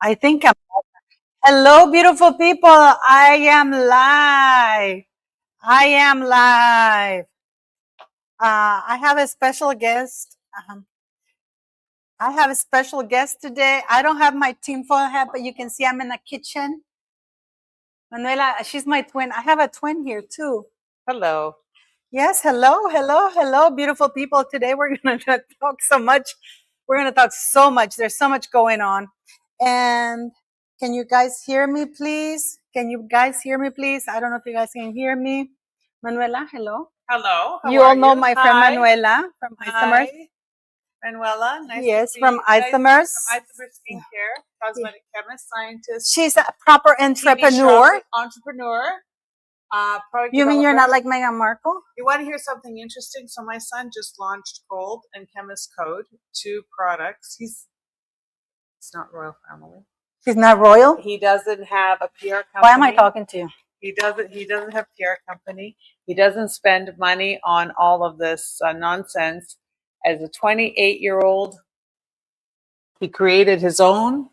I think I'm. Hello, beautiful people. I am live. I am live. I have a special guest. I have a special guest today. I don't have my tinfoil hat, but you can see I'm in the kitchen. Manuela, she's my twin. I have a twin here too. Hello. Yes, hello, beautiful people. Today we're going to talk so much. We're going to talk so much. There's so much going on. And can you guys hear me, please? Can you guys hear me, please? I don't know if you guys can hear me. Manuela, hello. Hello. How You are all know you? my friend Hi. Manuela from Isomers. Hi. Manuela. Nice Yes, to see from you guys. Isomers. From Isomer Skincare, cosmetic chemist, scientist, She's a proper TV entrepreneur. shop entrepreneur, product You mean you're developer. not like Meghan Markle? You want to hear something interesting? So my son just launched Gold and Chemist Code, 2 products. He's not royal family. She's not royal? He doesn't have a PR company. Why am I talking to you? He doesn't have PR company. He doesn't spend money on all of this nonsense. As a 28-year-old, he created his own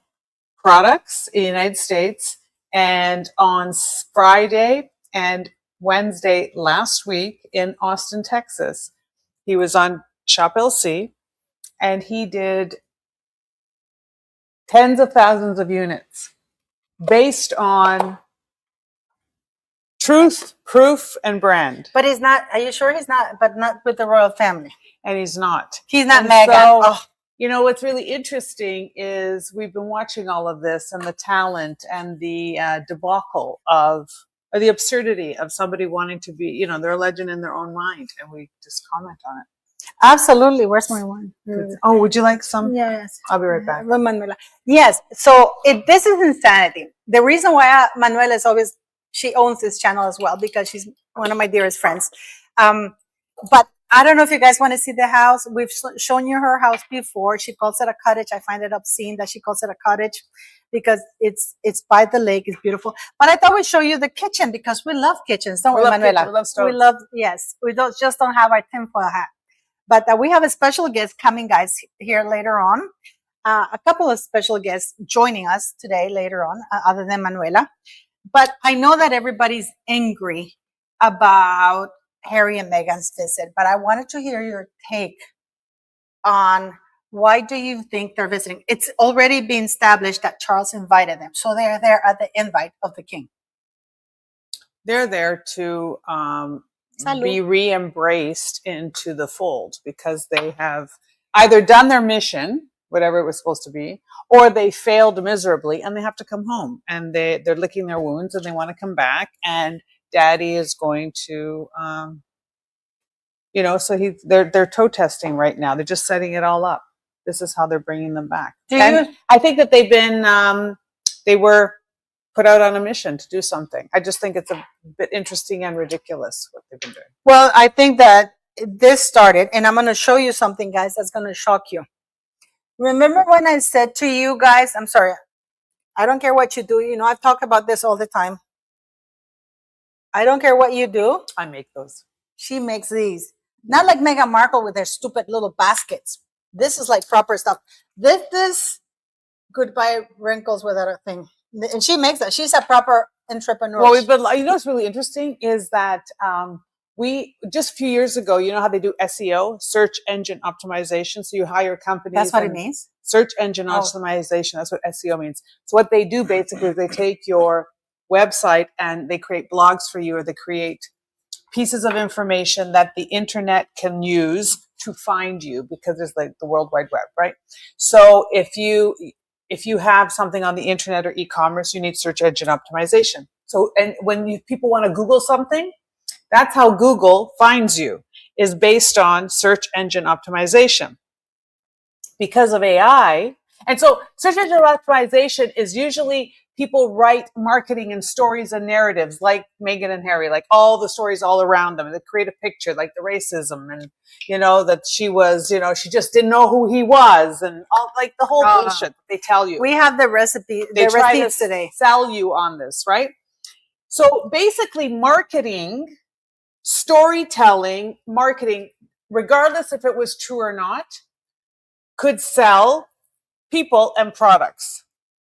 products in the United States. And on Friday and Wednesday last week in Austin, Texas, he was on Shop LC and he did tens of thousands of units based on truth, proof, and brand. But he's not, are you sure he's not, but not with the royal family? And he's not. He's not And Meghan. so, Oh. you know, what's really interesting is we've been watching all of this and the talent and the debacle of, or the absurdity of somebody wanting to be, you know, they're a legend in their own mind. And we just comment on it. Absolutely. Where's my one? Oh, would you like some? Yes. I'll be right back. Manuela. Yes. So this is insanity. The reason why Manuela is always, she owns this channel as well because she's one of my dearest friends. But I don't know if you guys want to see the house. We've shown you her house before. She calls it a cottage. I find it obscene that she calls it a cottage because it's by the lake. It's beautiful. But I thought we'd show you the kitchen because we love kitchens, don't we, Manuela? We love stoves. We love, yes. We just don't have our tinfoil hat. But we have a special guest coming, guys, here later on. A couple of special guests joining us today later on, other than Manuela. But I know that everybody's angry about Harry and Meghan's visit, but I wanted to hear your take on why do you think they're visiting? It's already been established that Charles invited them. So they're there at the invite of the king. They're there to be re-embraced into the fold because they have either done their mission, whatever it was supposed to be, or they failed miserably and they have to come home and they're licking their wounds and they want to come back, and daddy is going to you know, so they're toe testing right now. They're just setting it all up. This is how they're bringing them back. I think that they've been they were put out on a mission to do something. I just think it's a bit interesting and ridiculous what they've been doing. Well, I think that this started, and I'm going to show you something, guys, that's going to shock you. Remember when I said to you guys, I'm sorry, I don't care what you do. You know, I've talked about this all the time. I don't care what you do. I make those. She makes these. Not like Meghan Markle with their stupid little baskets. This is like proper stuff. This is goodbye wrinkles without a thing. And she makes that. She's a proper entrepreneur. Well, we've been, you know what's really interesting is that we just a few years ago, you know how they do SEO, search engine optimization. So you hire companies. That's what it means? Search engine optimization. That's what SEO means. So what they do basically is they take your website and they create blogs for you, or they create pieces of information that the internet can use to find you, because there's like the World Wide Web, right? So if you have something on the internet or e-commerce, you need search engine optimization. So, and when people want to Google something, that's how Google finds you, is based on search engine optimization because of AI. And so search engine optimization is usually people write marketing and stories and narratives like Meghan and Harry, like all the stories all around them. They create a picture like the racism and, you know, that she was, you know, she just didn't know who he was, and all like the whole bullshit they tell you. We have the recipe, They try receipts to today. sell you on this, right? So basically marketing, storytelling, marketing, regardless if it was true or not, could sell people and products.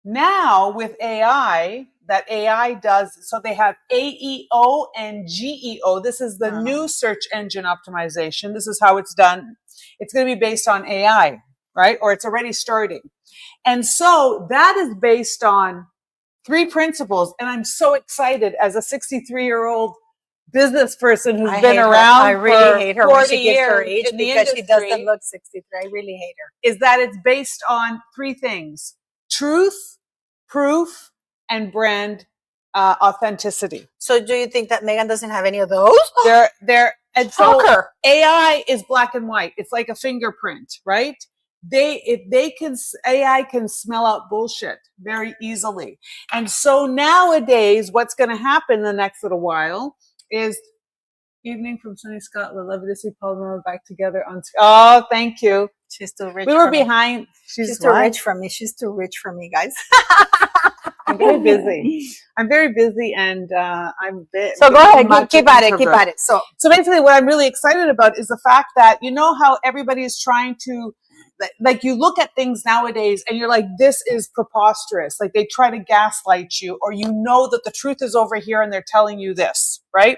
Now with AI, that AI does, so they have AEO and GEO. This is the new search engine optimization. This is how it's done. It's going to be based on AI, right? Or it's already starting. And so that is based on 3 principles. And I'm so excited as a 63-year-old business person who's been around I really for hate her 40 when she gives her years age in the because she industry, doesn't look 63. I really hate her. is that it's based on 3 things: truth, proof, and brand authenticity. So do you think that Meghan doesn't have any of those? And so AI is black and white. It's like a fingerprint, right? AI can smell out bullshit very easily. And so nowadays, what's going to happen the next little while is evening from sunny Scotland. Lovely to see Paula back together on. Oh, thank you. She's too rich. We were behind. She's too rich for me. She's too rich for me, guys. I'm very busy. I'm very busy, and I'm bit. So go ahead, keep at it, keep at it. So basically, what I'm really excited about is the fact that, you know how everybody is trying to, like, you look at things nowadays and you're like, this is preposterous. Like, they try to gaslight you, or you know that the truth is over here and they're telling you this, right?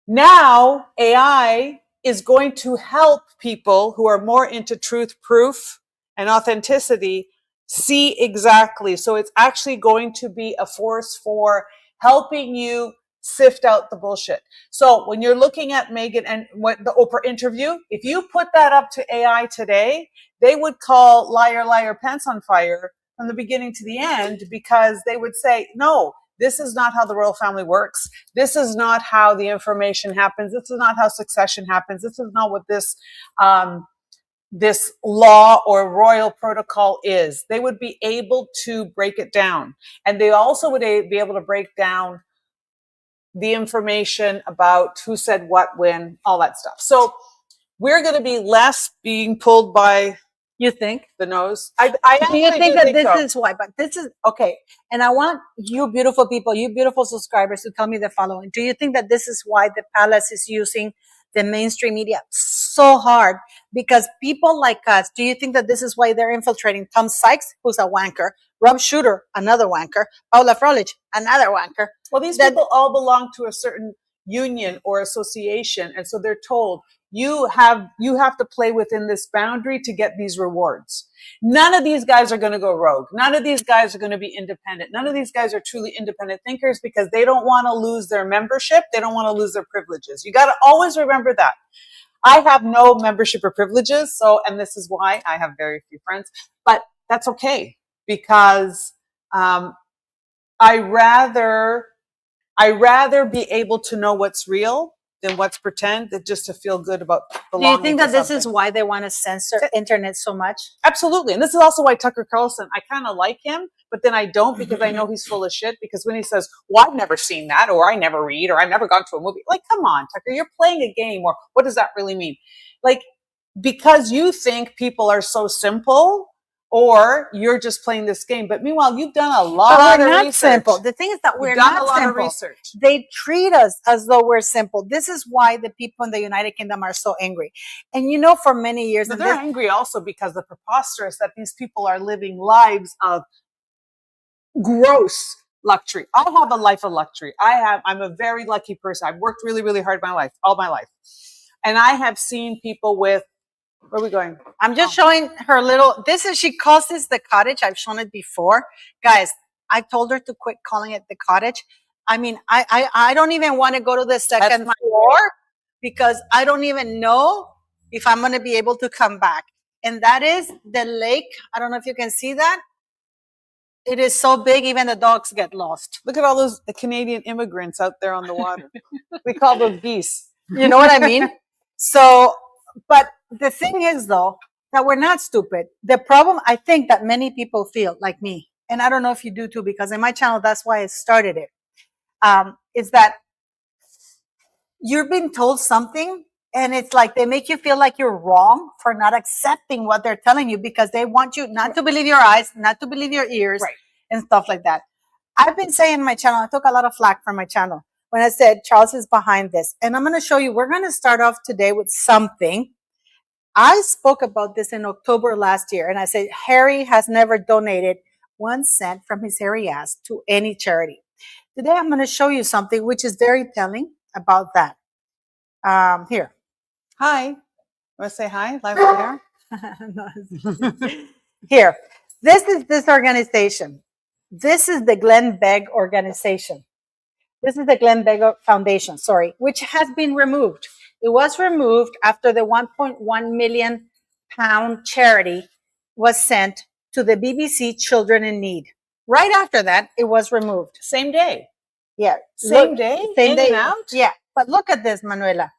Now, AI is going to help people who are more into truth, proof, and authenticity see exactly. So it's actually going to be a force for helping you sift out the bullshit. So when you're looking at Meghan and what the Oprah interview, if you put that up to AI today, they would call liar, liar, pants on fire from the beginning to the end, because they would say, no, this is not how the royal family works. This is not how the information happens. This is not how succession happens. This is not what this law or royal protocol is. They would be able to break it down. And they also would be able to break down the information about who said what, when, all that stuff. So we're going to be less being pulled by, you think, the nose. Do you think that this is why? But this is okay. And I want you beautiful people, you beautiful subscribers, to tell me the following. Do you think that this is why the palace is using the mainstream media so hard? Because people like us, do you think that this is why they're infiltrating Tom Sykes, who's a wanker, Rob Shooter, another wanker, Paula Froelich, another wanker? Well, these people all belong to a certain union or association. And so they're told, you have to play within this boundary to get these rewards. None of these guys are going to go rogue. None of these guys are going to be independent. None of these guys are truly independent thinkers, because they don't want to lose their membership. They don't want to lose their privileges. You got to always remember that. I have no membership or privileges. And this is why I have very few friends, but that's okay, because I rather be able to know what's real than what's pretend, than just to feel good about belonging. Do you think that this is why they want to censor internet so much? Absolutely. And this is also why Tucker Carlson, I kind of like him, but then I don't, because I know he's full of shit. Because when he says, well, I've never seen that, or I never read, or I've never gone to a movie. Like, come on, Tucker, you're playing a game. Or what does that really mean? Like, because you think people are so simple, or you're just playing this game. But meanwhile, you've done a lot of research. Simple. The thing is that we're not simple. They treat us as though we're simple. This is why the people in the United Kingdom are so angry. And you know, for many years, but they're angry also because the preposterous that these people are living lives of gross luxury. I have a life of luxury. I'm a very lucky person. I've worked really, really hard all my life. And I have seen people with, where are we going? I'm just showing her little, she calls this the cottage. I've shown it before. Guys, I told her to quit calling it the cottage. I mean, I don't even want to go to the second floor, because I don't even know if I'm going to be able to come back. And that is the lake. I don't know if you can see that. It is so big, even the dogs get lost. Look at all those Canadian immigrants out there on the water. We call those geese. You know what I mean? So, but the thing is, though, that we're not stupid. The problem, I think, that many people feel, like me, and I don't know if you do too, because in my channel, that's why I started it, is that you're being told something, and it's like they make you feel like you're wrong for not accepting what they're telling you, because they want you not to believe your eyes, not to believe your ears, and stuff like that. I've been saying in my channel, I took a lot of flack from my channel when I said Charles is behind this. And I'm going to show you, we're going to start off today with something. I spoke about this in October last year, and I said, Harry has never donated 1 cent from his hairy ass to any charity. Today, I'm going to show you something which is very telling about that. Here. Hi. Want to say hi? Live on No. Here. This is this organization. This is the Glenn Begg organization. This is the Glenn Begg Foundation, sorry, which has been removed. It was removed after the 1.1 million pound charity was sent to the BBC Children in Need. Right after that, it was removed. Same day. Yeah. Same day? Same In day. and out? Yeah. But look at this, Manuela.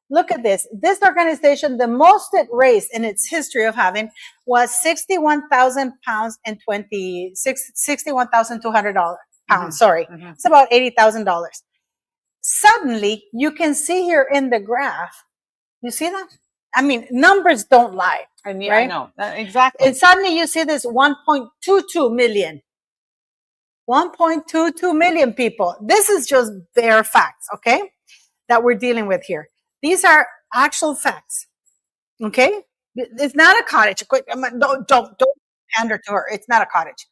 Look at this. This organization, the most it raised in its history of having was 61,000 pounds and $61,200 pounds. Sorry. It's about $80,000. Suddenly, you can see here in the graph, you see that? I mean, numbers don't lie. And yeah, right? I know. Exactly. And suddenly you see this 1.22 million. 1.22 million people. This is just bare facts, okay? That we're dealing with here. These are actual facts, okay? It's not a cottage. Don't pander to her. It's not a cottage.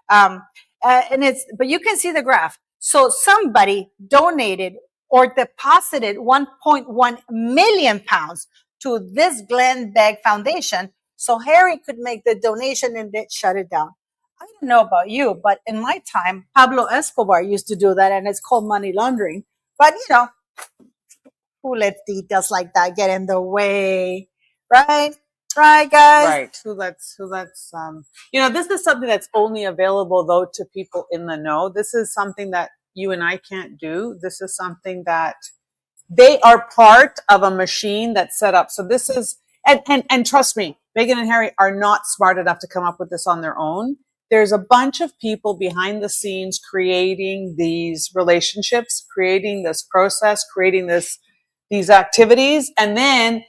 But you can see the graph. So somebody donated or deposited 1.1 million pounds to this Glenn Begg Foundation so Harry could make the donation and then shut it down. I don't know about you, but in my time, Pablo Escobar used to do that, and it's called money laundering. But, you know, who lets details like that get in the way, right? Right, guys? Right. Who lets, you know, this is something that's only available, though, to people in the know. This is something that you and I can't do. This is something that they are part of a machine that's set up. So this is, and trust me, Meghan and Harry are not smart enough to come up with this on their own. There's a bunch of people behind the scenes creating these relationships, creating this process, creating these activities, and then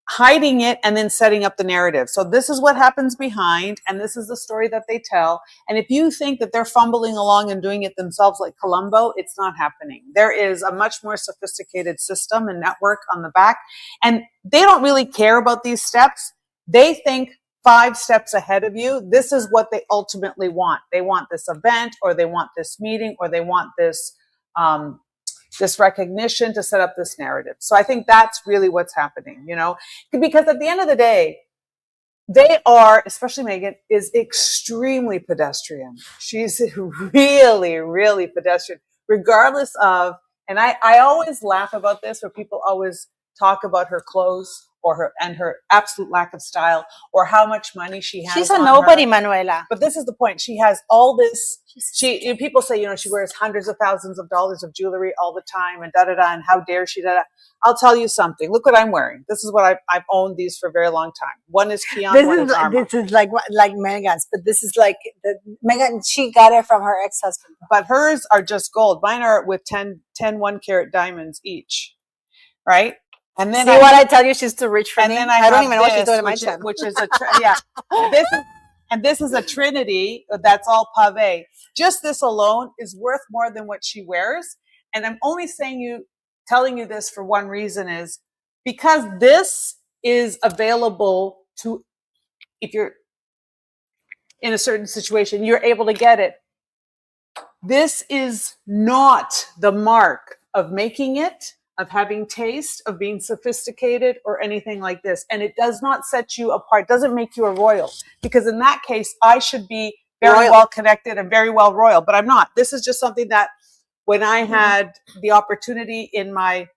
hiding it and then setting up the narrative. So this is what happens behind, and this is the story that they tell. And if you think that they're fumbling along and doing it themselves like Columbo, it's not happening. There is a much more sophisticated system and network on the back, and they don't really care about these steps. They think 5 steps ahead of you. This is what they ultimately want. They want this event, or they want this meeting, or they want this recognition to set up this narrative. So I think that's really what's happening, you know, because at the end of the day, they are, especially Meghan, is extremely pedestrian. She's really, really pedestrian, regardless of, and I always laugh about this, where people always talk about her clothes or her absolute lack of style, or how much money she has. She's a nobody, Manuela. But this is the point. She has all this. People say, you know, she wears hundreds of thousands of dollars of jewelry all the time, and and how dare she, I'll tell you something. Look what I'm wearing. This is what I've owned these for a very long time. One is Keon, one is Arma. This is like Meghan's, but this is like Meghan. She got it from her ex-husband. But hers are just gold. Mine are with 10 1-carat diamonds each, right? And then see what I tell you, she's too rich for me. Then I don't even know what she's doing in my channel. Which is this is a trinity that's all pavé. Just this alone is worth more than what she wears. And I'm only telling you this for one reason, is because this is available to, if you're in a certain situation, you're able to get it. This is not the mark of making it, of having taste, of being sophisticated, or anything like this. And it does not set you apart, doesn't make you a royal. Because in that case, I should be very well connected and very well royal, but I'm not. This is just something that when I had the opportunity in my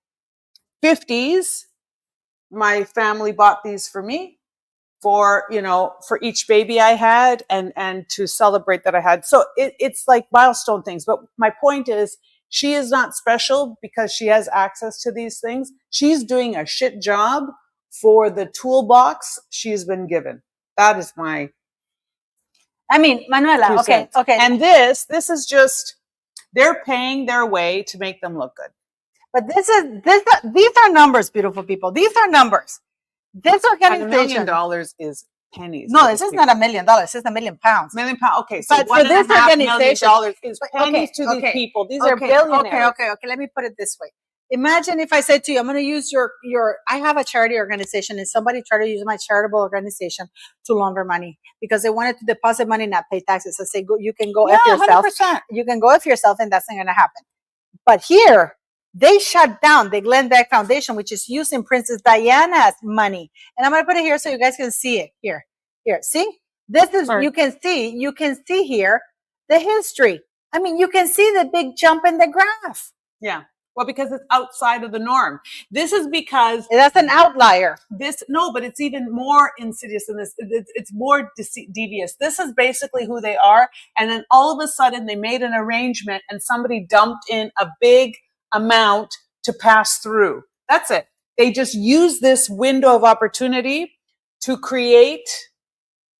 50s, my family bought these for me for each baby I had, and to celebrate that I had. So it's like milestone things. But my point is, she is not special because she has access to these things. She's doing a shit job for the toolbox she's been given. That is my... I mean, Manuela, okay. And this is just, they're paying their way to make them look good. But these are numbers, beautiful people. These are numbers. This organization... $1 million is pennies. No, this is not $1 million. This is £1 million. £1 million. Okay, so but for this organization, $1 million is pennies to these people. These are billionaires. Okay. Let me put it this way. Imagine if I said to you, I'm going to use I have a charity organization and somebody tried to use my charitable organization to launder money because they wanted to deposit money, not pay taxes. I say, go, you can go F yourself. 100%. You can go F yourself and that's not going to happen. But here, they shut down the Glenn Beck Foundation, which is using Princess Diana's money. And I'm going to put it here so you guys can see it. Here, see? This is, you can see here the history. I mean, you can see the big jump in the graph. Yeah. Well, because it's outside of the norm. This is because that's an outlier. But it's even more insidious than this. It's more devious. This is basically who they are. And then all of a sudden they made an arrangement and somebody dumped in a big amount to pass through. That's it. They just use this window of opportunity to create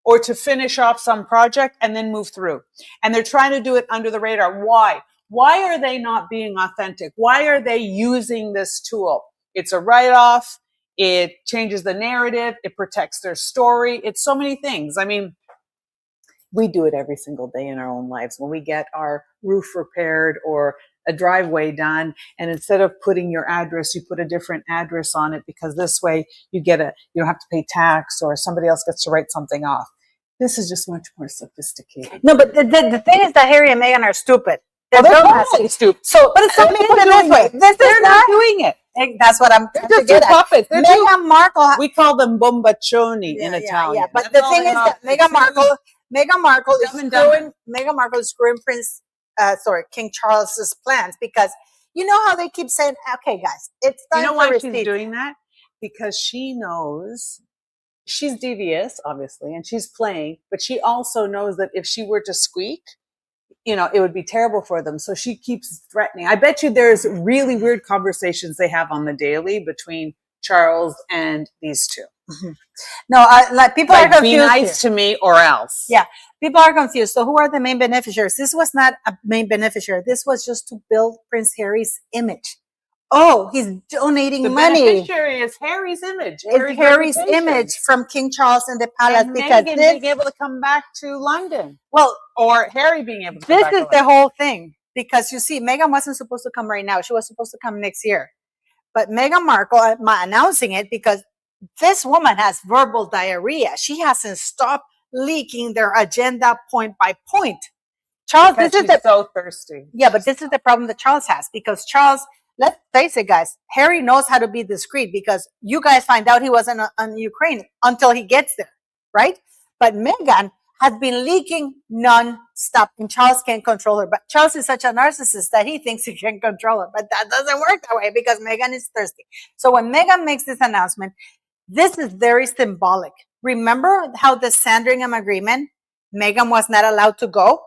or to finish off some project and then move through. And they're trying to do it under the radar. Why? Why are they not being authentic? Why are they using this tool? It's a write-off. It changes the narrative. It protects their story. It's so many things. I mean, we do it every single day in our own lives when we get our roof repaired or a driveway done. And instead of putting your address, you put a different address on it because this way you don't have to pay tax or somebody else gets to write something off. This is just much more sophisticated. No, but the thing is that Harry and Meghan are stupid. They're totally stupid. So, but it's not this way. They're not doing it. That's what I'm. They're just two puppets. Meghan Markle. We call them bombaccioni in Italian. Yeah. But the thing is that Meghan Markle is screwing King Charles's plans because you know how they keep saying, "Okay, guys, it's time." You know why she's doing that? Because she knows she's devious, obviously, and she's playing, but she also knows that if she were to squeak, it would be terrible for them. So she keeps threatening. I bet you there's really weird conversations they have on the daily between Charles and these two. Mm-hmm. No, people are confused. Be nice to me or else. Yeah, people are confused. So who are the main beneficiaries? This was not a main beneficiary. This was just to build Prince Harry's image. Oh, he's donating money. The beneficiary is Harry's image. It's Harry's image from King Charles and the palace and because Meghan being able to come back to London. Well, or Harry being able to come back to London. This is the whole thing. Because you see, Meghan wasn't supposed to come right now. She was supposed to come next year. But Meghan Markle announcing it because this woman has verbal diarrhea. She hasn't stopped leaking their agenda point by point. Charles, because she's so thirsty. Yeah, but this is the problem that Charles has because Charles, let's face it, guys, Harry knows how to be discreet because you guys find out he wasn't on Ukraine until he gets there, right? But Meghan has been leaking non-stop and Charles can't control her. But Charles is such a narcissist that he thinks he can control her. But that doesn't work that way because Meghan is thirsty. So when Meghan makes this announcement, this is very symbolic. Remember how the Sandringham agreement, Meghan was not allowed to go?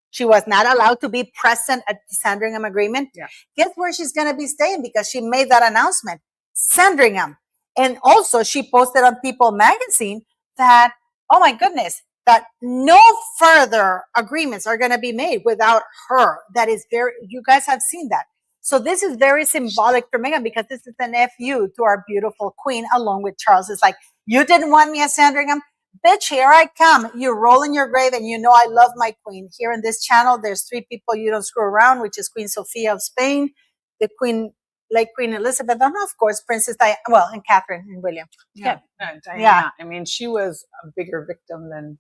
She was not allowed to be present at the Sandringham agreement. Yeah. Guess where she's going to be staying because she made that announcement? Sandringham. And also she posted on People magazine that, oh my goodness, that no further agreements are going to be made without her. That is you guys have seen that. So this is very symbolic for Meghan because this is an FU to our beautiful queen along with Charles. It's like, you didn't want me at Sandringham? Bitch, here I come. You roll in your grave and you know I love my queen. Here in this channel, there's 3 people you don't screw around, which is Queen Sofia of Spain, the Queen, like Queen Elizabeth, and of course, Princess Diana, and Catherine and William. Yeah. Diana. I mean, she was a bigger victim than...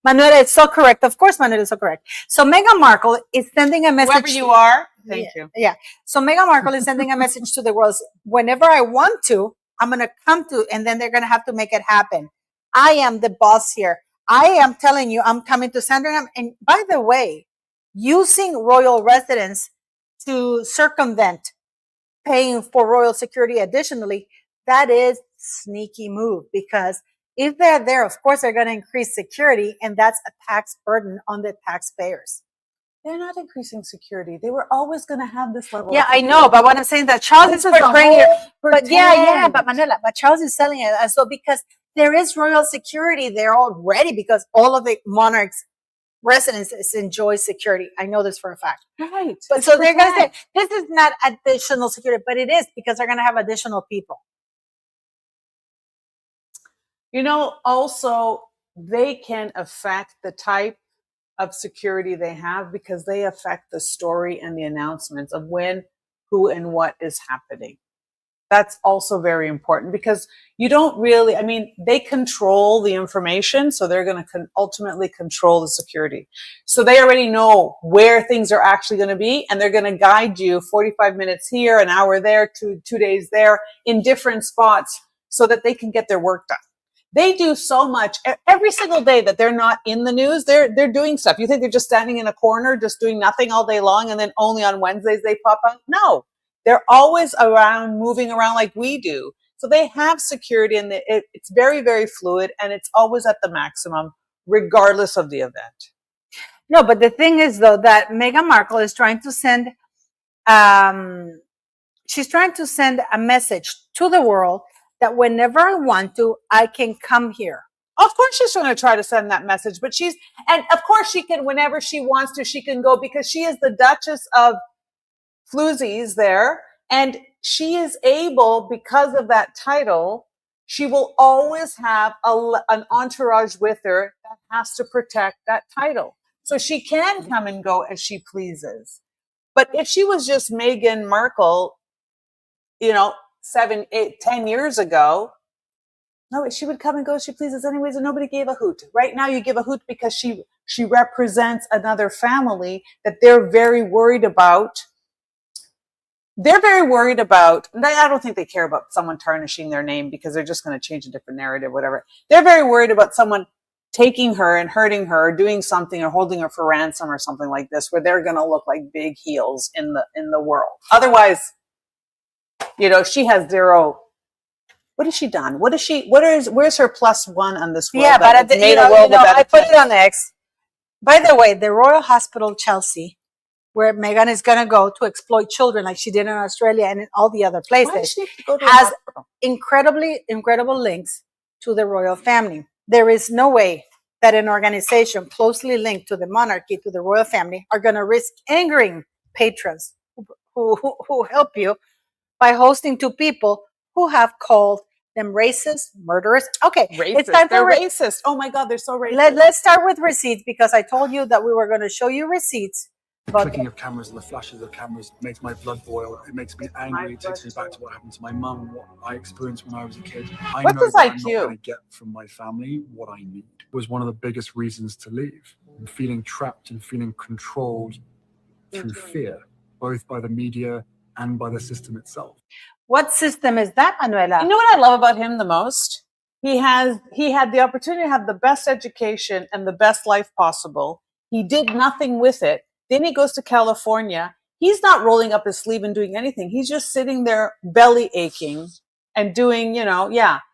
Manuela is so correct. Of course, Manuela is so correct. So Meghan Markle is sending a message. Whoever you are, thank you. Yeah. So Meghan Markle is sending a message to the world. Whenever I want to, I'm going to come to, and then they're going to have to make it happen. I am the boss here. I am telling you, I'm coming to Sandringham. And by the way, using royal residence to circumvent paying for royal security additionally, that is sneaky move because if they're there, of course, they're going to increase security and that's a tax burden on the taxpayers. They're not increasing security. They were always going to have this level. Yeah, I know. But what I'm saying that Charles is portraying it. But but Manuela, but Charles is selling it as so because there is royal security there already because all of the monarchs' residences enjoy security. I know this for a fact. Right. But so they're going to say, this is not additional security, but it is because they're going to have additional people. Also, they can affect the type of security they have because they affect the story and the announcements of when who and what is happening. That's also very important because you don't really, I mean, they control the information, so they're going to ultimately control the security. So they already know where things are actually going to be, and they're going to guide you 45 minutes here, an hour there, two days there, in different spots so that they can get their work done. They do so much every single day that they're not in the news. They're doing stuff. You think they're just standing in a corner, just doing nothing all day long, and then only on Wednesdays they pop out? No. They're always around, moving around like we do. So they have security, and it's very, very fluid, and it's always at the maximum, regardless of the event. No, but the thing is, though, that Meghan Markle is trying to send, she's trying to send a message to the world that whenever I want to, I can come here. Of course she's going to try to send that message, but and of course she can, whenever she wants to, she can go, because she is the Duchess of Floozies there, and she is able, because of that title, she will always have an entourage with her that has to protect that title. So she can come and go as she pleases. But if she was just Meghan Markle, 7, 8, 10 years ago, no, she would come and go as she pleases anyways, and nobody gave a hoot. Right now you give a hoot because she represents another family that they're very worried about. They're very worried about, I don't think they care about someone tarnishing their name, because they're just going to change a different narrative, whatever. They're very worried about someone taking her and hurting her, or doing something, or holding her for ransom or something like this, where they're going to look like big heels in the world. Otherwise, she has zero. What has she done? Where's her +1 on this world? Yeah, but I put it on X. By the way, the Royal Hospital Chelsea, where Meghan is going to go to exploit children like she did in Australia and in all the other places, has incredible links to the royal family. There is no way that an organization closely linked to the monarchy, to the royal family, are going to risk angering patrons who help you by hosting to people who have called them racist, murderers. Okay, it's time for racist. Oh my God, they're so racist. Let's start with receipts, because I told you that we were going to show you receipts. The clicking of cameras and the flashes of cameras makes my blood boil. It makes me angry. It takes me back to what happened to my mum and what I experienced when I was a kid. I know that I'm not going to get from my family what I need. It was one of the biggest reasons to leave. And feeling trapped and feeling controlled through fear, both by the media and by the system itself. What system is that, Manuela? You know what I love about him the most? He had the opportunity to have the best education and the best life possible. He did nothing with it. Then he goes to California. He's not rolling up his sleeve and doing anything. He's just sitting there belly aching and doing,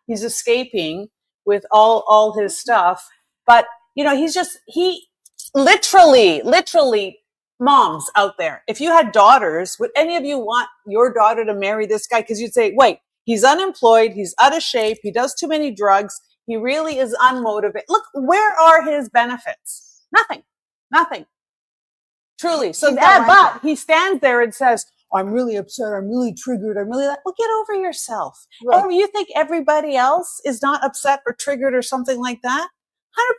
he's escaping with all his stuff. But, he literally, moms out there, if you had daughters, would any of you want your daughter to marry this guy? Because you'd say, wait, he's unemployed, he's out of shape, he does too many drugs, he really is unmotivated. Look, where are his benefits? Nothing. Truly. So but he stands there and says, I'm really upset, I'm really triggered, I'm really well, get over yourself. Right. Or you think everybody else is not upset or triggered or something like that?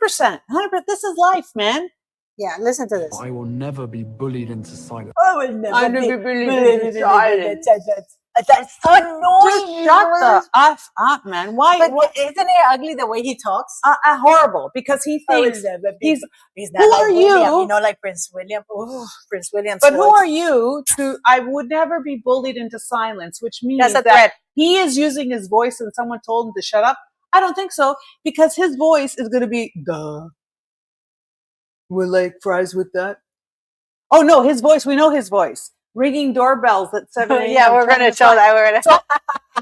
100%. This is life, man. Yeah, listen to this. I will never be bullied into silence. I will never be bullied into silence. That's so annoying. Just shut the F up, man. Why? Isn't it ugly the way he talks? Horrible, because he thinks he's not who like are William, you? Like Prince William. Ooh, Prince William's But voice. who are you to? I would never be bullied into silence, which means that he is using his voice, and someone told him to shut up. I don't think so, because his voice is going to be duh. We're like fries with that. Oh no, his voice. We know his voice. Ringing doorbells at 7 a.m. Yeah, we're going to show that. So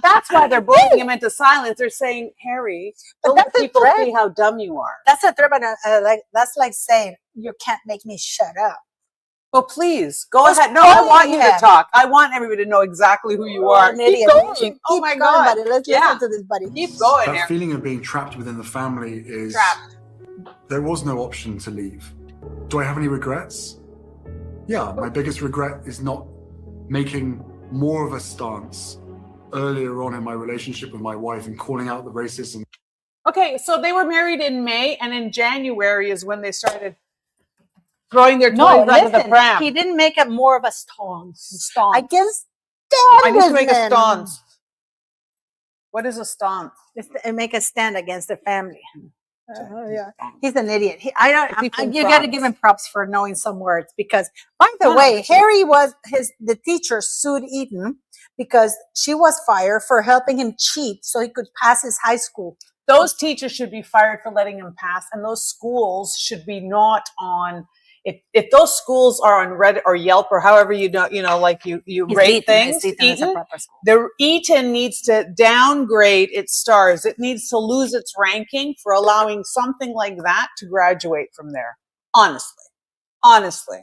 that's why they're bullying him into silence. They're saying, Harry, don't let people see how dumb you are. That's a threat, but that's like saying, you can't make me shut up. Well, please, go ahead. No, I want you to talk. I want everybody to know exactly who you are. Keep going. Oh my God. Buddy. Let's listen to this, buddy. Keep going. That feeling of being trapped within the family is... Trapped. There was no option to leave. Do I have any regrets? Yeah, my biggest regret is not making more of a stance earlier on in my relationship with my wife and calling out the racism. Okay, so they were married in May, and in January is when they started throwing their toys under the pram. He didn't make it more of a stance. I guess I need to make a stance. What is a stance? Make a stand against the family. Yeah, he's an idiot. You got to give him props for knowing some words because, by the way, Harry the teacher sued Eden because she was fired for helping him cheat so he could pass his high school. Those teachers should be fired for letting him pass, and those schools should be not on. If those schools are on Reddit or Yelp or however you like you rate things, Eton needs to downgrade its stars. It needs to lose its ranking for allowing something like that to graduate from there. Honestly.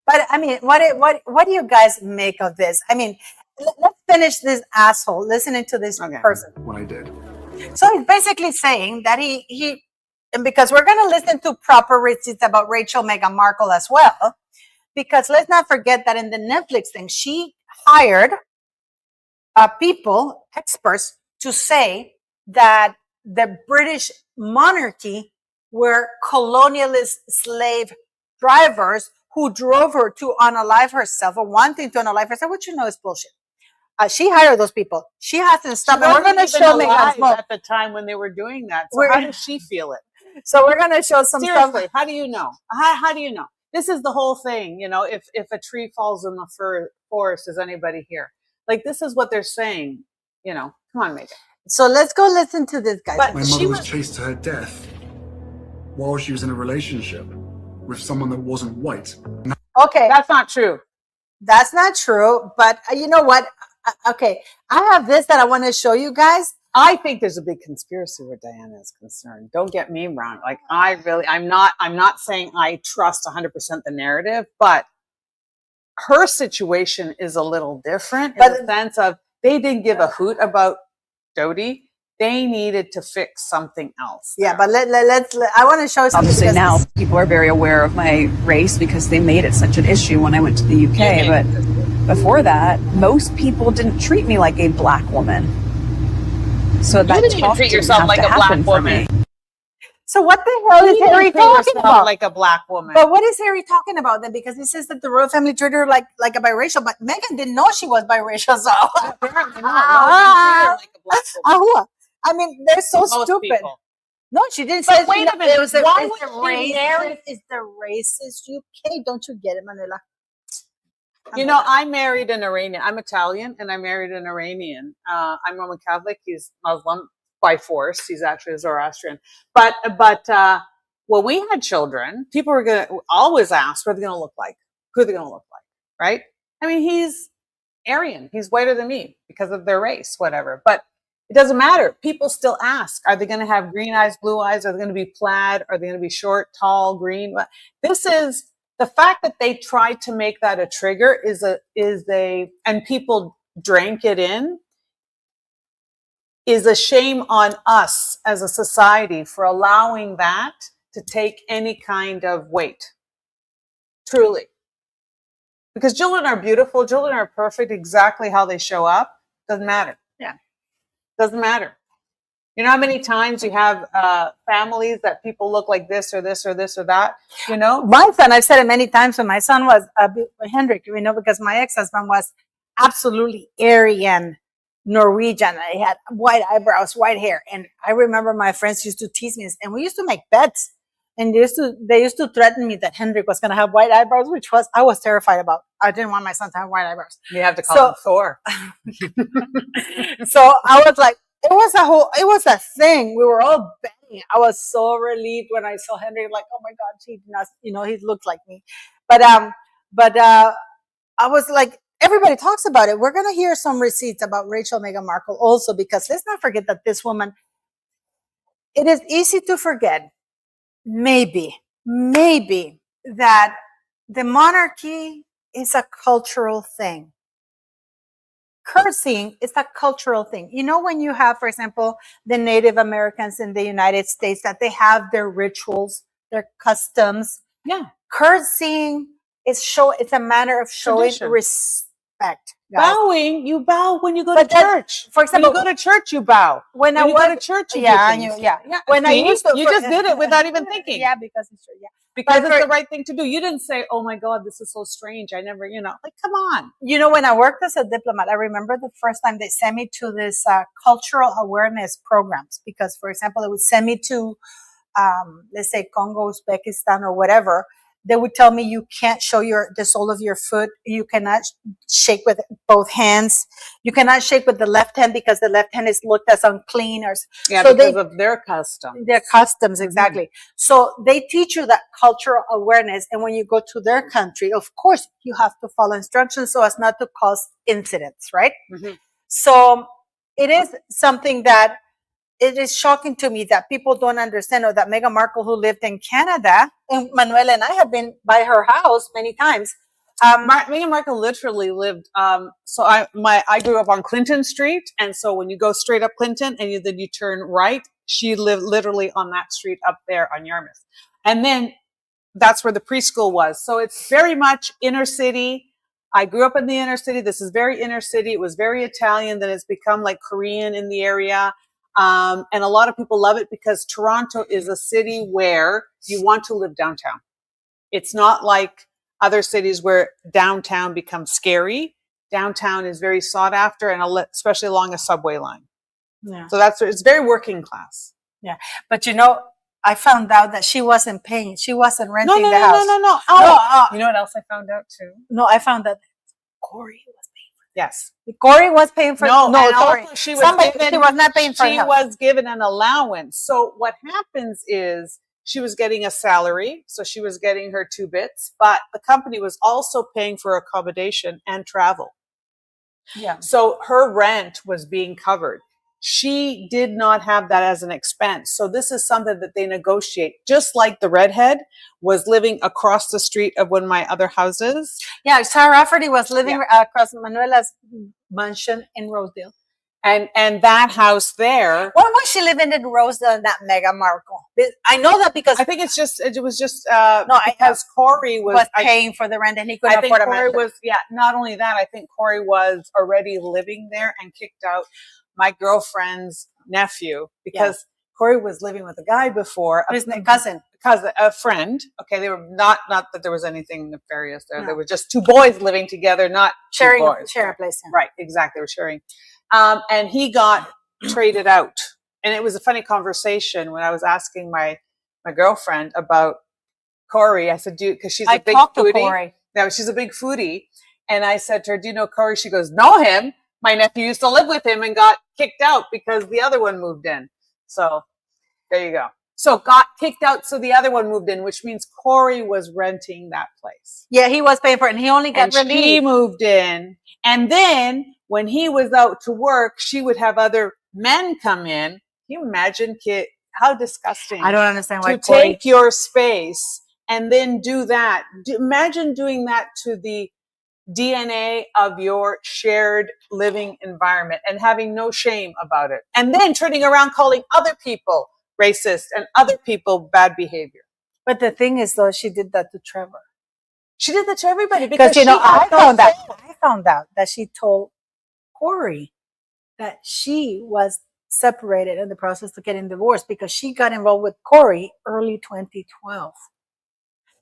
But I mean, what do you guys make of this? I mean, let's finish this asshole listening to this person. What I did. So he's basically saying that he. And because we're going to listen to proper receipts about Rachel Meghan Markle as well, because let's not forget that in the Netflix thing, she hired experts, to say that the British monarchy were colonialist slave drivers who drove her to unalive herself or wanting to unalive herself, which is bullshit. She hired those people. She hasn't stopped. And we're going to show Meghan's at the time when they were doing that. So how does she feel it? So we're going to show some stuff. How do you know? How do you know? This is the whole thing. If a tree falls in the forest, is anybody here? Like, this is what they're saying. Come on, Megan. So let's go listen to this guy. My mother was chased to her death while she was in a relationship with someone that wasn't white. Okay. That's not true. That's not true. But you know what? Okay. I have this that I want to show you guys. I think there's a big conspiracy where Diana is concerned. Don't get me wrong. Like, I'm not saying I trust 100% the narrative, but her situation is a little different in the sense of they didn't give a hoot about Jodie. They needed to fix something else. Yeah, but I want to show you something. Obviously now people are very aware of my race because they made it such an issue when I went to the UK. But before that, most people didn't treat me like a black woman. So that you didn't even treat yourself like a black woman. So what the hell is Harry talking about? Like a black woman. But what is Harry talking about then? Because he says that the royal family treated her like a biracial, but Meghan didn't know she was biracial. So apparently not. Like a black woman. I mean, they're so stupid. People. No, she didn't say. But wait a minute. Why would she marry? Is the racist UK? Don't you get it, Manuela? I married an Iranian. I'm Italian, and I married an Iranian. I'm Roman Catholic. He's Muslim by force. He's actually a Zoroastrian. But when we had children, people were going to always ask, what are they going to look like? Who are they going to look like? Right? I mean, he's Aryan. He's whiter than me because of their race, whatever. But it doesn't matter. People still ask, are they going to have green eyes, blue eyes? Are they going to be plaid? Are they going to be short, tall, green? This is... The fact that they tried to make that a trigger and people drank it in, is a shame on us as a society for allowing that to take any kind of weight. Truly. Because children are beautiful. Children are perfect exactly how they show up. Doesn't matter. Yeah. Doesn't matter. You know how many times you have families that people look like this or this or this or that, My son, I've said it many times when my son was Hendrik, because my ex-husband was absolutely Aryan, Norwegian. He had white eyebrows, white hair. And I remember my friends used to tease me, and we used to make bets. And they used to threaten me that Hendrik was going to have white eyebrows, I was terrified about. I didn't want my son to have white eyebrows. You have to call him Thor. So I was like, it was a thing. We were all betting. I was so relieved when I saw Henry, like, oh my God, he looked like me. But I was like, everybody talks about it. We're going to hear some receipts about Rachel Meghan Markle also, because let's not forget that this woman, it is easy to forget, maybe, that the monarchy is a cultural thing. Cursing is a cultural thing. When you have, for example, the Native Americans in the United States, that they have their rituals, their customs. Yeah. Cursing it's a manner of showing respect. Guys. Bowing, you bow when you go to church. For example, when you go to church, you bow. When you go to church, you do things. When I used to, you just did it without even thinking. Yeah, because it's true. Yeah. because it's the right thing to do. You didn't say, oh my God, this is so strange. I never, like, come on. You know, when I worked as a diplomat, I remember the first time they sent me to this cultural awareness programs because, for example, they would send me to, let's say, Congo, Uzbekistan, or whatever. They would tell me you can't show the sole of your foot. You cannot shake with both hands. You cannot shake with the left hand because the left hand is looked as unclean. So because of their customs. Their customs, exactly. Mm-hmm. So they teach you that cultural awareness. And when you go to their country, of course, you have to follow instructions so as not to cause incidents, right? Mm-hmm. So it is something that it is shocking to me that people don't understand, or that Meghan Markle, who lived in Canada, and Manuela and I have been by her house many times. Meghan Markle literally lived. So I grew up on Clinton Street, and so when you go straight up Clinton and then you turn right, she lived literally on that street up there on Yarmouth, and then that's where the preschool was. So it's very much inner city. I grew up in the inner city. This is very inner city. It was very Italian. Then it's become like Korean in the area. And a lot of people love it because Toronto is a city where you want to live downtown. It's not like other cities where downtown becomes scary. Downtown is very sought after, and especially along a subway line. Yeah. So it's very working class. Yeah. But I found out that she wasn't paying. She wasn't renting the house. No. Oh, you know what else I found out too? No, I found that Corey was paying. Yes. Corey was paying for she was not paying for it. She was given an allowance. So what happens is she was getting a salary, so she was getting her 2 bits, but the company was also paying for accommodation and travel. Yeah. So her rent was being covered. She did not have that as an expense. So this is something that they negotiate, just like the redhead was living across the street of one of my other houses. Yeah, Sarah Rafferty was living across Manuela's mansion in Rosedale. And that house there. Why was she living in Rosedale, that Meghan Markle? I know that because I think it was just because Corey was paying for the rent and he couldn't afford a mansion. Not only that, I think Corey was already living there and kicked out my girlfriend's nephew because Corey was living with a guy before. His cousin, a friend. Okay, they were not that there was anything nefarious there. No. There were just 2 boys living together, not sharing a place. Right, exactly. They were sharing. And he got traded out. And it was a funny conversation when I was asking my girlfriend about Corey. I said, because she's a big foodie. No, she's a big foodie. And I said to her, do you know Corey? She goes, know him. My nephew used to live with him and got kicked out because the other one moved in. So there you go. So got kicked out. So the other one moved in, which means Corey was renting that place. Yeah, he was paying for it. And he only got relieved. She moved in. And then when he was out to work, she would have other men come in. Can you imagine, Kit? How disgusting. I don't understand why. To take your space and then do that. Imagine doing that to the DNA of your shared living environment and having no shame about it. And then turning around calling other people racist and other people bad behavior. But the thing is, though, she did that to Trevor. She did that to everybody because I found out that she told Corey that she was separated in the process of getting divorced because she got involved with Corey early 2012.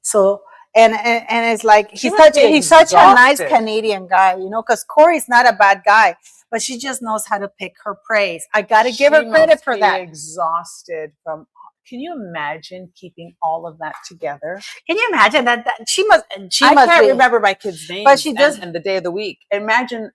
So and it's like he's such a nice Canadian guy, because Corey's not a bad guy, but she just knows how to pick her praise. I got to give her credit for that. Exhausted from. Can you imagine keeping all of that together? Can you imagine that she must? I can't remember my kids' names, but she does, and the day of the week. Imagine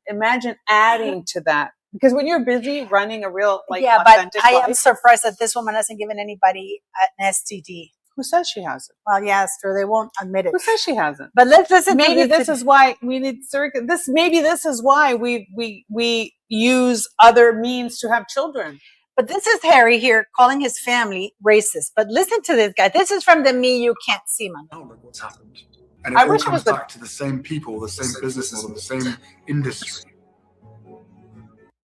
adding to that, because when you're busy running a real authentic I am surprised that this woman hasn't given anybody an STD. Who says she hasn't? Well, yeah, it's true. They won't admit it. Who says she hasn't? But let's listen. Maybe this is why we need surrogate. Maybe this is why we use other means to have children. But this is Harry here calling his family racist. But listen to this guy. This is from the Me You Can't See man. Oh, look what's happened. And it all comes back to the same people, the same business model, the same industry.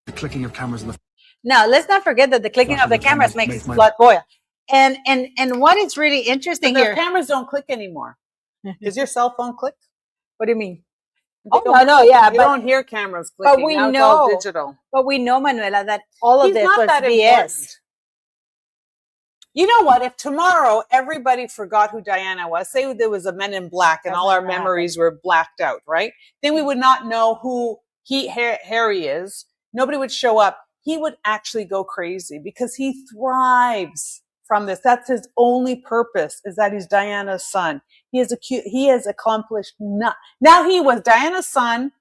The clicking of cameras and the... Now, let's not forget that the clicking of the cameras makes blood boil. And what is really interesting here... The cameras don't click anymore. Does your cell phone click? What do you mean? You don't hear cameras clicking. But we now know, it's all digital. But we know, Manuela, that all of this was BS. You know what? If tomorrow everybody forgot who Diana was, say there was a Men in Black and all our memories were blacked out, right? Then we would not know who Harry is. Nobody would show up. He would actually go crazy because he thrives from this. That's his only purpose, is that he's Diana's son. He has accomplished now he was Diana's son,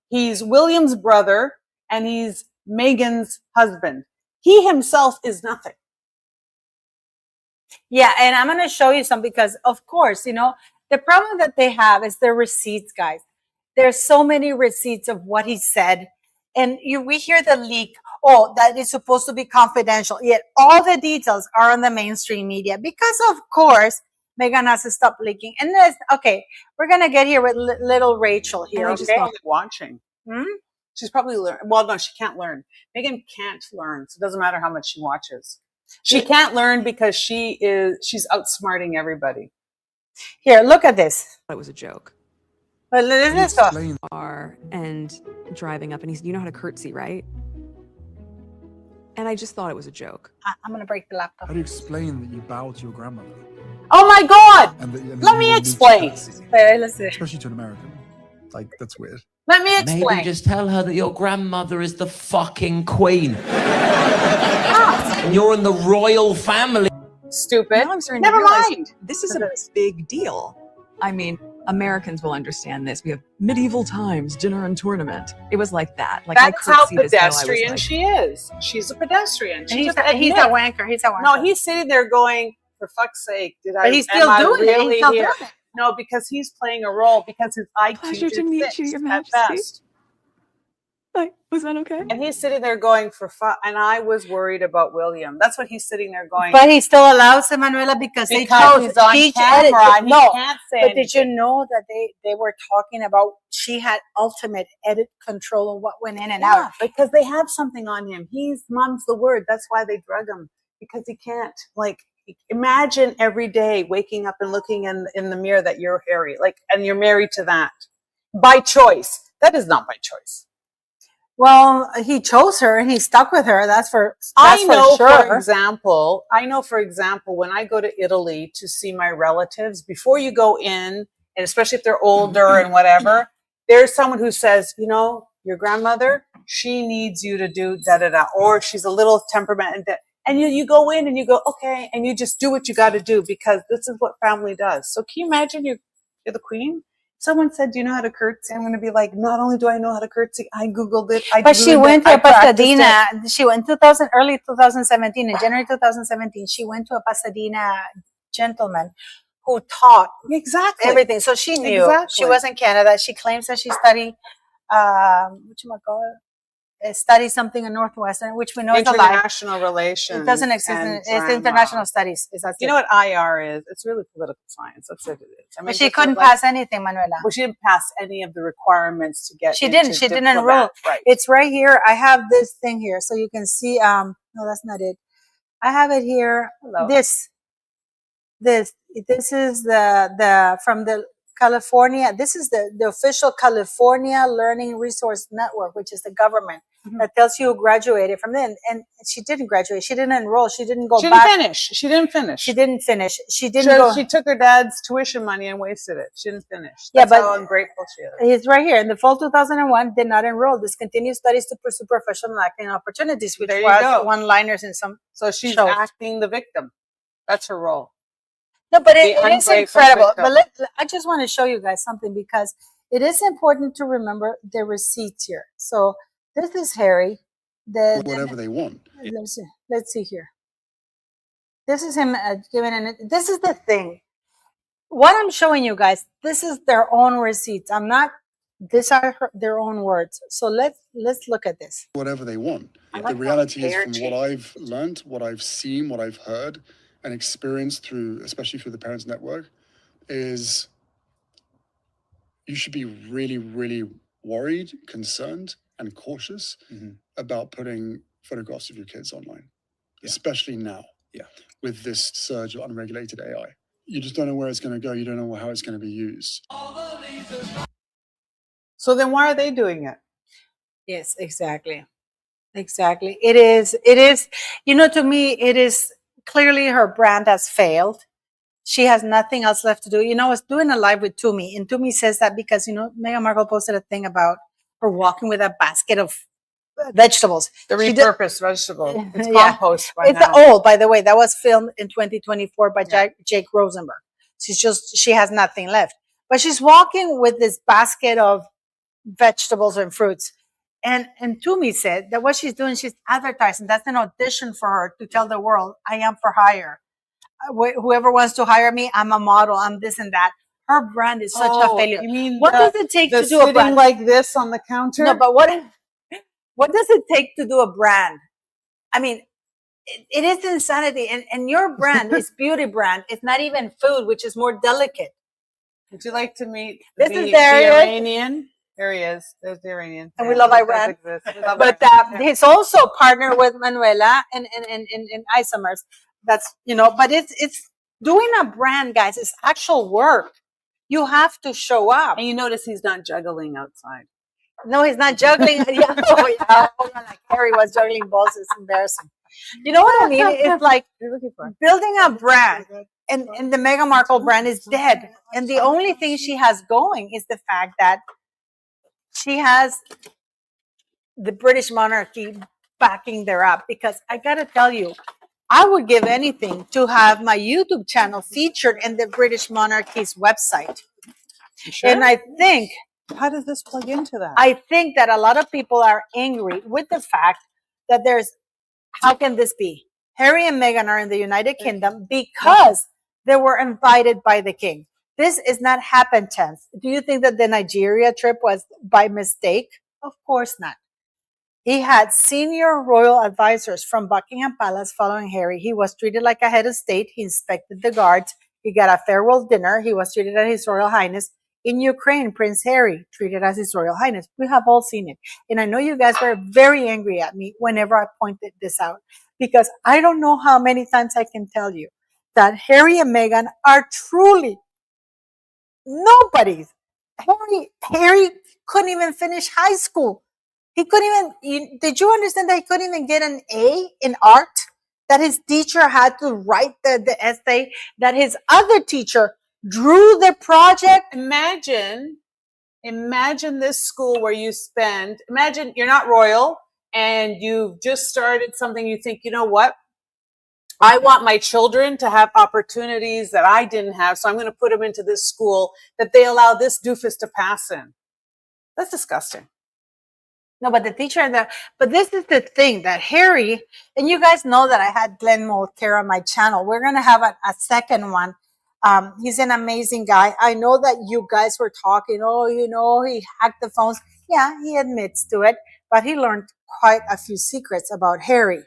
he's William's brother, and he's Meghan's husband. He himself is nothing. Yeah, and I'm going to show you some because, of course, you know, the problem that they have is their receipts, guys. There's so many receipts of what he said. And we hear the leak, that is supposed to be confidential. Yet all the details are on the mainstream media because, of course, Meghan has to stop leaking. And okay, we're going to get here with little Rachel here. And she's probably watching. She's probably learning. Well, no, she can't learn. Meghan can't learn. So it doesn't matter how much she watches. She can't learn because she's outsmarting everybody. Here, look at this. It was a joke. But let's go. And driving up, and he's, you know how to curtsy, right? And I just thought it was a joke. I'm gonna break the laptop. How do you explain that you bow to your grandmother? Oh my God! And Let me explain. Let's see. Especially to an American. Like, that's weird. Let me explain. Maybe just tell her that your grandmother is the fucking queen. And you're in the royal family. Stupid. Now I'm starting Never to realize mind. this is a big deal. I mean, Americans will understand this. We have medieval times, dinner and tournament. It was like that. Like that's how curtsied as though I was pedestrian like, she is. She's a pedestrian. He's a wanker. He's a wanker. No, he's sitting there going, for fuck's sake, But he's still doing it. He's still doing it. No, because he's playing a role, because his IQ Pleasure is to meet you, fixed Your at Majesty. best. like, was that okay? And he's sitting there going for fun. And I was worried about William. That's what he's sitting there going. But he still allows Emanuela because they chose he's on each camera. edit. He No, can't say but did you know that they were talking about she had ultimate edit control of what went in and out? Because they have something on him. He's mom's the word. That's why they drug him, because he can't, like, imagine every day waking up and looking in the mirror that you're Harry, like, and you're married to that by choice. That is not by choice. Well, he chose her and he stuck with her. That's for sure. I know, for example, when I go to Italy to see my relatives, before you go in, and especially if they're older and whatever, there's someone who says, you know, your grandmother, she needs you to do da-da-da, or she's a little temperament. And you go in and you go, okay, and you just do what you got to do, because this is what family does. So can you imagine you're the queen? Someone said, do you know how to curtsy? I'm going to be like, not only do I know how to curtsy, I Googled it. But she went to a Pasadena. She went early 2017, in January 2017. She went to a Pasadena gentleman who taught everything. So she knew. She was in Canada. She claims that she studied, study something in Northwestern, which we know is a lie. International relations. It doesn't exist. It's international studies. You know what IR is? It's really political science. That's what it is. I mean, but she couldn't pass anything, Manuela. Well, she didn't pass any of the requirements to get. She didn't. She didn't enroll. Right. It's right here. I have this thing here, so you can see. No, that's not it. I have it here. Hello. This is the from the California. This is the official California Learning Resource Network, which is the government that tells you who graduated from then. And she didn't graduate. She didn't enroll. She didn't go back. She didn't finish. She took her dad's tuition money and wasted it. She didn't finish. That's how ungrateful she is. It's right here. In the fall 2001, did not enroll. Discontinued studies to pursue professional acting opportunities, which was one-liners in some. So she's acting the victim. That's her role. No, but it is incredible. But I just want to show you guys something, because it is important to remember the receipts here. So this is Harry. Whatever they want. Let's see here. This is him giving it. This is the thing. What I'm showing you guys, this is their own receipts. These are their own words. So let's look at this. Whatever they want. The reality is, from what I've learned, what I've seen, what I've heard and experienced especially through the Parents Network, is you should be really, really worried, concerned, and cautious about putting photographs of your kids online, especially now, with this surge of unregulated AI. You just don't know where it's going to go. You don't know how it's going to be used. So then why are they doing it? Yes, exactly. It is, to me, it is clearly her brand has failed. She has nothing else left to do. I was doing a live with Toomey, and Toomey says that because, Meghan Markle posted a thing about her walking with a basket of vegetables. The repurposed vegetables. It's compost by it's now. old, by the way. That was filmed in 2024 by Jake Rosenberg. She has nothing left. But she's walking with this basket of vegetables and fruits. And Toomey said that what she's doing, she's advertising. That's an audition for her to tell the world, I am for hire. Whoever wants to hire me, I'm a model, I'm this and that. Her brand is such a failure. You mean what does it take to do a brand like this on the counter? No, but what does it take to do a brand? I mean, it is insanity. And your brand is beauty brand. It's not even food, which is more delicate. Would you like to meet the Iranian? There he is. There's the Iranian. And we love Iran. But he's also partnered with Manuela and Isomers. That's, but it's doing a brand, guys. It's actual work. You have to show up. And you notice he's not juggling outside. No, he's not juggling. Like Harry was juggling balls. It's embarrassing. You know what I mean? It's like building a brand. And the Meghan Markle brand is dead. And the only thing she has going is the fact that she has the British monarchy backing her up. Because I got to tell you, I would give anything to have my YouTube channel featured in the British monarchy's website. Sure? And I think... How does this plug into that? I think that a lot of people are angry with the fact that how can this be? Harry and Meghan are in the United Kingdom because they were invited by the king. This is not happenstance. Do you think that the Nigeria trip was by mistake? Of course not. He had senior royal advisors from Buckingham Palace following Harry. He was treated like a head of state. He inspected the guards. He got a farewell dinner. He was treated as His Royal Highness. In Ukraine, Prince Harry treated as His Royal Highness. We have all seen it. And I know you guys were very angry at me whenever I pointed this out, because I don't know how many times I can tell you that Harry and Meghan are truly nobodies. Harry couldn't even finish high school. He couldn't even, did you understand that he couldn't even get an A in art? That his teacher had to write the essay, that his other teacher drew the project. Imagine this school where you imagine you're not royal and you've just started something. You think, you know what? I want my children to have opportunities that I didn't have. So I'm going to put them into this school that they allow this doofus to pass in. That's disgusting. No, but the teacher, but this is the thing that Harry, and you guys know that I had Glenn Molter on my channel. We're going to have a second one. He's an amazing guy. I know that you guys were talking, he hacked the phones. Yeah, he admits to it, but he learned quite a few secrets about Harry,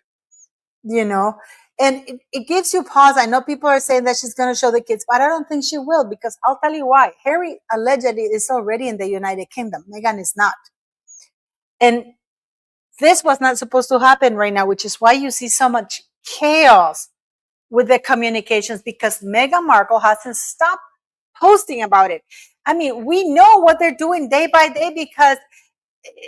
and it gives you pause. I know people are saying that she's going to show the kids, but I don't think she will, because I'll tell you why. Harry allegedly is already in the United Kingdom. Meghan is not. And this was not supposed to happen right now, which is why you see so much chaos with the communications, because Meghan Markle hasn't stopped posting about it. I mean, we know what they're doing day by day because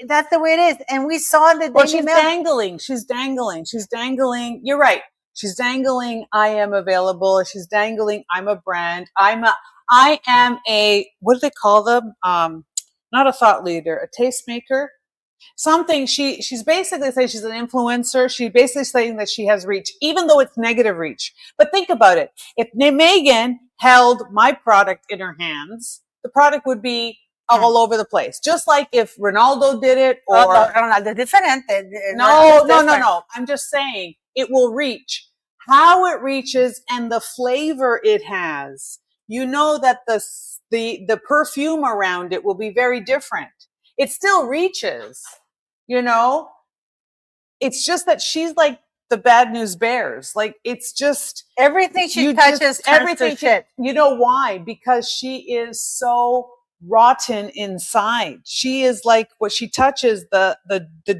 that's the way it is. And we saw the Daily Mail. She's dangling. You're right. She's dangling, I am available. She's dangling, I'm a brand. I am a, what do they call them? Not a thought leader, a tastemaker. Something she's basically saying she's an influencer. She's basically saying that she has reach, even though it's negative reach. But think about it. If Meghan held my product in her hands, the product would be all over the place. Just like if Ronaldo did it, or Ronaldo different. No. I'm just saying it will reach. How it reaches and the flavor it has. You know that the perfume around it will be very different. It still reaches, It's just that she's like the bad news bears. Like, it's just everything she touches, everything shit. You know why? Because she is so rotten inside. She is like, what she touches, the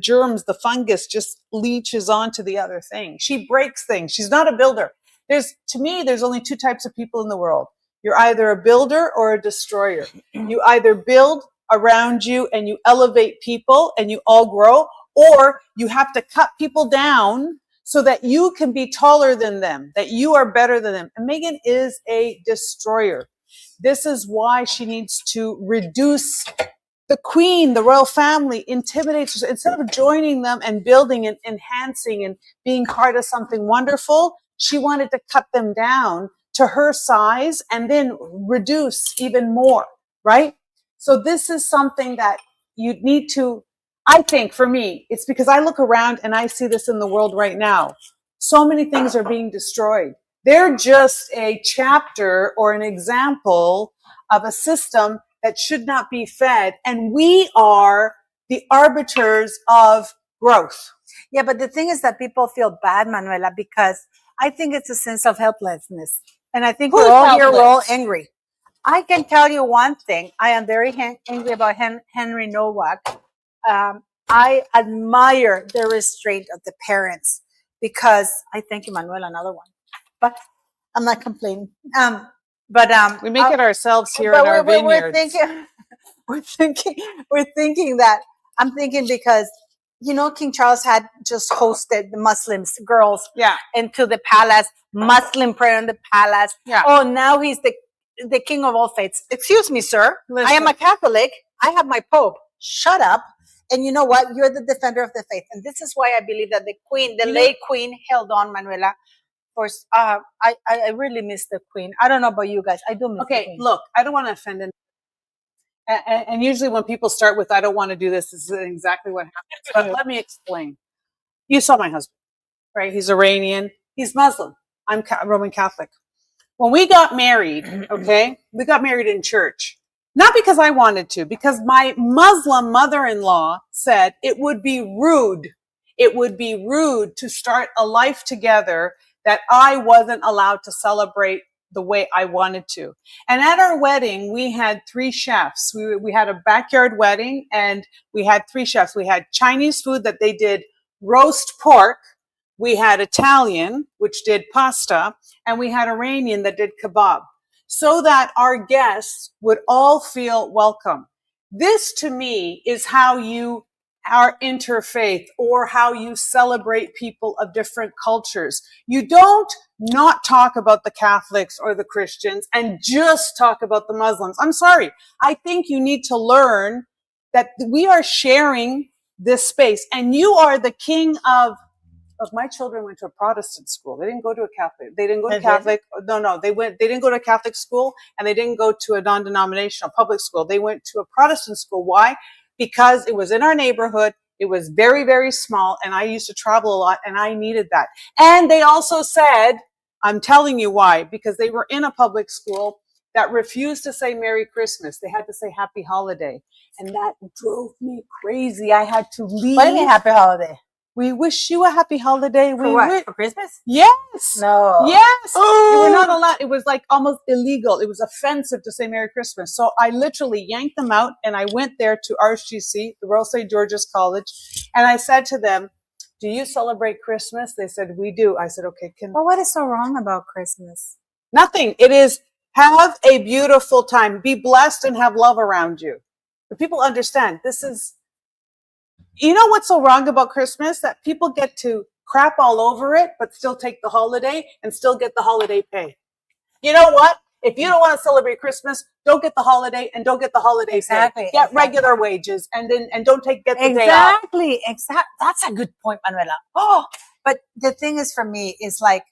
germs, the fungus just leaches onto the other thing. She breaks things. She's not a builder. To me, there's only two types of people in the world. You're either a builder or a destroyer. You either build around you and you elevate people and you all grow, or you have to cut people down so that you can be taller than them, that you are better than them. And Meghan is a destroyer. This is why she needs to reduce the queen, the royal family, intimidates her. Instead of joining them and building and enhancing and being part of something wonderful, she wanted to cut them down to her size and then reduce even more, right? So this is something that you need to, I think for me, it's because I look around and I see this in the world right now. So many things are being destroyed. They're just a chapter or an example of a system that should not be fed. And we are the arbiters of growth. Yeah, but the thing is that people feel bad, Manuela, because I think it's a sense of helplessness. And I think we're all angry. I can tell you one thing. I am very angry about Henry Nowak. I admire the restraint of the parents because I thank you, Manuela, another one. But I'm not complaining. We make it ourselves here in our vineyards. We're thinking that I'm thinking because King Charles had just hosted the Muslims girls into the palace, Muslim prayer in the palace. Yeah. Oh, now he's the king of all faiths. Excuse me, sir. Listen. I am a Catholic. I have my Pope. Shut up. And you know what? You're the defender of the faith. And this is why I believe that the queen, the late queen, held on, Manuela. I really miss the queen. I don't know about you guys. I do miss the queen. Okay, look, I don't want to offend anyone. And usually when people start with, I don't want to do this, this is exactly what happens. But let me explain. You saw my husband, right? He's Iranian. He's Muslim. I'm Roman Catholic. When we got married, okay, we got married in church. Not because I wanted to, because my Muslim mother-in-law said it would be rude. It would be rude to start a life together that I wasn't allowed to celebrate the way I wanted to. And at our wedding, we had 3 chefs. We had a backyard wedding and we had 3 chefs. We had Chinese food that they did roast pork. We had Italian, which did pasta, and we had Iranian that did kebab, so that our guests would all feel welcome. This to me is how you are interfaith, or how you celebrate people of different cultures. You don't not talk about the Catholics or the Christians and just talk about the Muslims. I'm sorry. I think you need to learn that we are sharing this space, and you are the king of. Look, my children went to a Protestant school. They didn't go to a Catholic. They didn't go to Catholic. No. They didn't go to a Catholic school, and they didn't go to a non-denominational public school. They went to a Protestant school. Why? Because it was in our neighborhood. It was very, very small, and I used to travel a lot, and I needed that. And they also said, I'm telling you why, because they were in a public school that refused to say Merry Christmas. They had to say Happy Holiday. And that drove me crazy. I had to leave. What do you mean Happy Holiday? We wish you a happy holiday. For what? For Christmas? Yes. No. Yes. You were not allowed. It was like almost illegal. It was offensive to say Merry Christmas. So I literally yanked them out, and I went there to RSGC, the Royal St. George's College, and I said to them, do you celebrate Christmas? They said, we do. I said, okay. Well, what is so wrong about Christmas? Nothing. It is have a beautiful time. Be blessed and have love around you. But people understand this is. You know what's so wrong about Christmas? That people get to crap all over it, but still take the holiday and still get the holiday pay. You know what? If you don't want to celebrate Christmas, don't get the holiday and don't get the holiday pay. Get regular wages and don't get the day off. Exactly. That's a good point, Manuela. Oh, but the thing is, for me, is like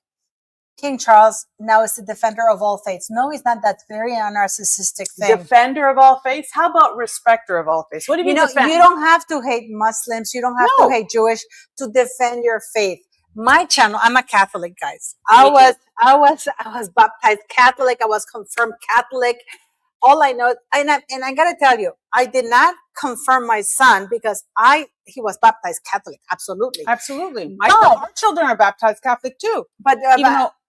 King Charles now is the defender of all faiths. No, he's not. That's very narcissistic thing. Defender of all faiths? How about respecter of all faiths? What do you mean defend? You don't have to hate Muslims. You don't have to hate Jewish to defend your faith. My channel, I'm a Catholic, guys. I was baptized Catholic. I was confirmed Catholic. All I know, and I gotta tell you, I did not confirm my son because he was baptized Catholic. Absolutely. Our children are baptized Catholic too. But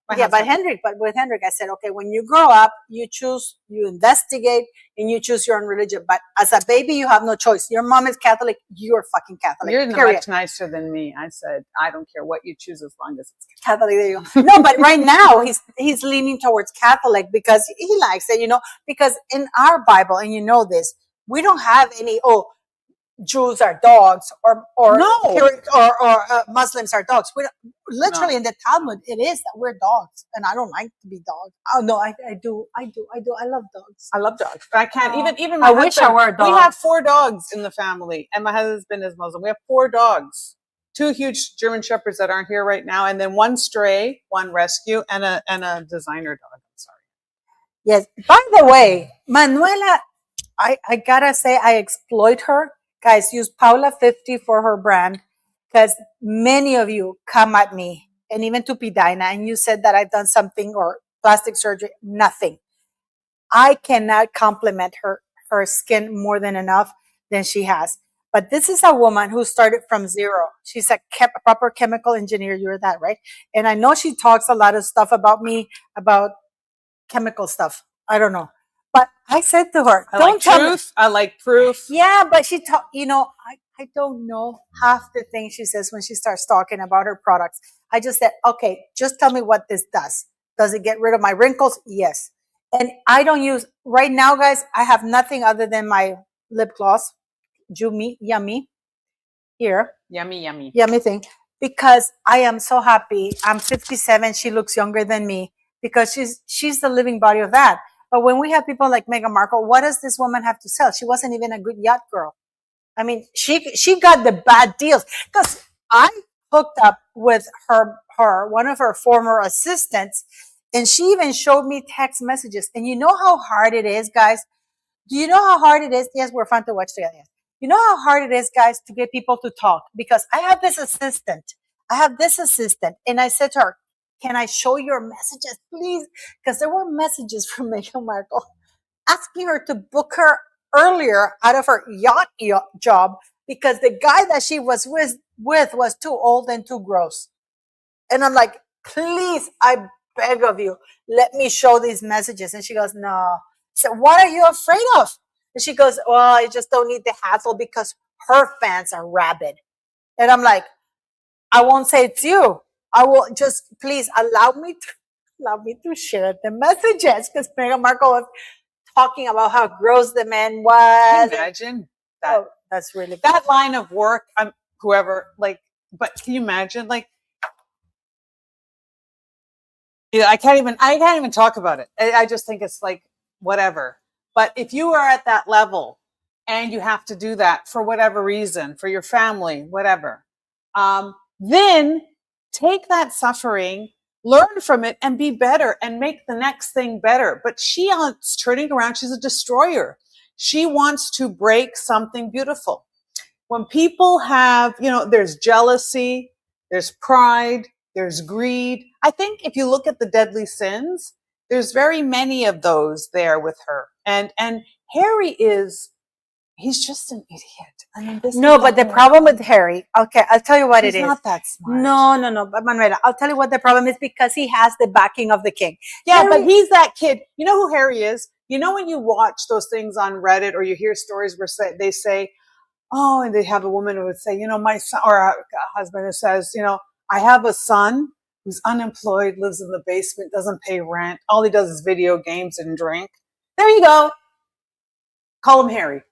with Hendrik, I said, okay, when you grow up, you choose, you investigate, and you choose your own religion. But as a baby, you have no choice. Your mom is Catholic. You're fucking Catholic. You're much nicer than me. I said, I don't care what you choose as long as it's Catholic. There you go. No, but right now he's leaning towards Catholic because he likes it, because in our Bible, and you know this, we don't have any, Jews are dogs, or No. Muslims are dogs. Literally in the Talmud, it is that we're dogs, and I don't like to be dogs. Oh no, I do. I love dogs. I love dogs. I can't even my I husband, wish I were a dog. We have 4 dogs in the family, and my husband is Muslim. We have 4 dogs. 2 huge German shepherds that aren't here right now, and then 1 stray, 1 rescue, and a designer dog. I'm sorry. Yes. By the way, Manuela, I gotta say I exploit her. Guys, use Paula 50 for her brand, because many of you come at me, and even to Pidina, and you said that I've done something or plastic surgery. Nothing. I cannot compliment her skin more than enough than she has. But this is a woman who started from zero. She's a proper chemical engineer. You're that, right? And I know she talks a lot of stuff about me, about chemical stuff. I don't know. But I said to her, I don't like tell truth. me. I like proof. Yeah, but she I don't know half the things she says when she starts talking about her products. I just said, okay, just tell me what this does. Does it get rid of my wrinkles? Yes. And I don't use, right now, guys, I have nothing other than my lip gloss, yummy, here. Yummy thing. Because I am so happy. I'm 57. She looks younger than me because she's the living body of that. But when we have people like Meghan Markle, what does this woman have to sell? She wasn't even a good yacht girl. I mean, she got the bad deals, because I hooked up with her one of her former assistants, and she even showed me text messages. And you know how hard it is, guys? Do you know how hard it is? Yes, we're fun to watch together. Yes. You know how hard it is, guys, to get people to talk? Because I have this assistant, and I said to her, can I show your messages, please? Because there were messages from Meghan Markle asking her to book her earlier out of her yacht job, because the guy that she was with was too old and too gross. And I'm like, please, I beg of you, let me show these messages. And she goes, no. So what are you afraid of? And she goes, well, I just don't need the hassle because her fans are rabid. And I'm like, I won't say it's you. I will just, please allow me to share the messages, because Meghan Markle was talking about how gross the man was. Can you imagine that? Oh, that's really that line of work. Whoever, like, but can you imagine, like, yeah, I can't even talk about it. I just think it's like, whatever. But if you are at that level and you have to do that for whatever reason, for your family, whatever, then take that suffering, learn from it, and be better and make the next thing better. But she's turning around. She's a destroyer. She wants to break something beautiful. When people have, there's jealousy, there's pride, there's greed. I think if you look at the deadly sins, there's very many of those there with her. And Harry he's just an idiot. I mean, no, but the problem with Harry, okay, I'll tell you what it is. He's not that smart. No, but Manuela, I'll tell you what the problem is, because he has the backing of the king. Yeah, Harry, but he's that kid. You know who Harry is? You know when you watch those things on Reddit, or you hear stories where they say, oh, and they have a woman who would say, my son, or a husband who says, I have a son who's unemployed, lives in the basement, doesn't pay rent. All he does is video games and drink. There you go. Call him Harry.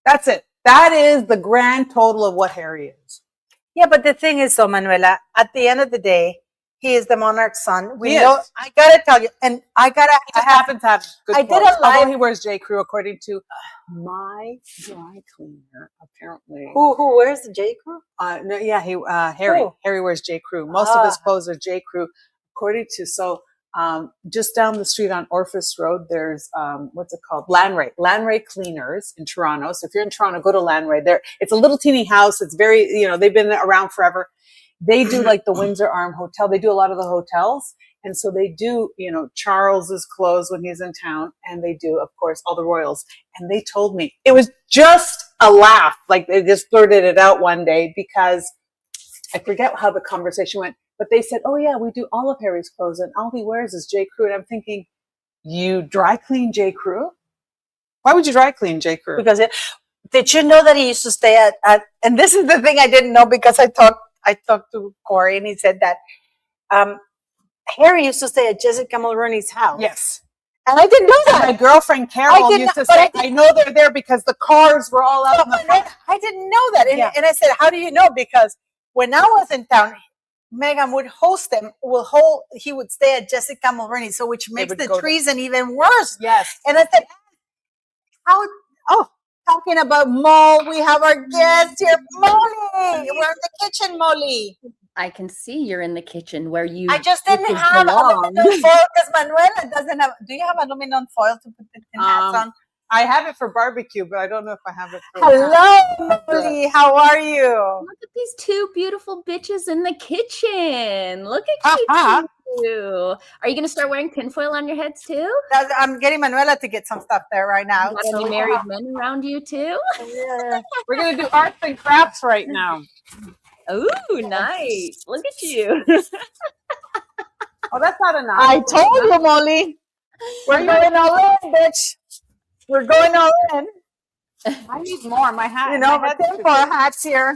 That's it. That is the grand total of what Harry is. Yeah, but the thing is, Manuela, at the end of the day, he is the monarch's son. I gotta tell you, and I happen to have good clothes. Although he wears J. Crew, according to my dry cleaner, apparently. Who wears the J. Crew? No, yeah, Harry. Who? Harry wears J. Crew. Most of his clothes are J. Crew, according to. So, just down the street on Orphis Road, there's what's it called? Lanray Cleaners in Toronto. So if you're in Toronto, go to Lanray. It's a little teeny house. It's very, they've been around forever. They do like the Windsor Arm Hotel. They do a lot of the hotels. And so they do, Charles's clothes when he's in town. And they do, of course, all the royals. And they told me it was just a laugh. Like they just blurted it out one day, because I forget how the conversation went. But they said, oh yeah, we do all of Harry's clothes and all he wears is J. Crew. And I'm thinking, you dry clean J. Crew? Why would you dry clean J. Crew? Because did you know that he used to stay at, and this is the thing I didn't know, because I talked to Corey, and he said that Harry used to stay at Jessica Mulroney's house. Yes. And I didn't know that. My girlfriend Carol used to say, I know they're there because the cars were all out in the front. I didn't know that. And I said, how do you know? Because when I was in town, Meghan would host them. He would stay at Jessica Mulroney, so which makes the treason even worse. Yes. And I said, talking about Mo, we have our guest here, Molly. We're in the kitchen, Molly. I can see you're in the kitchen where you. I just didn't have aluminum foil because Manuela doesn't have. Do you have aluminum foil to put the tin hats on? I have it for barbecue, but I don't know if I have it for Hello, Molly. How are you? Look at these two beautiful bitches in the kitchen. Look at you two. Are you going to start wearing tinfoil on your heads too? I'm getting Manuela to get some stuff there right now. Got any married men around you too? Yeah. We're going to do arts and crafts right now. Ooh, nice. Look at you. Oh, that's not enough. I told you, Molly. We're going all in, bitch. We're going all in. I need more. My hat. You know, my tinfoil hats here.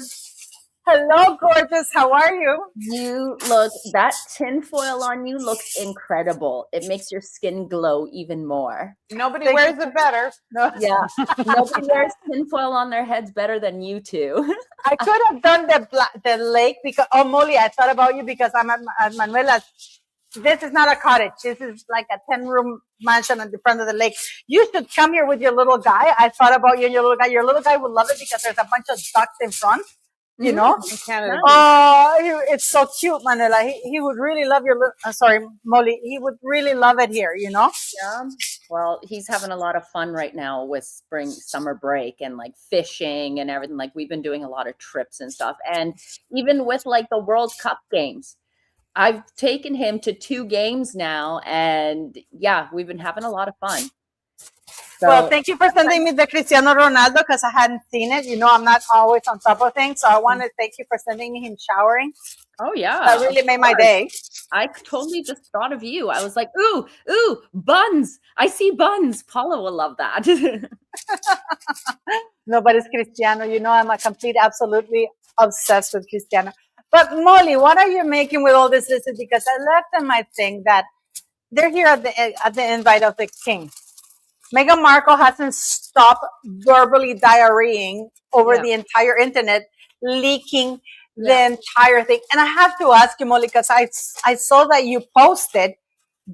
Hello, gorgeous. How are you? You look, that tinfoil on you looks incredible. It makes your skin glow even more. Nobody wears it better. No. Yeah. Nobody wears tinfoil on their heads better than you two. I could have done the lake because, Molly, I thought about you because I'm at Manuela's. This is not a cottage. This is like a 10-room mansion on the front of the lake. You should come here with your little guy. I thought about you and your little guy. Your little guy would love it because there's a bunch of ducks in front. You know? In Canada. Oh, it's so cute, Manuela. He would really love your little, Molly. He would really love it here, you know? Yeah. Well, he's having a lot of fun right now with summer break and like fishing and everything. Like we've been doing a lot of trips and stuff. And even with like the World Cup games, I've taken him to 2 games now. And yeah, we've been having a lot of fun. So, well, thank you for sending me the Cristiano Ronaldo because I hadn't seen it. You know, I'm not always on top of things. So I want to thank you for sending me him showering. Oh, yeah. That really made my day. I totally just thought of you. I was like, ooh, buns. I see buns. Paula will love that. Nobody's Cristiano. You know, I'm absolutely obsessed with Cristiano. But Molly, what are you making with all this? Because I left them my thing that they're here at the invite of the king. Meghan Markle hasn't stopped verbally diarrheaing over the entire internet, leaking the entire thing. And I have to ask you, Molly, because I saw that you posted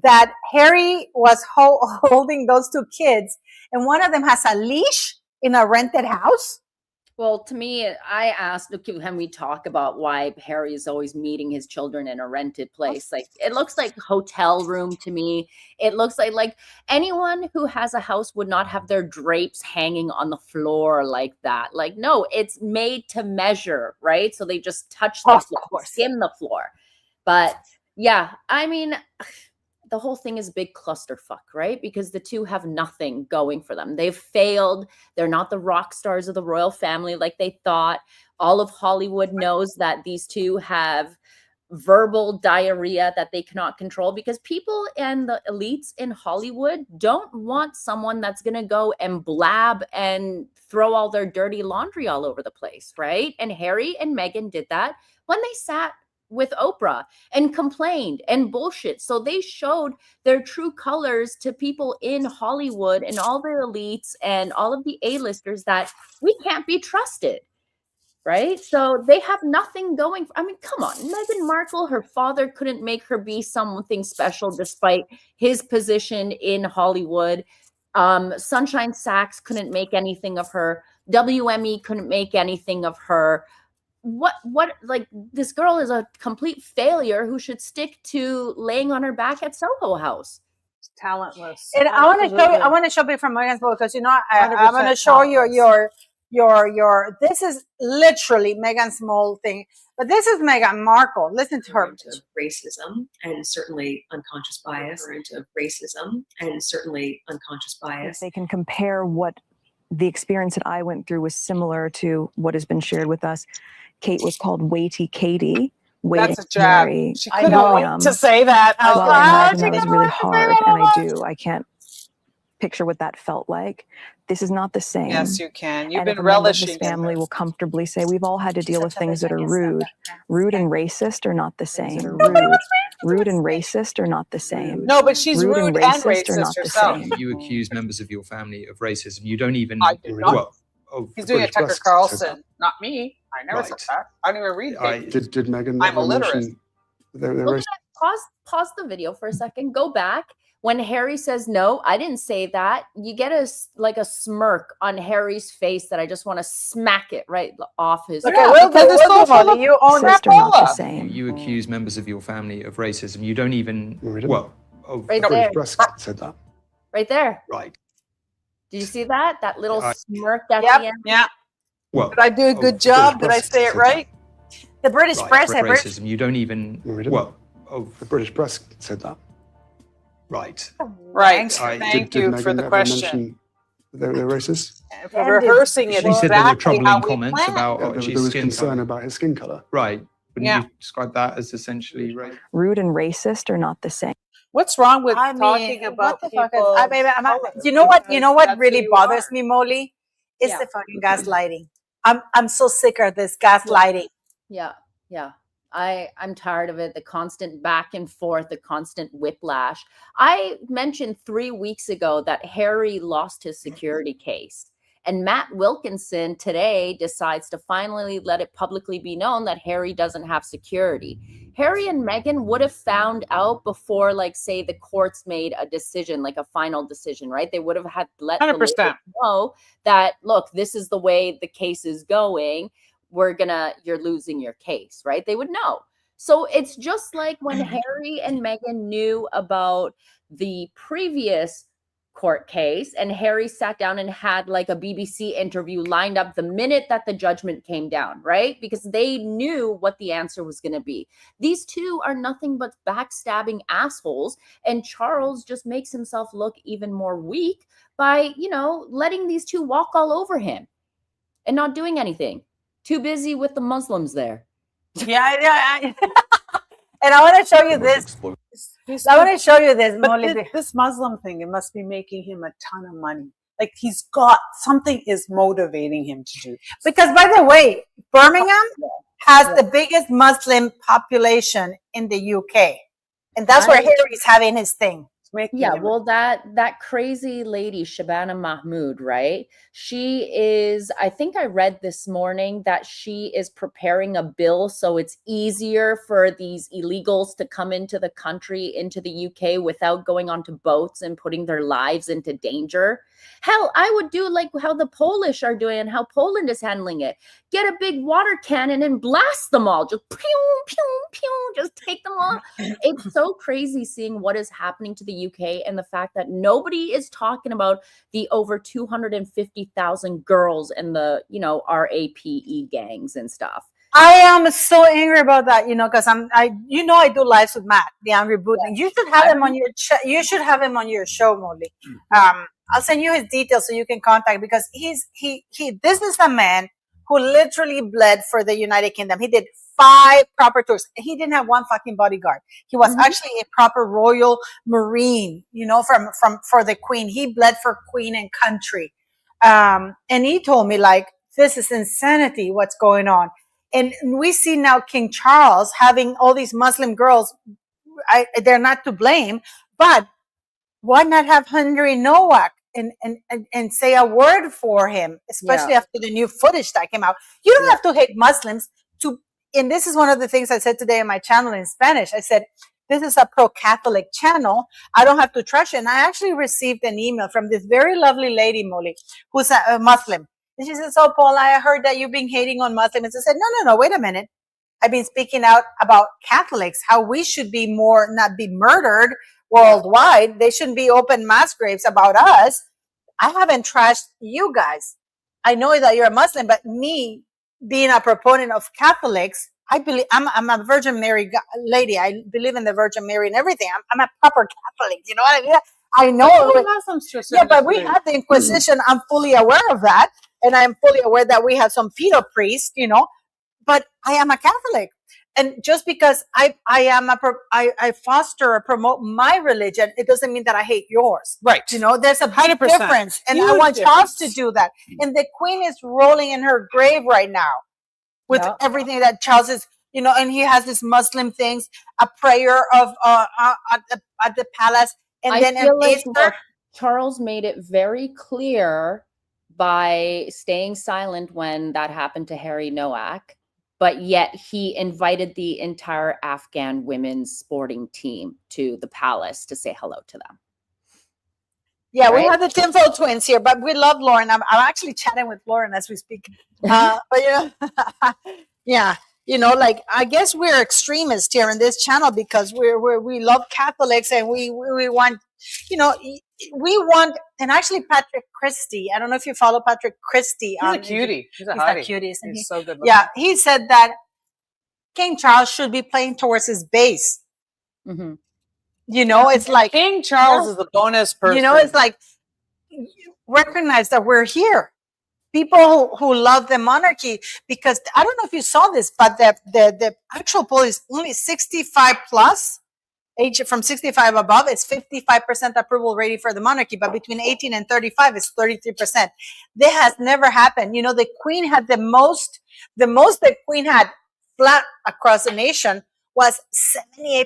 that Harry was holding those 2 kids, and one of them has a leash in a rented house. Well, to me, I asked, can we talk about why Harry is always meeting his children in a rented place? Like, it looks like hotel room to me. It looks like anyone who has a house would not have their drapes hanging on the floor like that. Like, no, it's made to measure, right? So they just touch the floor, skim the floor. But yeah, I mean, the whole thing is a big clusterfuck, right? Because the 2 have nothing going for them. They've failed. They're not the rock stars of the royal family like they thought. All of Hollywood knows that these 2 have verbal diarrhea that they cannot control because people and the elites in Hollywood don't want someone that's going to go and blab and throw all their dirty laundry all over the place, right? And Harry and Meghan did that when they sat with Oprah and complained and bullshit. So they showed their true colors to people in Hollywood and all the elites and all of the A-listers that we can't be trusted, right? So they have nothing going. I mean, come on, Meghan Markle, her father couldn't make her be something special despite his position in Hollywood. Sunshine Sachs couldn't make anything of her. WME couldn't make anything of her. What like this girl is a complete failure who should stick to laying on her back at Soho House. Talentless. And I want to show you from Meghan's book because you know I'm going to show you your this is literally Meghan's small thing, but this is Meghan Markle. Listen to her. Into racism and certainly unconscious bias. Into racism and certainly unconscious bias. If they can compare what the experience that I went through was similar to what has been shared with us. Kate was called Weighty Katie. That's a jab. She couldn't wait to say that. Well, I imagine that was really hard, and I can't picture what that felt like. This is not the same. Yes, you can. You've And if been a member of relishing this in family this. will comfortably say, we've all had to deal with things that are rude. Rude and racist are not the same. Rude and racist are not the same. No, but she's rude and racist are not racist the herself. same. You accuse members of your family of racism. You don't even. I did not. Well, oh, He's doing a British Tucker press said Carlson, not me. I never said Right. that. I didn't even read it. Did Meghan I'm ever illiterate. mention they're Look racist? at that. Pause the video for a second. Go back. When Harry says, no, I didn't say that, you get a smirk on Harry's face that I just want to smack it right off his Okay, face. we'll do Molly. You own Racist are not the Paula. same. You accuse members of your family of racism. You don't even. We didn't. Well, oh, Right British there. press said that. Right there. right. Did you see that? That little I- smirk at the Yep. end? Yeah. Well, Did I do a good oh, job? Did I British say it press right? The British right, press, racism. You don't even. We didn't. Well, oh, The British press said that. right. Right. I- Thank Did you Meghan for the ever question. mention they're racist? For rehearsing it She said there were exactly how troubling we comments planned. about Yeah, oh, there she's was skin concern color. about his skin color. Right. Wouldn't Yeah. you describe that as essentially racist? Rude and racist are not the same. What's wrong with I mean, talking about what the fuck is, people? I mean, you know what? You know what That's really who you bothers are. me, Molly? It's Yeah. the fucking gaslighting. I'm so sick of this gaslighting. Yeah. I'm tired of it. The constant back and forth, the constant whiplash. I mentioned 3 weeks ago that Harry lost his security case. And Matt Wilkinson today decides to finally let it publicly be known that Harry doesn't have security. Harry and Meghan would have found out before, like, say, the courts made a decision, like a final decision, right? They would have had let the 100%. lawyers know that, look, this is the way the case is going. You're losing your case, right? They would know. So it's just like when Harry and Meghan knew about the previous court case and Harry sat down and had like a BBC interview lined up the minute that the judgment came down, right? Because they knew what the answer was going to be. These two are nothing but backstabbing assholes, and Charles just makes himself look even more weak by, letting these two walk all over him and not doing anything. Too busy with the Muslims there. Yeah. And I want to show you this. I want to show you this, Molly. But this Muslim thing, it must be making him a ton of money. Like he's got something is motivating him to do. Because, by the way, Birmingham has the biggest Muslim population in the UK. And that's where Harry's having his thing. Yeah, well, that crazy lady, Shabana Mahmood, right? She is, I think I read this morning that she is preparing a bill so it's easier for these illegals to come into the country, into the UK, without going onto boats and putting their lives into danger. Hell, I would do like how the Polish are doing and how Poland is handling it. Get a big water cannon and blast them all. Just pew, pew, pew, just take them all. It's so crazy seeing what is happening to the UK and the fact that nobody is talking about the over 250,000 girls in the, RAPE gangs and stuff. I am so angry about that, because I do lives with Matt, the Angry Bootling. You should have him on your show, Molly. I'll send you his details so you can contact, because this is a man who literally bled for the United Kingdom. He did 5 proper tours. He didn't have one fucking bodyguard. He was actually a proper royal marine, for the Queen. He bled for Queen and country. And he told me, like, this is insanity, what's going on. And we see now King Charles having all these Muslim girls. They're not to blame, but why not have Henry Nowak and say a word for him, especially after the new footage that came out? You don't have to hate Muslims and this is one of the things I said today on my channel in Spanish. I said, this is a pro-Catholic channel. I don't have to trash it. And I actually received an email from this very lovely lady, Molly, who's a Muslim. And she says, oh, Paula, I heard that you've been hating on Muslims. I said, no, wait a minute. I've been speaking out about Catholics, how we should be not be murdered worldwide. They shouldn't be open mass graves about us. I haven't trashed you guys. I know that you're a Muslim, but me being a proponent of Catholics, I believe I'm a Virgin Mary lady. I believe in the Virgin Mary and everything. I'm a proper Catholic. You know what I mean? I know. But we had the Inquisition. I'm fully aware of that. And I'm fully aware that we have some pedo priests, but I am a Catholic. and just because I foster or promote my religion, it doesn't mean that I hate yours. Right. You know, there's a big 100%. difference. And I want Charles to do that. And the Queen is rolling in her grave right now with everything that Charles is, you know, and he has these Muslim things, a prayer of at the palace. And I then feel like look, Charles made it very clear by staying silent when that happened to Harry Nowak, but yet he invited the entire Afghan women's sporting team to the palace to say hello to them. Yeah, right? We have the tinfoil twins here, but we love Lauren. I'm actually chatting with Lauren as we speak. But you know, yeah, you know, like I guess we're extremists here in this channel because we love Catholics and we want, you know, we want, and actually Patrick Christie, I don't know if you follow Patrick Christie. He's a cutie. He's a cutie, isn't he? He's so good looking. Yeah, he said that King Charles should be playing towards his base. Mm-hmm. You know, it's like King Charles is a bonus person. You know, it's like recognize that we're here. People who love the monarchy, because I don't know if you saw this, but the actual poll is only 65 plus. Age from 65 above, it's 55% approval rating for the monarchy, but between 18 and 35, it's 33%. That has never happened. You know, the Queen had the most the Queen had flat across the nation was 78%,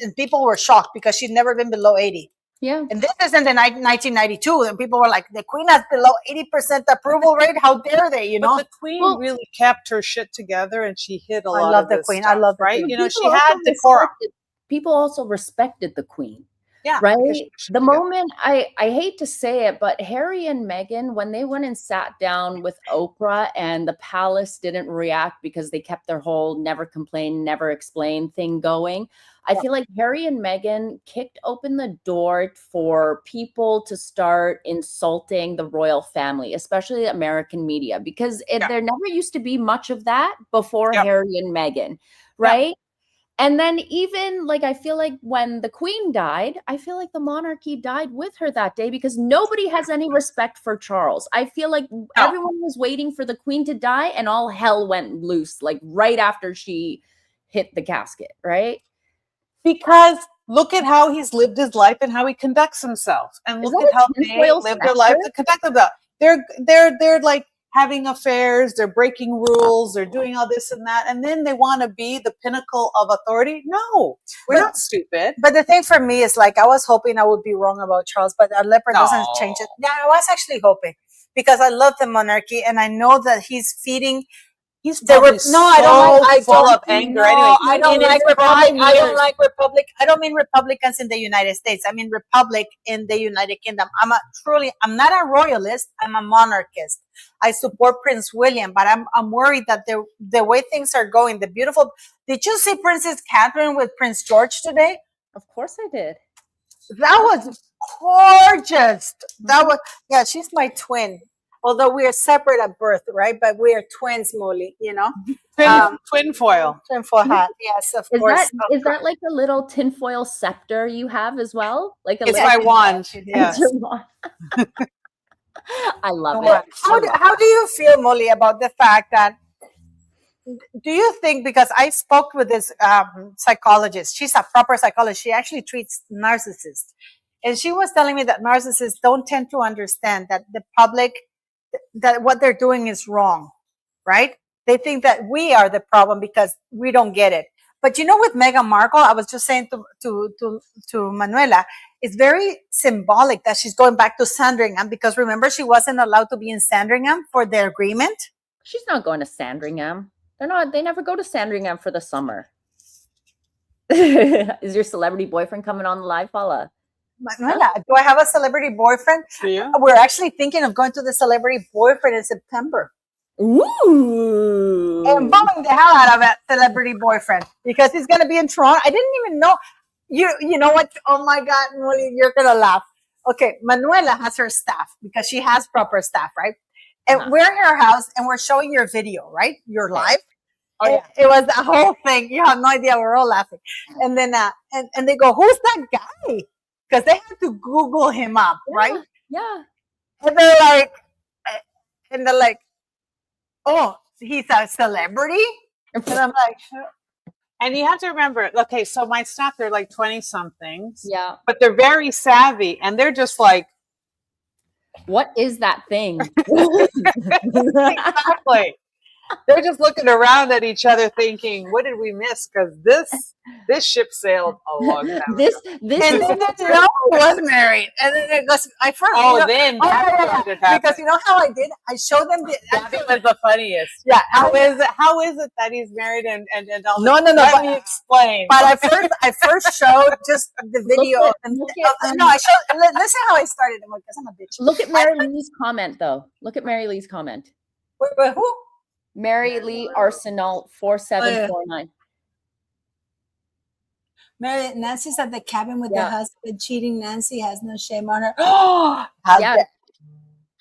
and people were shocked because she'd never been below 80. Yeah. And this is in the 1992, and people were like, the Queen has below 80% approval rate. How dare they, you know? But the Queen really kept her shit together, and she hid a lot of I love the Queen. Stuff, I love the right? Queen. You know, she had decorum. People also respected the Queen. Yeah. Right. The moment I hate to say it, but Harry and Meghan, when they went and sat down with Oprah and the palace didn't react because they kept their whole never complain, never explain thing going. I feel like Harry and Meghan kicked open the door for people to start insulting the royal family, especially the American media, because there never used to be much of that before Harry and Meghan. Right. And then even like, I feel like when the Queen died, I feel like the monarchy died with her that day because nobody has any respect for Charles. I feel like everyone was waiting for the Queen to die and all hell went loose, like right after she hit the casket, right? Because look at how he's lived his life and how he conducts himself. And look at how they live their life to conduct themselves. They're like, having affairs, they're breaking rules, they're doing all this and that, and then they want to be the pinnacle of authority. No, we're not stupid. But the thing for me is like, I was hoping I would be wrong about Charles, but a leopard doesn't change it. Yeah, I was actually hoping because I love the monarchy and I know that he's feeding. He's probably I don't like anger. Anyway, I don't like Republic. I don't like Republic. I don't mean Republicans in the United States. I mean Republic in the United Kingdom. I'm not a royalist. I'm a monarchist. I support Prince William, but I'm worried that the way things are going, did you see Princess Catherine with Prince George today? Of course I did. That was gorgeous. She's my twin. Although we are separate at birth, right? But we are twins, Molly, you know? Twin foil. Twin foil hat, yes, of course. Is that like a little tinfoil scepter you have as well? Like it's my wand. Yes. I love it. How do you feel, Molly, about the fact that, do you think, because I spoke with this psychologist, she's a proper psychologist, she actually treats narcissists. And she was telling me that narcissists don't tend to understand that the public, that what they're doing is wrong, right? They think that we are the problem because we don't get it. But you know, with Meghan Markle, I was just saying to Manuela, it's very symbolic that she's going back to Sandringham because remember, she wasn't allowed to be in Sandringham for their agreement. She's not going to Sandringham. They never go to Sandringham for the summer. Is your celebrity boyfriend coming on the live, Paula? Manuela, do I have a celebrity boyfriend? Yeah. We're actually thinking of going to the celebrity boyfriend in September. Ooh. And blowing the hell out of that celebrity boyfriend because he's going to be in Toronto. I didn't even know. You know what? Oh my God, Molly, you're going to laugh. Okay, Manuela has her staff because she has proper staff, right? And we're in her house and we're showing your video, right? Your live. Oh, yeah. It was the whole thing. You have no idea. We're all laughing. And then, and they go, who's that guy? Because they had to Google him up, right? Yeah. And they're like, oh, he's a celebrity? And I'm like, And you have to remember, okay, so my staff, they're like 20 somethings. Yeah. But they're very savvy and they're just like, what is that thing? Exactly. They're just looking around at each other thinking, what did we miss? Because this ship sailed a long time ago. This And then I was married. And then it goes, I first. Then started happening. Because you know how I did? I showed them the. That was the funniest. Yeah. How is it that he's married and all No. Let me explain. But I first showed just the video. I showed. Listen how I started. I'm like, I'm a bitch. Look at Mary Lee's comment, though. Look at Mary Lee's comment. Wait, who? Mary Lee Arsenal 4749. Mary, Nancy's at the cabin with the husband cheating. Nancy has no shame on her. Yeah.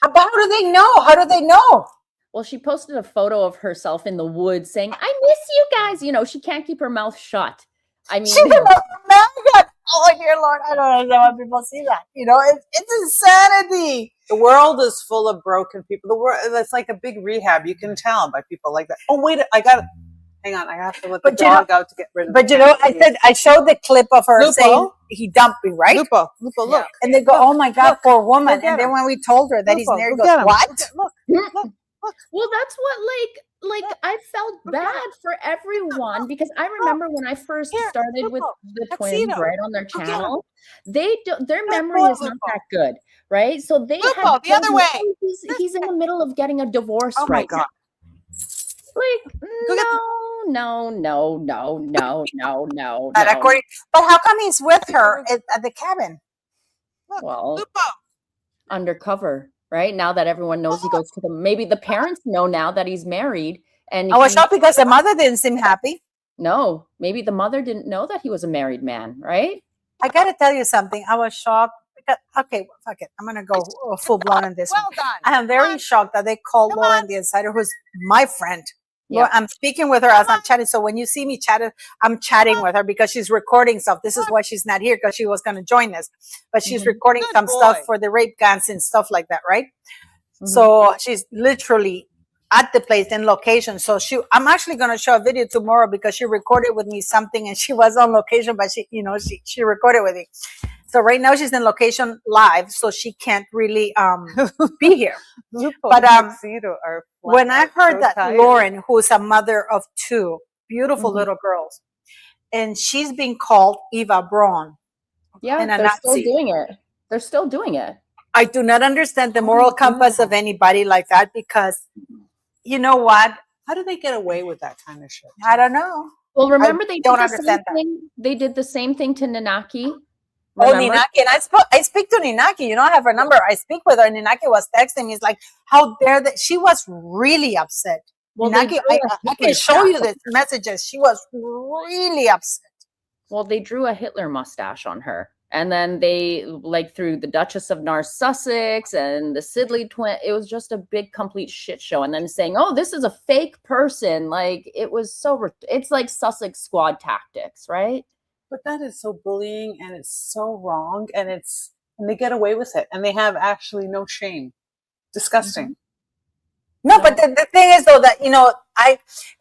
How do they know? How do they know? Well, she posted a photo of herself in the woods saying, I miss you guys. You know, she can't keep her mouth shut. I mean, oh dear Lord, I don't understand why people see that. You know, it's insanity. The world is full of broken people. The world, it's like a big rehab. You can tell by people like that. Oh wait, hang on. I have to let the dog out to get rid of. But you know, I showed the clip of her saying he dumped me, right? Lupo, look. And they go, oh my God, poor woman. And then when we told her that he's married, goes, what? Look. Well, that's what like I felt bad for everyone because I remember when I first started with the twins right on their channel, their memory is not that good, right? So they had the other way. He's in the middle of getting a divorce right now. Like no. But how come he's with her at the cabin? Well, undercover. Right now that everyone knows he goes to maybe the parents know now that he's married. And I was shocked because the mother didn't seem happy. No, maybe the mother didn't know that he was a married man, right? I got to tell you something. I was shocked. Okay, fuck it. I'm going to go full blown on this one. Done. I am very shocked that they called Lauren the Insider, who's my friend. Yeah. I'm speaking with her as I'm chatting. So when you see me chatting, I'm chatting with her because she's recording stuff. This is why she's not here, because she was going to join us. But she's recording stuff for the rape guns and stuff like that, right? So she's literally at the place in location. So I'm actually going to show a video tomorrow because she recorded with me something and she was on location, but she recorded with me. So right now she's in location live, so she can't really be here. But when I heard that Lauren, who's a mother of two beautiful little girls, and she's being called Eva Braun. Yeah, and they're still doing it. They're still doing it. I do not understand the moral compass of anybody like that because, you know what? How do they get away with that kind of shit? I don't know. Well, remember they did the same thing to Ninaki. Remember? Oh, Ninaki. And I speak to Ninaki. You know, I have her number. I speak with her. Ninaki was texting me. He's like, how dare that? She was really upset. Well, Ninaki, I can show you the messages. She was really upset. Well, they drew a Hitler mustache on her. And then they, like, through the Duchess of Sussex and the Sidley twin, it was just a big, complete shit show. And then saying, oh, this is a fake person. Like, it was it's like Sussex squad tactics, right? But that is so bullying and it's so wrong and they get away with it and they have actually no shame. Disgusting. No, but the thing is though that, you know,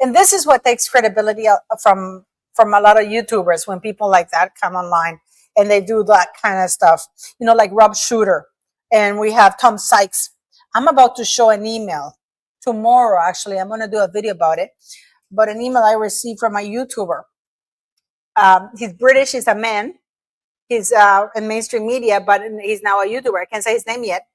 and this is what takes credibility from a lot of YouTubers when people like that come online and they do that kind of stuff, you know, like Rob Shooter and we have Tom Sykes. I'm about to show an email tomorrow. Actually, I'm going to do a video about it, but an email I received from a YouTuber. He's British. He's a man. He's in mainstream media, but he's now a YouTuber. I can't say his name yet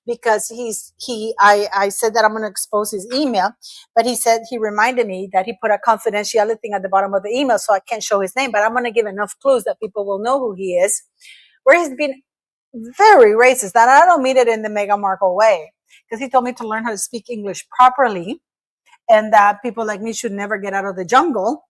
because I said that I'm going to expose his email, but he reminded me that he put a confidentiality thing at the bottom of the email, so I can't show his name, but I'm going to give enough clues that people will know who he is, where he's been very racist. And I don't mean it in the Meghan Markle way, because he told me to learn how to speak English properly and that people like me should never get out of the jungle.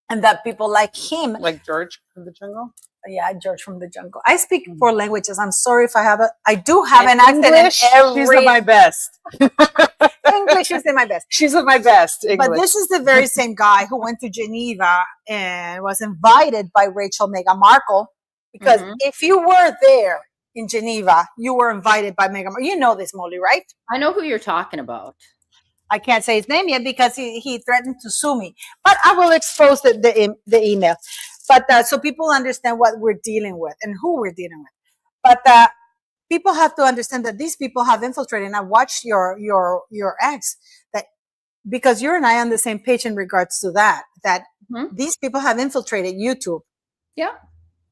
And that people like him, like George from the jungle. Yeah, George from the jungle. I speak 4 languages. I'm sorry if I do have an accent in every. She's my best. English is my best. She's my best. English. But this is the very same guy who went to Geneva and was invited by Meghan Markle. Because if you were there in Geneva, you were invited by Meghan Markle. You know this, Molly, right? I know who you're talking about. I can't say his name yet because he threatened to sue me, but I will expose the email. But so people understand what we're dealing with and who we're dealing with. But people have to understand that these people have infiltrated. And I watched your ex, that because you and I are on the same page in regards to that these people have infiltrated YouTube. Yeah.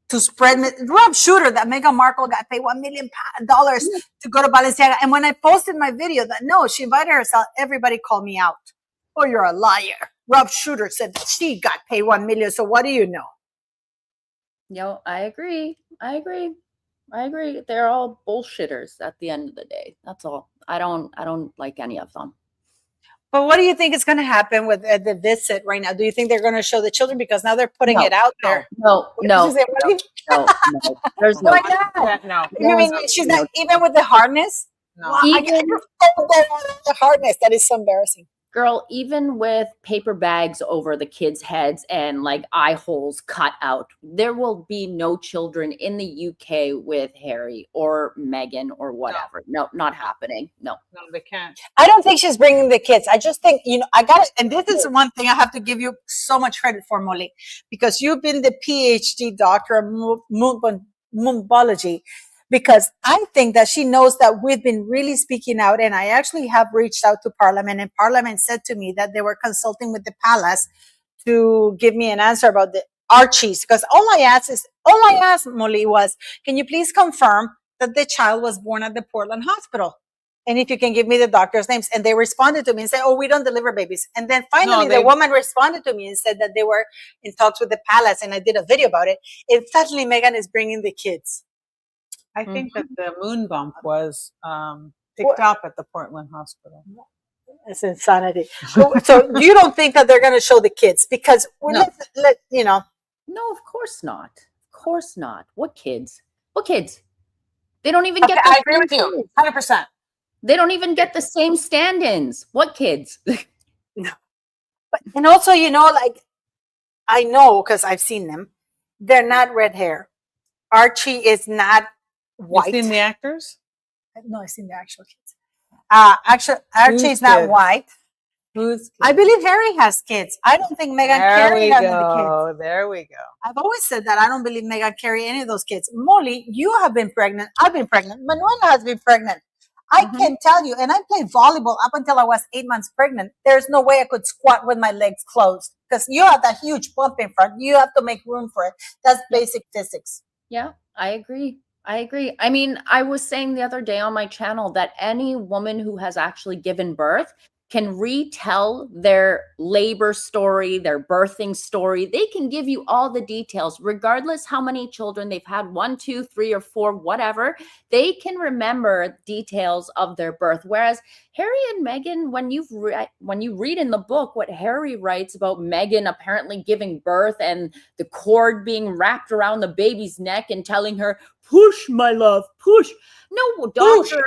To spread Rob Shooter, that Meghan Markle got paid $1 million to go to Balenciaga. And when I posted my video that no, she invited herself, everybody called me out. Oh, you're a liar. Rob Shooter said that she got paid $1 million. So what do you know? Yo, I agree. They're all bullshitters at the end of the day. That's all. I don't like any of them. But what do you think is going to happen with the visit right now? Do you think they're going to show the children? Because now they're putting it out there. No. There's no. No. You mean she's not even with the harness? No. Well, I just go with the harness. That is so embarrassing. Girl, even with paper bags over the kids' heads and like eye holes cut out, there will be no children in the UK with Harry or Meghan or whatever. No, not happening. No, they can't. I don't think she's bringing the kids. I just think, I got it. And this is one thing I have to give you so much credit for, Molly, because you've been the PhD doctor of moonbology. Because I think that she knows that we've been really speaking out. And I actually have reached out to Parliament, and Parliament said to me that they were consulting with the palace to give me an answer about the Archies. Because all I asked, Molly, was, can you please confirm that the child was born at the Portland hospital? And if you can give me the doctor's names. And they responded to me and said, oh, we don't deliver babies. And then finally the woman responded to me and said that they were in talks with the palace. And I did a video about it. And suddenly Meghan is bringing the kids. I think that the moon bump was picked up at the Portland hospital. It's insanity. So you don't think that they're going to show the kids? Because No, of course not. Of course not. What kids? They don't even get. I agree with you, 100%. They don't even get the same stand-ins. What kids? No. But and also, I know because I've seen them. They're not red hair. Archie is not white. You've seen the actors? No, I've seen the actual kids. Archie is not white. I believe Harry has kids. I don't think Meghan Carey has the kids. There we go. I've always said that I don't believe Meghan Carey any of those kids. Molly, you have been pregnant. I've been pregnant. Manuela has been pregnant. I can tell you, and I played volleyball up until I was 8 months pregnant. There's no way I could squat with my legs closed because you have that huge bump in front. You have to make room for it. That's basic physics. Yeah, I agree. I mean, I was saying the other day on my channel that any woman who has actually given birth can retell their labor story, their birthing story. They can give you all the details, regardless how many children they've had, 1, 2, 3, or 4, whatever. They can remember details of their birth. Whereas Harry and Meghan, when you read in the book what Harry writes about Meghan apparently giving birth and the cord being wrapped around the baby's neck and telling her, push, my love, push. No, doctor,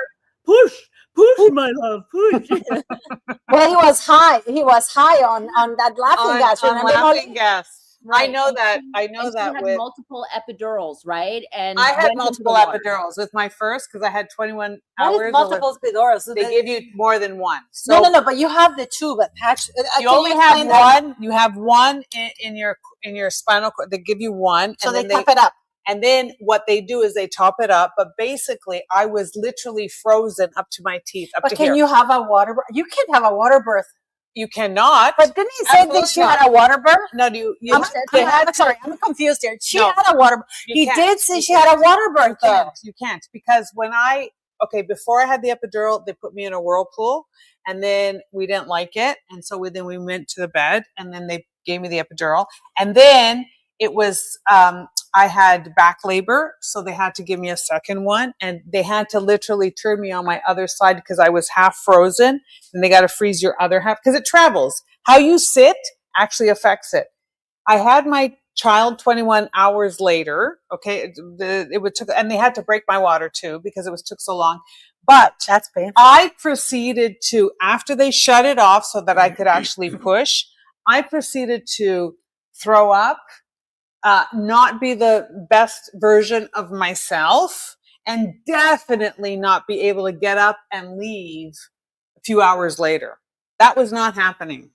push. Push, my love, push. Well, he was high. He was high on that laughing gas. On laughing gas. Right. I know that. Had with multiple epidurals, right? And I had multiple epidurals with my first because I had 21 hours. What is multiple epidurals? They give you more than one. So no. But you have the two. But you only have one. You have one in your spinal cord. They give you one, so and they top it up. And then what they do is they top it up. But basically, I was literally frozen up to my teeth. But can you have a water birth? You can't have a water birth. You cannot. But didn't he say that she had a water birth? No, sorry, I'm confused here. She had a water birth. He did say she had a water birth. You can't. Because before I had the epidural, they put me in a whirlpool. And then we didn't like it. And so then we went to the bed. And then they gave me the epidural. And then it was... I had back labor, so they had to give me a second one, and they had to literally turn me on my other side because I was half frozen, and they got to freeze your other half because it travels. How you sit actually affects it. I had my child 21 hours later. Okay, and they had to break my water too because it took so long. But that's painful. I proceeded to, after they shut it off so that I could actually push, I proceeded to throw up. Not be the best version of myself, and definitely not be able to get up and leave a few hours later. That was not happening.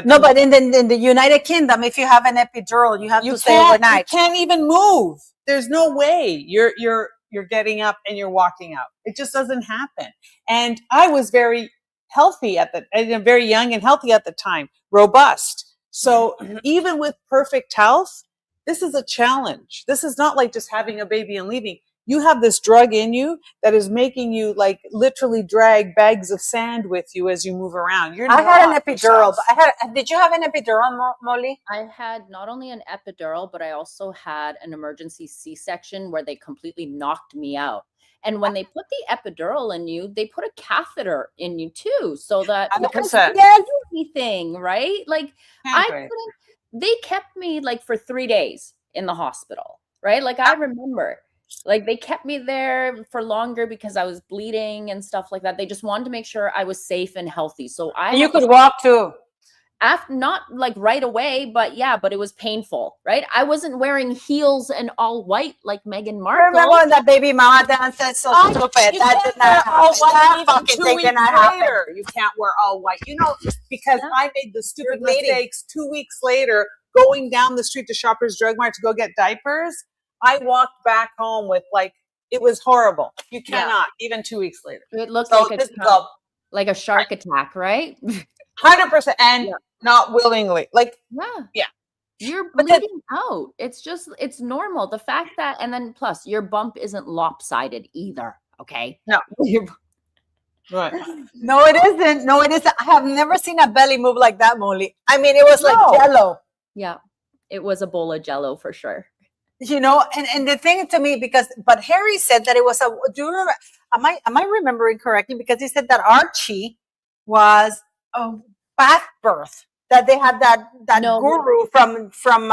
No, but in the United Kingdom, if you have an epidural, you have to stay overnight. You can't even move. There's no way you're getting up and you're walking out. It just doesn't happen. And I was very healthy very young and healthy at the time, robust. So even with perfect health, this is a challenge. This is not like just having a baby and leaving. You have this drug in you that is making you like literally drag bags of sand with you as you move around. I had an epidural. But did you have an epidural, Molly? I had not only an epidural, but I also had an emergency C-section where they completely knocked me out. And when they put the epidural in you, they put a catheter in you too, so that you can't do anything, right? Like they kept me like for 3 days in the hospital, right? Like I remember. Like they kept me there for longer because I was bleeding and stuff like that. They just wanted to make sure I was safe and healthy. So you could walk too. After, not like right away, but it was painful, right? I wasn't wearing heels and all white like Meghan Markle. Remember when that baby mama dance? That's so stupid. That did not happen. Even 2 weeks later, you can't wear all white. You know, because I made the stupid mistakes 2 weeks later, going down the street to Shoppers Drug Mart to go get diapers. I walked back home with it was horrible. You cannot, even 2 weeks later. It looked like a shark attack, right? 100%, and not willingly. You're bleeding out. It's normal. The fact that, and then plus your bump isn't lopsided either. Okay. No. Right. No, it isn't. No, it isn't. I have never seen a belly move like that, Molly. I mean, it was like jello. Yeah. It was a bowl of jello for sure. You know, and the thing to me, but Harry said that it was do you remember, am I remembering correctly? Because he said that Archie was a bath birth, that they had that guru from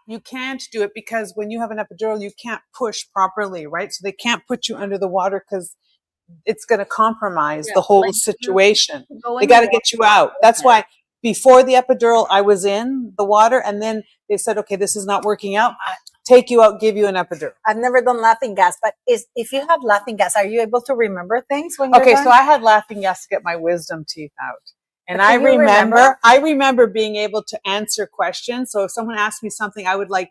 you can't do it because when you have an epidural, you can't push properly, right? So they can't put you under the water because it's going to compromise the whole situation. They got to get you out. That's why before the epidural, I was in the water, and then they said, okay, this is not working out. Take you out, give you an epidural. I've never done laughing gas, but if you have laughing gas, are you able to remember things when you're done? So I had laughing gas to get my wisdom teeth out. And I remember being able to answer questions. So if someone asked me something, I would but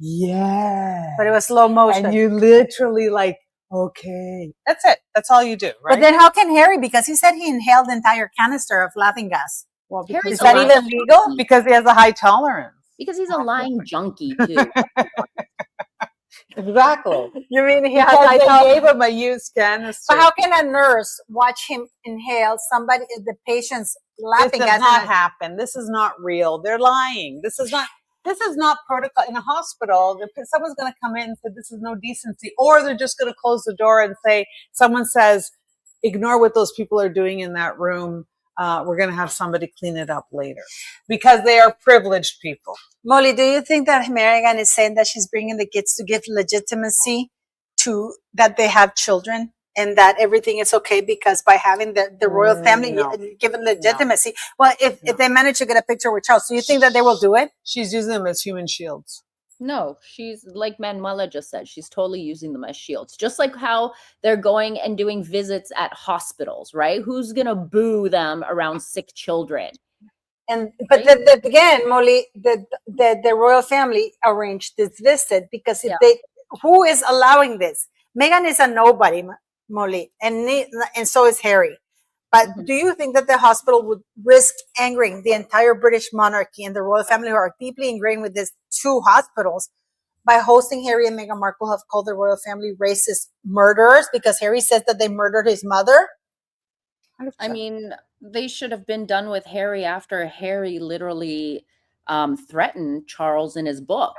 it was slow motion. And you literally okay. That's it. That's all you do, right? But then how can Harry, because he said he inhaled the entire canister of laughing gas. Well, is that even legal? Because he has a high tolerance. Because he's a lying junkie too. Exactly. You mean he gave him a used canister? But how can a nurse watch him inhale the patient's laughing gas? This does not happen. This is not real. They're lying. This is not protocol in a hospital. Someone's going to come in and say this is no decency, or they're just going to close the door and say, someone says, ignore what those people are doing in that room. We're going to have somebody clean it up later, because they are privileged people. Molly, do you think that Meghan is saying that she's bringing the kids to give legitimacy to that they have children and that everything is okay because by having the royal family, given legitimacy? Well, if they manage to get a picture with Charles, do you think that they will do it? She's using them as human shields. No, she's like Manuela just said, she's totally using them as shields. Just like how they're going and doing visits at hospitals, right? Who's going to boo them around sick children? But again, Molly, the royal family arranged this visit because who is allowing this? Meghan is a nobody, Molly, and so is Harry. But do you think that the hospital would risk angering the entire British monarchy and the royal family, who are deeply ingrained with these two hospitals, by hosting Harry and Meghan Markle, who have called the royal family racist murderers because Harry says that they murdered his mother? 100%. I mean, they should have been done with Harry after Harry literally threatened Charles in his book.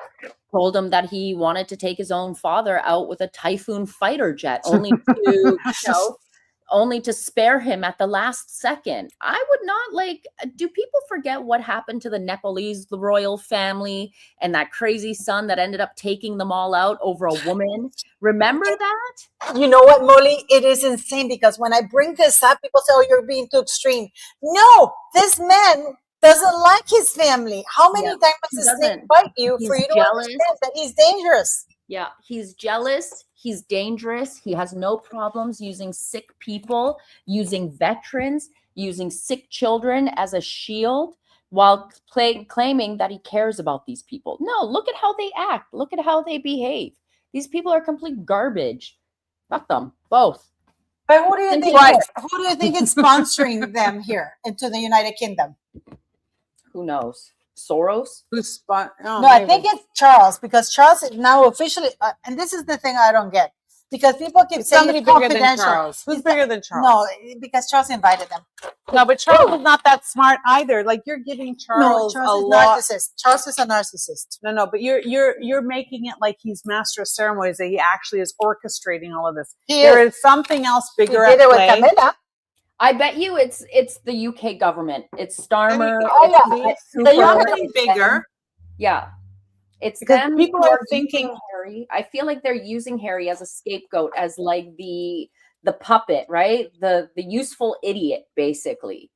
Told him that he wanted to take his own father out with a Typhoon fighter jet, only to only to spare him at the last second. I would not do people forget what happened to the Nepalese royal family and that crazy son that ended up taking them all out over a woman? Remember that? You know what, Molly? It is insane because when I bring this up, people say, oh, you're being too extreme. No, this man doesn't like his family. How many times does this snake bite you for you to understand that he's dangerous? Yeah, he's jealous. He's dangerous. He has no problems using sick people, using veterans, using sick children as a shield while claiming that he cares about these people. No, look at how they act. Look at how they behave. These people are complete garbage. Fuck them, both. But who do you think? Who do you think is sponsoring them here into the United Kingdom? Who knows? Soros? Who's No, I think it's Charles, because Charles is now officially, and this is the thing I don't get, because people keep saying somebody it's bigger than confidential. Charles. Who's bigger than Charles? No, because Charles invited them. No, but Charles is not that smart either. Like, you're giving Charles, Charles a is lot. narcissist. Charles is a narcissist. No, but you're making it like he's master of ceremonies, that he actually is orchestrating all of this. There is something else bigger He did at it with play. Camilla. I bet you it's the UK government. It's Starmer. The something bigger. Yeah. It's Because them. people who are thinking using Harry. I feel like they're using Harry as a scapegoat, as like the puppet, right? The useful idiot, basically.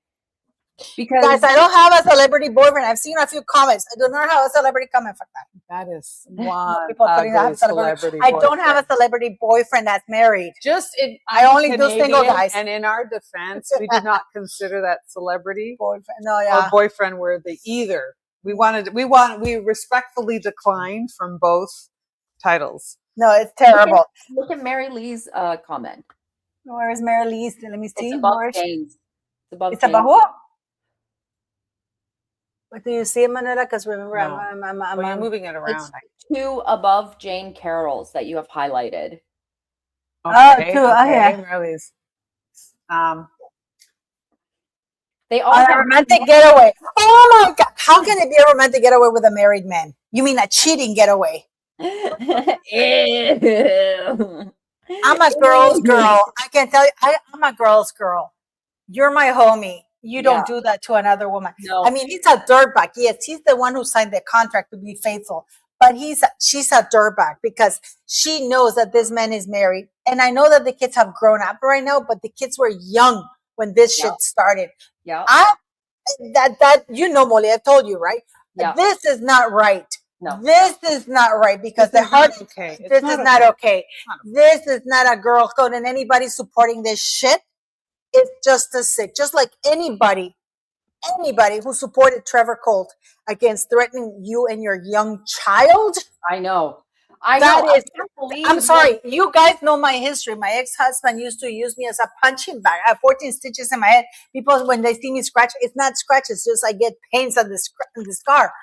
Because guys, I don't have a celebrity boyfriend. I've seen a few comments. I do not have a celebrity comment for that. that is one People putting I have a celebrity I don't have a celebrity boyfriend that's married. I only do single guys. And in our defense, we do not consider that celebrity boyfriend. No, yeah. or boyfriend worthy either. We respectfully declined from both titles. No, it's terrible. Look at Mary Lee's comment. Where is Mary Lee's? Let me see. It's above James. It's above what? What do you see, Manuela? Because remember, No. I'm moving it around. It's 2 above Jane Carroll's that you have highlighted. Okay, two. Oh, yeah. Release. They all a have romantic getaway. Oh my God! How can it be a romantic getaway with a married man? You mean a cheating getaway? Ew. I'm a girl's girl. I can tell you, I'm a girl's girl. You're my homie. You don't do that to another woman. No. I mean, he's a dirtbag. Yes, he's the one who signed the contract to be faithful. But she's a dirtbag because she knows that this man is married. And I know that the kids have grown up right now, but the kids were young when this shit started. Yeah. You know, Molly, I told you, right? Yeah. This is not right. No. This is not right because the heart. Okay. This is not okay. This is not a girl code, and anybody supporting this shit is just as sick. Just like anybody who supported Trevor Colt against threatening you and your young child. I know. I'm sorry. You guys know my history. My ex-husband used to use me as a punching bag. I have 14 stitches in my head. People, when they see me scratch, it's not scratches. Just I get pains on the scar.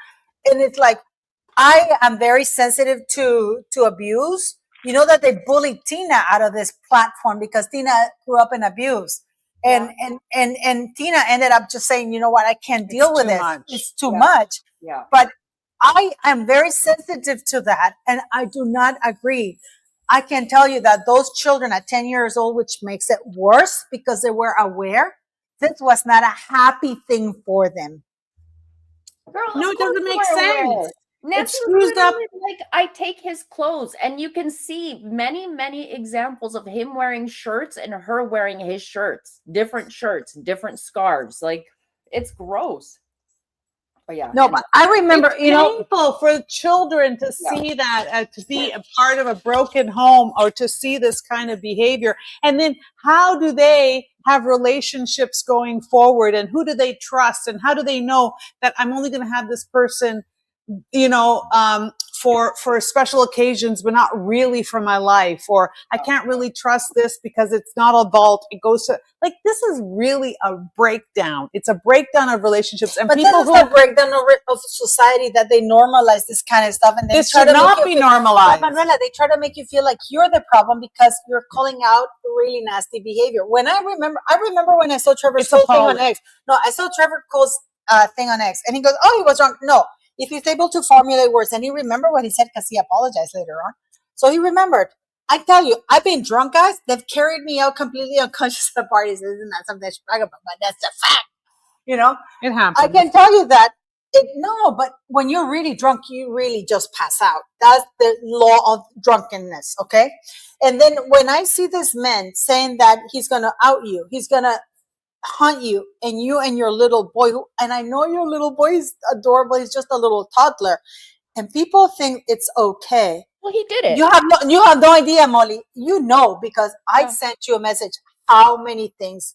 And it's like, I am very sensitive to abuse. You know that they bullied Tina out of this platform because Tina grew up in abuse. And Tina ended up just saying, you know what, I can't deal with it. It's too much. Yeah. But I am very sensitive to that, and I do not agree. I can tell you that those children at 10 years old, which makes it worse because they were aware, this was not a happy thing for them. Girl, no, it doesn't make sense. Nancy screws up. Like, I take his clothes, and you can see many, many examples of him wearing shirts and her wearing his shirts, different scarves. Like, it's gross. But yeah. No, but I remember, it's painful for children to see that, to be a part of a broken home, or to see this kind of behavior. And then how do they have relationships going forward? And who do they trust? And how do they know that I'm only going to have this person, for special occasions, but not really for my life? Or I can't really trust this because it's not a vault. It goes to, like, this is really a breakdown. It's a breakdown of relationships. And but people this is a breakdown of society, that they normalize this kind of stuff. And they this should not be normalized. Manuela, they try to make you feel like you're the problem because you're calling out really nasty behavior. I remember when I saw Trevor's thing on X. No, I saw Trevor Cole's thing on X, and he goes, "Oh, he was wrong." No. If he's able to formulate words, and he remembered what he said because he apologized later on. So he remembered. I tell you, I've been drunk, guys. They've carried me out completely unconscious at parties. Isn't that something I should brag about? But that's a fact. It happens. I can tell you that. But when you're really drunk, you really just pass out. That's the law of drunkenness, okay? And then when I see this man saying that he's going to out you, he's going to hunt you and your little boy, and I know your little boy is adorable, he's just a little toddler, and people think it's okay Well, he did it. You have no idea, Molly. You know, because I sent you a message. How many things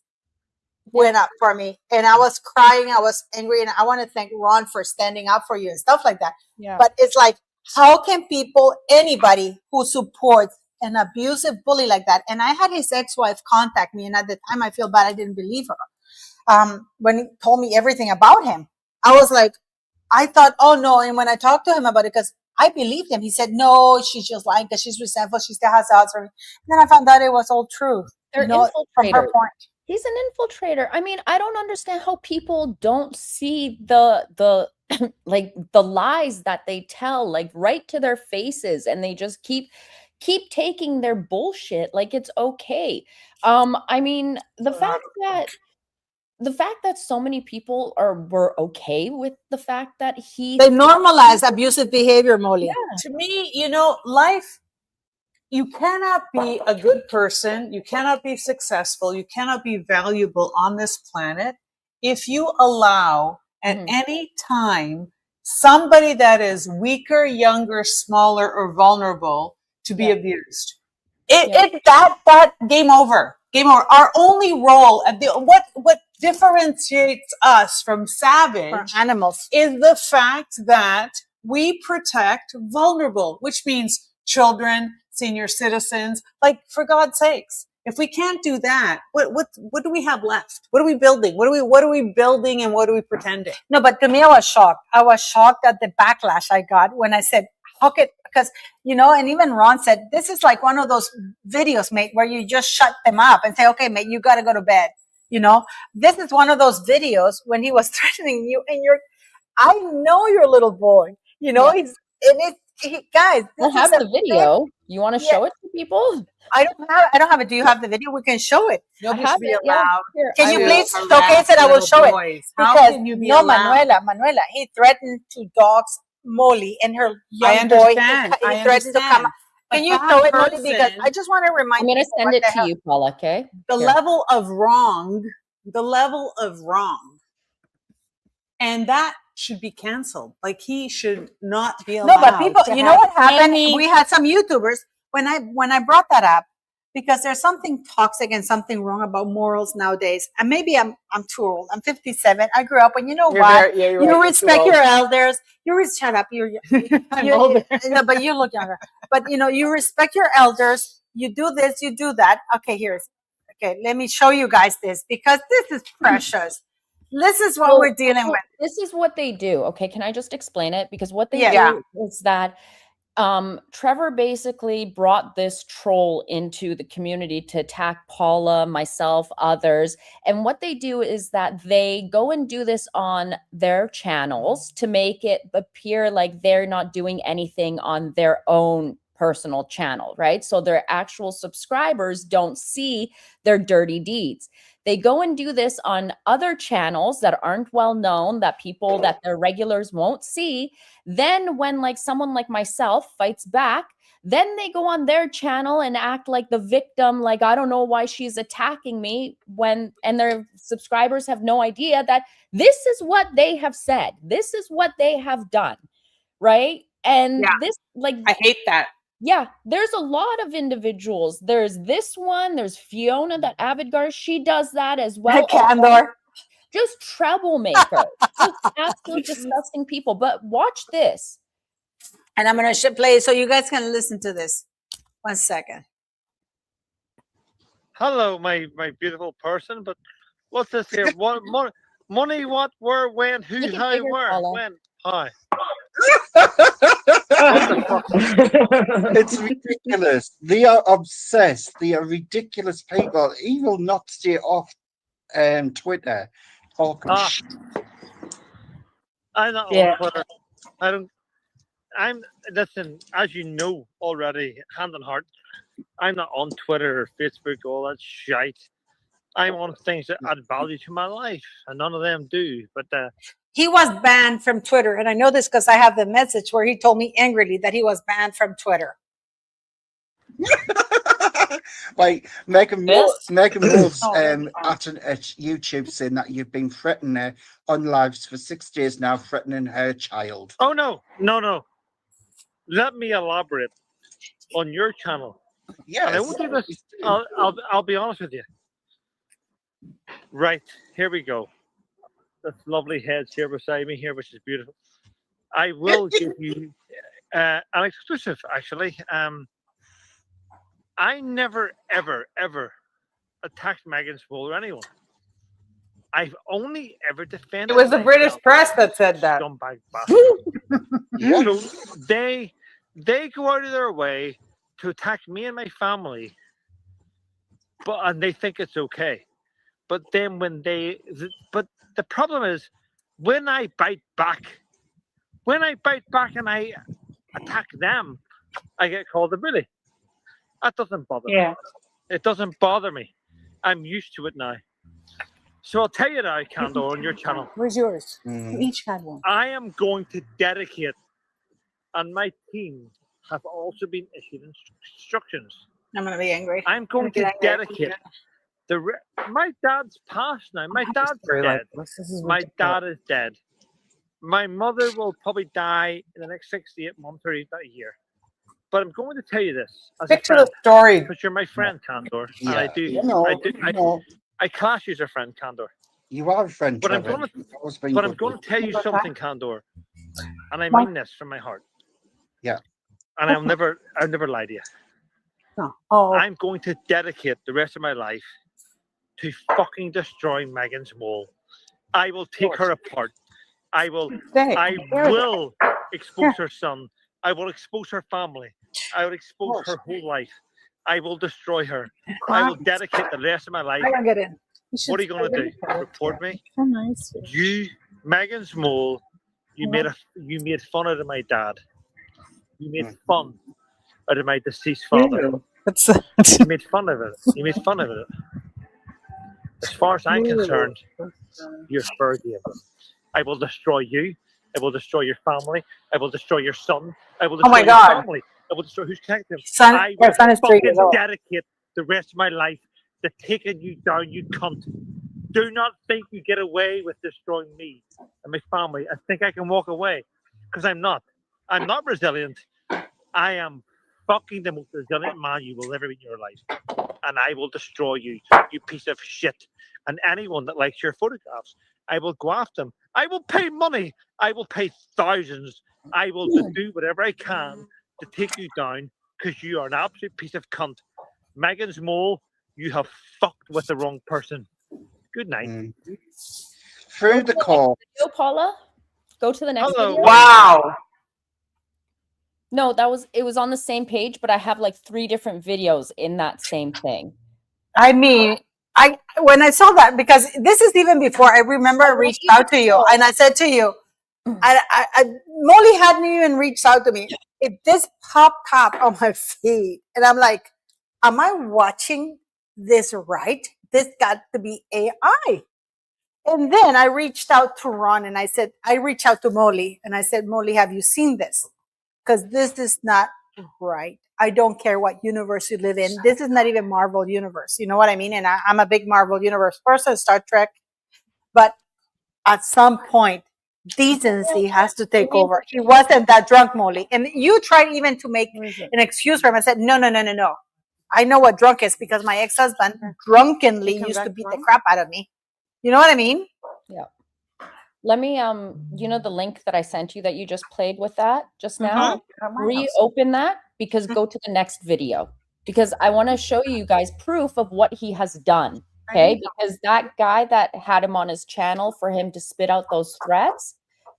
went up for me, and I was crying. I was angry, and I want to thank Ron for standing up for you and stuff like that. Yeah. But it's like, how can people, anybody who supports an abusive bully like that? And I had his ex-wife contact me, and at the time I feel bad. I didn't believe her. When he told me everything about him, I was like, I thought, oh no. And when I talked to him about it, because I believed him, he said, no, she's just lying because she's resentful. She still has odds for me. And then I found out it was all true. They're from her infiltrators. point. He's an infiltrator. I mean, I don't understand how people don't see the like the lies that they tell, like right to their faces, and they just keep taking their bullshit like it's okay. I mean, the fact that so many people were okay with the fact that they normalize abusive behavior, Molly. Yeah. To me, life, you cannot be a good person, you cannot be successful, you cannot be valuable on this planet if you allow at any time somebody that is weaker, younger, smaller, or vulnerable to be abused. That game over. Game over. Our only role at what differentiates us from savage animals is the fact that we protect vulnerable, which means children, senior citizens. Like, for God's sakes, if we can't do that, what do we have left? What are we building? What are we building, and what are we pretending? No, but to me, I was shocked. I was shocked at the backlash I got when I said, how could, because, and even Ron said, this is like one of those videos, mate, where you just shut them up and say, okay, mate, you got to go to bed. This is one of those videos when he was threatening you, and I know your little boy, guys, I have the video. You want to show it to people? I don't have it. Do you have the video? We can show it. Nobody should be allowed. Can you please showcase it? I will show it. Because Manuela, he threatened to dox Molly and her young boy. He threatened to come. Can you show it, Molly? Because I just want to remind you. I'm going to send it to you, Paula, okay? The level of wrong, and that should be canceled. Like, he should not be allowed. No, but people, you know what happened? We had some YouTubers when I brought that up, because there's something toxic and something wrong about morals nowadays. And maybe I'm too old. I'm 57. I grew up, and you respect your elders. Shut up. I'm older. No, but you look younger. But you respect your elders. You do this, you do that. Okay, let me show you guys this, because this is precious. This is what we're dealing with. This is what they do. Okay, can I just explain it? Because what they do is that Trevor basically brought this troll into the community to attack Paula, myself, others. And what they do is that they go and do this on their channels to make it appear like they're not doing anything on their own personal channel, right? So their actual subscribers don't see their dirty deeds. They go and do this on other channels that aren't well known, that their regulars won't see. Then when someone like myself fights back, then they go on their channel and act like the victim, like, I don't know why she's attacking me, and their subscribers have no idea that this is what they have said. This is what they have done, right? And I hate that. Yeah, there's a lot of individuals. There's this one. There's Fiona, that Avidgar. She does that as well. Candor. Just troublemakers. Just absolute disgusting people. But watch this. And I'm going to play it so you guys can listen to this. 1 second. Hello, my beautiful person. But what's this here? What, money, what, where, when, who, how, where, when, hi. It's ridiculous. They are obsessed. They are ridiculous people. He will not stay off Twitter. I'm not on Twitter. Listen, as you know already, hand on heart, I'm not on Twitter or Facebook, all that shite. I'm on things that add value to my life, and none of them do. But he was banned from Twitter, and I know this because I have the message where he told me angrily that he was banned from Twitter. Like Meghan Markle's at YouTube saying that you've been threatening her on lives for 6 days now, threatening her child. Oh no. Let me elaborate. on your channel. Yes. And I won't do this. I'll be honest with you. Right, here we go. This lovely heads here beside me here, which is beautiful. I will give you an exclusive, actually. I never, ever, ever attacked Meghan Markle or anyone. I've only ever defended. It was the British press that said that. Scumbag bastard. So they go out of their way to attack me and my family, and they think it's okay. But then but the problem is when I bite back and I attack them, I get called a bully. That doesn't bother me. It doesn't bother me. I'm used to it now. So I'll tell you now, Candor, on your channel. Where's yours? You each had one. I am going to dedicate, and my team have also been issued instructions. I'm going to be angry. I'm going to dedicate. My dad's passed now. My dad's dead. My dad is dead. My mother will probably die in the next 68 months or even a year. But I'm going to tell you this as Stick a friend, to the story. because you're my friend, Candor, and Yeah. I class you as a friend, Candor. You are a friend, But I'm Trevor. going to tell you something, Candor, and I mean this from my heart. Yeah. And I'll never lie to you. No. Oh. I'm going to dedicate the rest of my life to fucking destroy Meghan's wall. I will take her apart. I will expose her son. I will expose her family. I will expose her whole life. I will destroy her. I will dedicate the rest of my life. I don't get in. What are you going to do? Report me? So nice. You, Meghan's mole, you made fun out of my dad. You made fun out of my deceased father. You made fun of it. You made fun of it. As far as I'm concerned, you're forgiven. I will destroy you. I will destroy your family. I will destroy your son. I will destroy your family. I will destroy who's connected. I will fucking dedicate the rest of my life to taking you down, you cunt. Do not think you get away with destroying me and my family. I think I can walk away, because I'm not. I'm not resilient. I am fucking the most resilient man you will ever meet in your life. And I will destroy you, you piece of shit. And anyone that likes your photographs, I will go after them. I will pay money. I will pay thousands. I will do whatever I can to take you down, because you are an absolute piece of cunt. Meghan's mole, you have fucked with the wrong person. Good night. Through the call. Yo, Paula, go to the next video. Wow. No, it was on the same page, but I have like 3 different videos in that same thing. I mean, when I saw that, because this is even before I remember I reached out to you and I said to you, Molly hadn't even reached out to me. This popped up on my feed, and I'm like, am I watching this right? This got to be AI. And then I reached out to Ron and I reached out to Molly and I said, Molly, have you seen this? Because this is not right. I don't care what universe you live in. This is not even Marvel universe. You know what I mean? And I'm a big Marvel universe person, Star Trek. But at some point, decency has to take over. He wasn't that drunk, Molly. And you tried even to make an excuse for him. I said, no. I know what drunk is, because my ex-husband drunkenly used to beat the crap out of me. You know what I mean? Yeah. Let me, you know, the link that I sent you that you just played with that just now, reopen that, because go to the next video, because I want to show you guys proof of what he has done. Okay. Because that guy that had him on his channel for him to spit out those threats,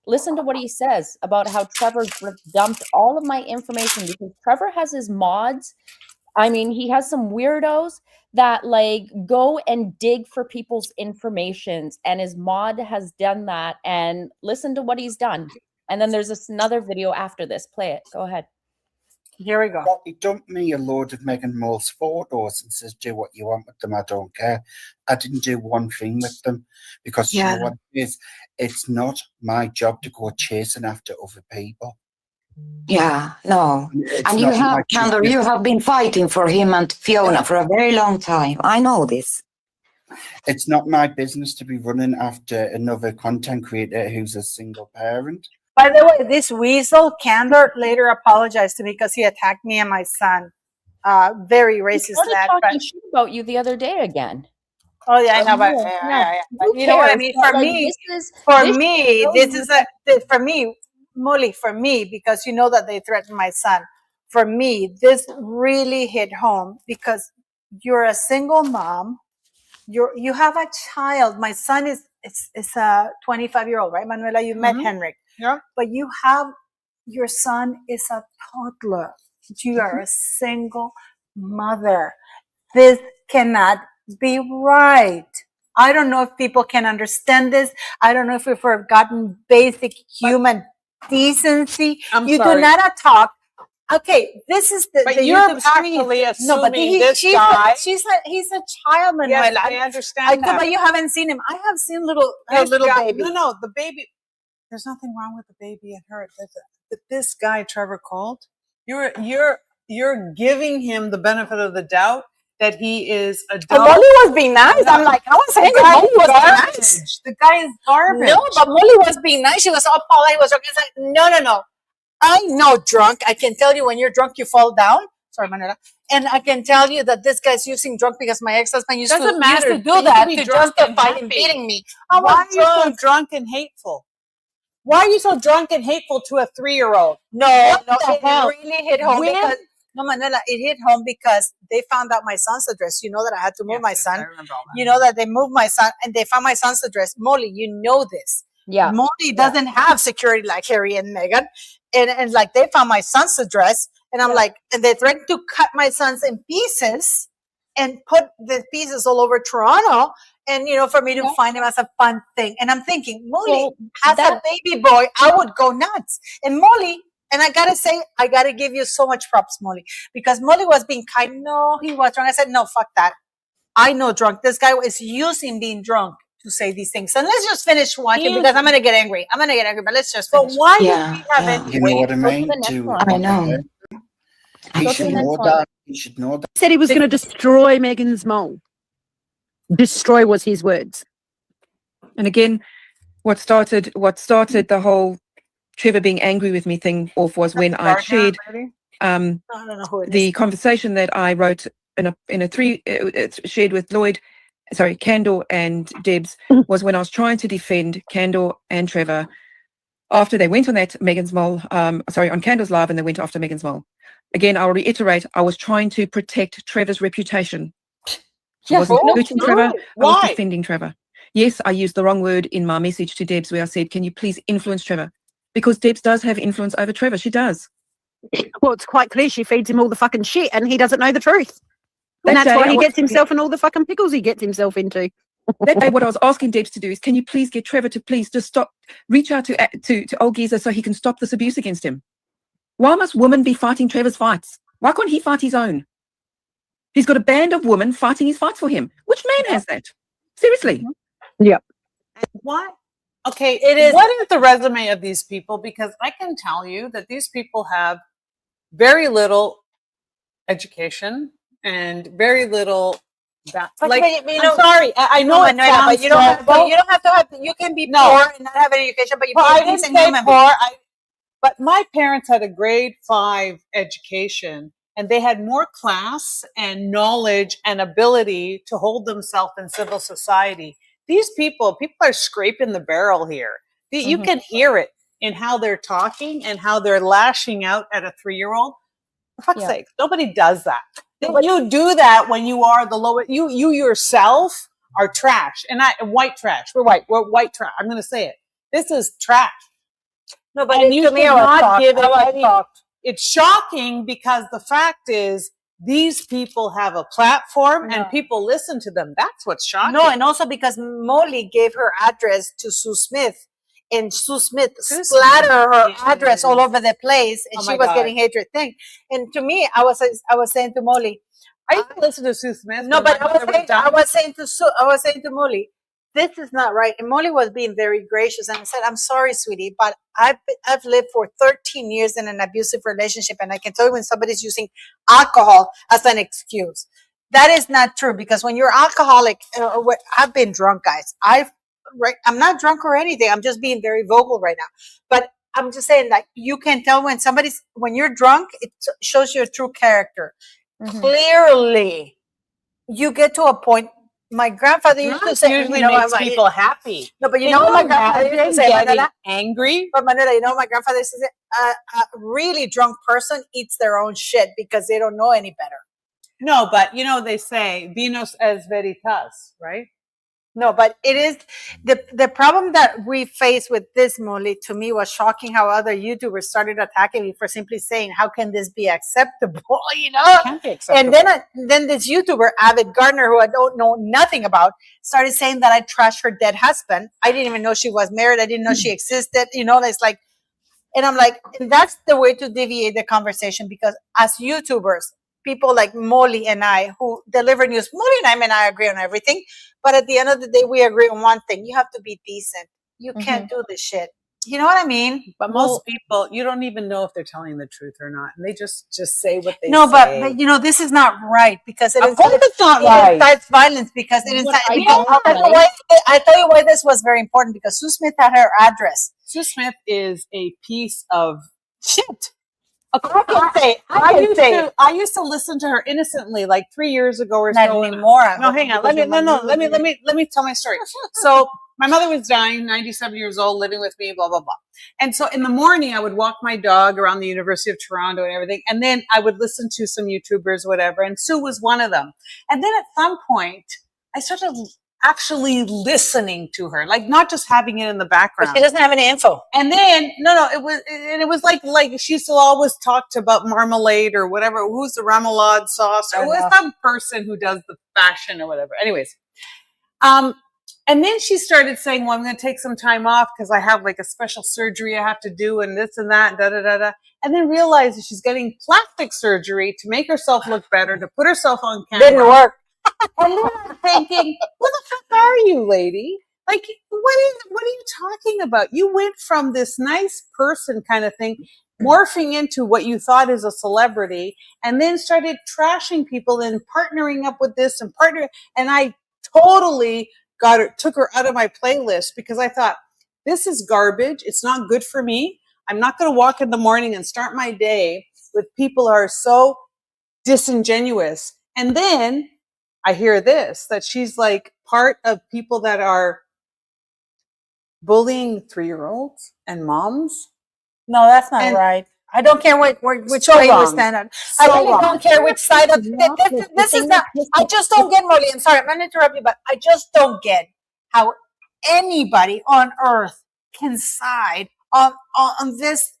listen to what he says about how Trevor dumped all of my information, because Trevor has his mods. I mean, he has some weirdos that like go and dig for people's informations, and his mod has done that. And listen to what he's done. And then there's another video after this. Play it. Go ahead. Here we go. Well, he dumped me a load of Meghan Markle's photos and says, do what you want with them. I don't care. I didn't do one thing with them, because you know what it is? It's not my job to go chasing after other people. Yeah, no. And you have, Candor, you have been fighting for him and Fiona for a very long time. I know this. It's not my business to be running after another content creator who's a single parent. By the way, this weasel Candor later apologized to me because he attacked me and my son. Very racist. He started talking shit about you the other day again. Oh yeah, I know, but you know what I mean. For me, for me, Molly, for me, because you know that they threatened my son. For me, this really hit home because you're a single mom. You have a child. My son is a 25-year-old, right, Manuela? You met Henrik, yeah, but you have your son is a toddler. You are a single mother. This cannot be right. I don't know if people can understand this. I don't know if we've forgotten basic human decency. You do not talk. Okay, this is the. But the you're YouTube actually assuming this guy. He's a child, Manuela. Yes, I understand that. But you haven't seen him. I have seen little baby. No, the baby. There's nothing wrong with the baby and her. But this guy, Trevor Colt, you're giving him the benefit of the doubt that he is a dog. Molly was being nice. I'm like, I was saying that Molly was being nice. The guy is garbage. No, but Molly was being nice. She was all polite. Was okay. It's like, no. I know drunk. I can tell you when you're drunk, you fall down. Sorry, Manuela. And I can tell you that this guy's using drunk because my ex-husband used to do that to justify him beating me. Why are you so drunk and hateful? Why are you so drunk and hateful to a 3-year-old? No, it really hit home because no, Manuela, it hit home because they found out my son's address. You know that I had to move my son. You know that they moved my son and they found my son's address. Molly, you know this. Yeah. Molly doesn't have security like Harry and Meghan. And like they found my son's address and I'm like, and they threatened to cut my sons in pieces and put the pieces all over Toronto. And, you know, for me to find him as a fun thing. And I'm thinking, Molly, as a baby boy, I would go nuts. And Molly, and I got to say, I got to give you so much props, Molly, because Molly was being kind. No, he was drunk. I said, no, fuck that. I know drunk. This guy is using being drunk to say these things. And let's just finish watching because I'm going to get angry. But let's just finish. But why do we have any You know what I mean? I know. He should know that. He should know that. He said he was going to destroy Meghan's mole. Destroy was his words. And again, what started the whole Trevor being angry with me thing off was when I shared the conversation that I wrote it's shared with Candor and Debs was when I was trying to defend Candor and Trevor after they went on that Meghan's mole, on Candor's live and they went after Meghan's mole. Again, I'll reiterate, I was trying to protect Trevor's reputation. I wasn't hurting Trevor. Why? I was defending Trevor. Yes, I used the wrong word in my message to Debs where I said, can you please influence Trevor? Because Debs does have influence over Trevor. She does. Well, it's quite clear she feeds him all the fucking shit and he doesn't know the truth. And that's why he gets himself in all the fucking pickles he gets himself into. That day, what I was asking Debs to do is, can you please get Trevor to please just stop, reach out to old geezer so he can stop this abuse against him? Why must women be fighting Trevor's fights? Why can't he fight his own? He's got a band of women fighting his fights for him. Which man has that? Seriously. Yeah. What? Okay, it is. What is the resume of these people? Because I can tell you that these people have very little education and very little. I'm sorry. I know it sounds but you don't have to have. You can be poor and not have an education, but you I didn't say poor. But my parents had a grade 5 education. And they had more class and knowledge and ability to hold themselves in civil society. These people are scraping the barrel here. You can hear it in how they're talking and how they're lashing out at a 3-year-old. For fuck's sake, nobody does that. You do that when you are the lowest. You yourself are trash, and white trash. We're white trash. I'm going to say it. This is trash. No, but you should not give it any. It's shocking because the fact is these people have a platform and people listen to them. That's what's shocking. No, and also because Molly gave her address to Sue Smith and Sue Smith splattered her address all over the place and she was getting hatred thing. And to me, I was saying to Molly, I used to listen to Sue Smith. No, but I was saying to Molly, this is not right. And Molly was being very gracious and I said, I'm sorry, sweetie, but I've lived for 13 years in an abusive relationship and I can tell you when somebody's using alcohol as an excuse. That is not true because when you're alcoholic, I've been drunk, guys. I'm not drunk or anything. I'm just being very vocal right now. But I'm just saying, like, you can tell when you're drunk, it shows your true character. Clearly, you get to a point. My grandfather used to say, usually makes people happy. No, but you know what my grandfather used to say, getting angry? But Manuela, you know what my grandfather used to say? A really drunk person eats their own shit because they don't know any better. No, but you know, they say, Venus as veritas, right? No, but it is the problem that we face with this, Molly, to me was shocking how other YouTubers started attacking me for simply saying, how can this be acceptable? You know? It can't be acceptable. And then this YouTuber, Avid Gardner, who I don't know nothing about, started saying that I trashed her dead husband. I didn't even know she was married. I didn't know she existed. You know, it's like, and I'm like, that's the way to deviate the conversation, because as YouTubers, people like Molly and I who deliver news, Molly and I may not agree on everything, but at the end of the day, we agree on one thing. You have to be decent. You can't do this shit. You know what I mean? But most people, you don't even know if they're telling the truth or not. And they just say what they say. No, but you know, this is not right, because of course it's not right. It incites violence, because it incites. I tell you why this was very important, because Sue Smith had her address. Sue Smith is a piece of shit. I used to listen to her innocently, like 3 years ago or so. Not anymore. No, hang on. Let me tell my story. So my mother was dying, 97 years old, living with me, blah, blah, blah. And so in the morning, I would walk my dog around the University of Toronto and everything. And then I would listen to some YouTubers, whatever. And Sue was one of them. And then at some point, I started actually listening to her, like not just having it in the background. But she doesn't have any info. And then it was like she used to always talk about marmalade or whatever. Who's the remoulade sauce? Or was some person who does the fashion or whatever. Anyways, and then she started saying, "Well, I'm going to take some time off because I have like a special surgery I have to do, and this and that, da da da da." And then realized that she's getting plastic surgery to make herself look better, to put herself on camera. Didn't work. And then I'm thinking, what the fuck are you, lady? Like, what are you talking about? You went from this nice person kind of thing, morphing into what you thought is a celebrity, and then started trashing people and partnering up with this and and I totally took her out of my playlist, because I thought, this is garbage. It's not good for me. I'm not going to walk in the morning and start my day with people who are so disingenuous. And then I hear this, that she's like part of people that are bullying 3-year-olds and moms. No, that's not right. I don't care which way you stand on. I really don't care which side of this is not. I just don't get, Molly. I'm sorry, I'm going to interrupt you, but I just don't get how anybody on earth can side on this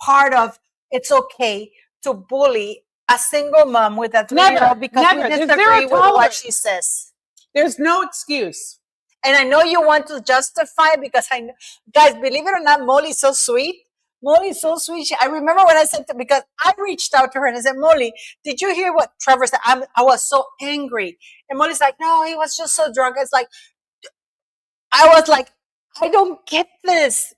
part of it's okay to bully a single mom with a 3-year-old because we disagree with what she says. There's no excuse. And I know you want to justify it, because I know, guys, believe it or not, Molly's so sweet. Molly's so sweet. I remember when I said to, because I reached out to her and I said, Molly, did you hear what Trevor said? I was so angry. And Molly's like, no, he was just so drunk. It's like, I was like, I don't get this.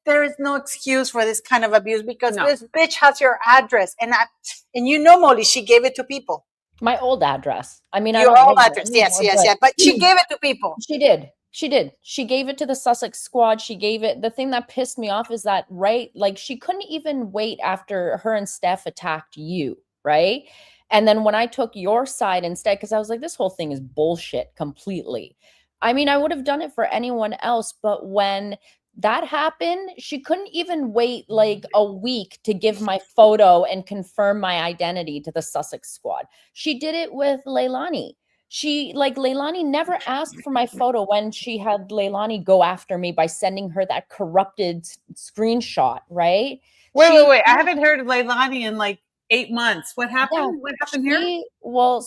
There is no excuse for this kind of abuse, because this bitch has your address, and you know, Molly, she gave it to people. My old address. I mean, your old address. Yes. But she gave it to people. She did. She gave it to the Sussex squad. She gave it. The thing that pissed me off is that, right? Like, she couldn't even wait after her and Steph attacked you, right? And then when I took your side instead, because I was like, this whole thing is bullshit completely. I mean, I would have done it for anyone else, but when that happened, she couldn't even wait like a week to give my photo and confirm my identity to the Sussex squad. She did it with Leilani. Leilani never asked for my photo when she had Leilani go after me by sending her that corrupted screenshot, right? Wait. I haven't heard of Leilani in like 8 months. What happened? Yeah, what happened here? Well,